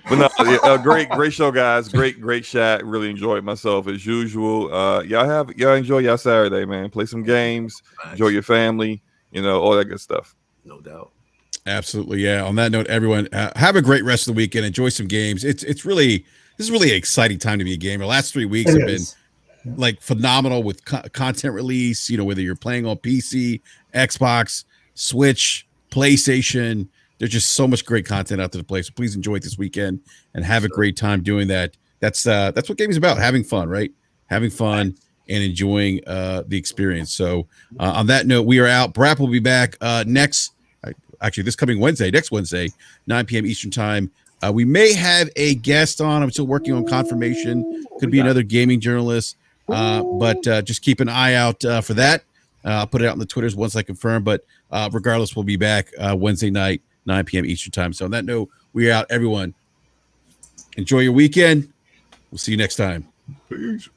But no, great show, guys. Great chat. Really enjoyed myself as usual. Y'all enjoy y'all Saturday, man. Play some games, enjoy your family, you know, all that good stuff. No doubt. Absolutely, yeah. On that note, everyone, have a great rest of the weekend. Enjoy some games. This is really an exciting time to be a gamer. The last 3 weeks have been like phenomenal with content release. You know, whether you're playing on PC, Xbox, Switch, PlayStation. There's just so much great content out there to play. So please enjoy it this weekend and have a great time doing that. That's what gaming is about, having fun, right? Having fun and enjoying the experience. So on that note, we are out. BRAP will be back next Wednesday, 9 p.m. Eastern time. We may have a guest on. I'm still working on confirmation. Could be another gaming journalist, but just keep an eye out for that. I'll put it out on the Twitters once I confirm, but regardless, we'll be back Wednesday night, 9 p.m. Eastern time. So on that note, we're out, everyone. Enjoy your weekend. We'll see you next time. Peace.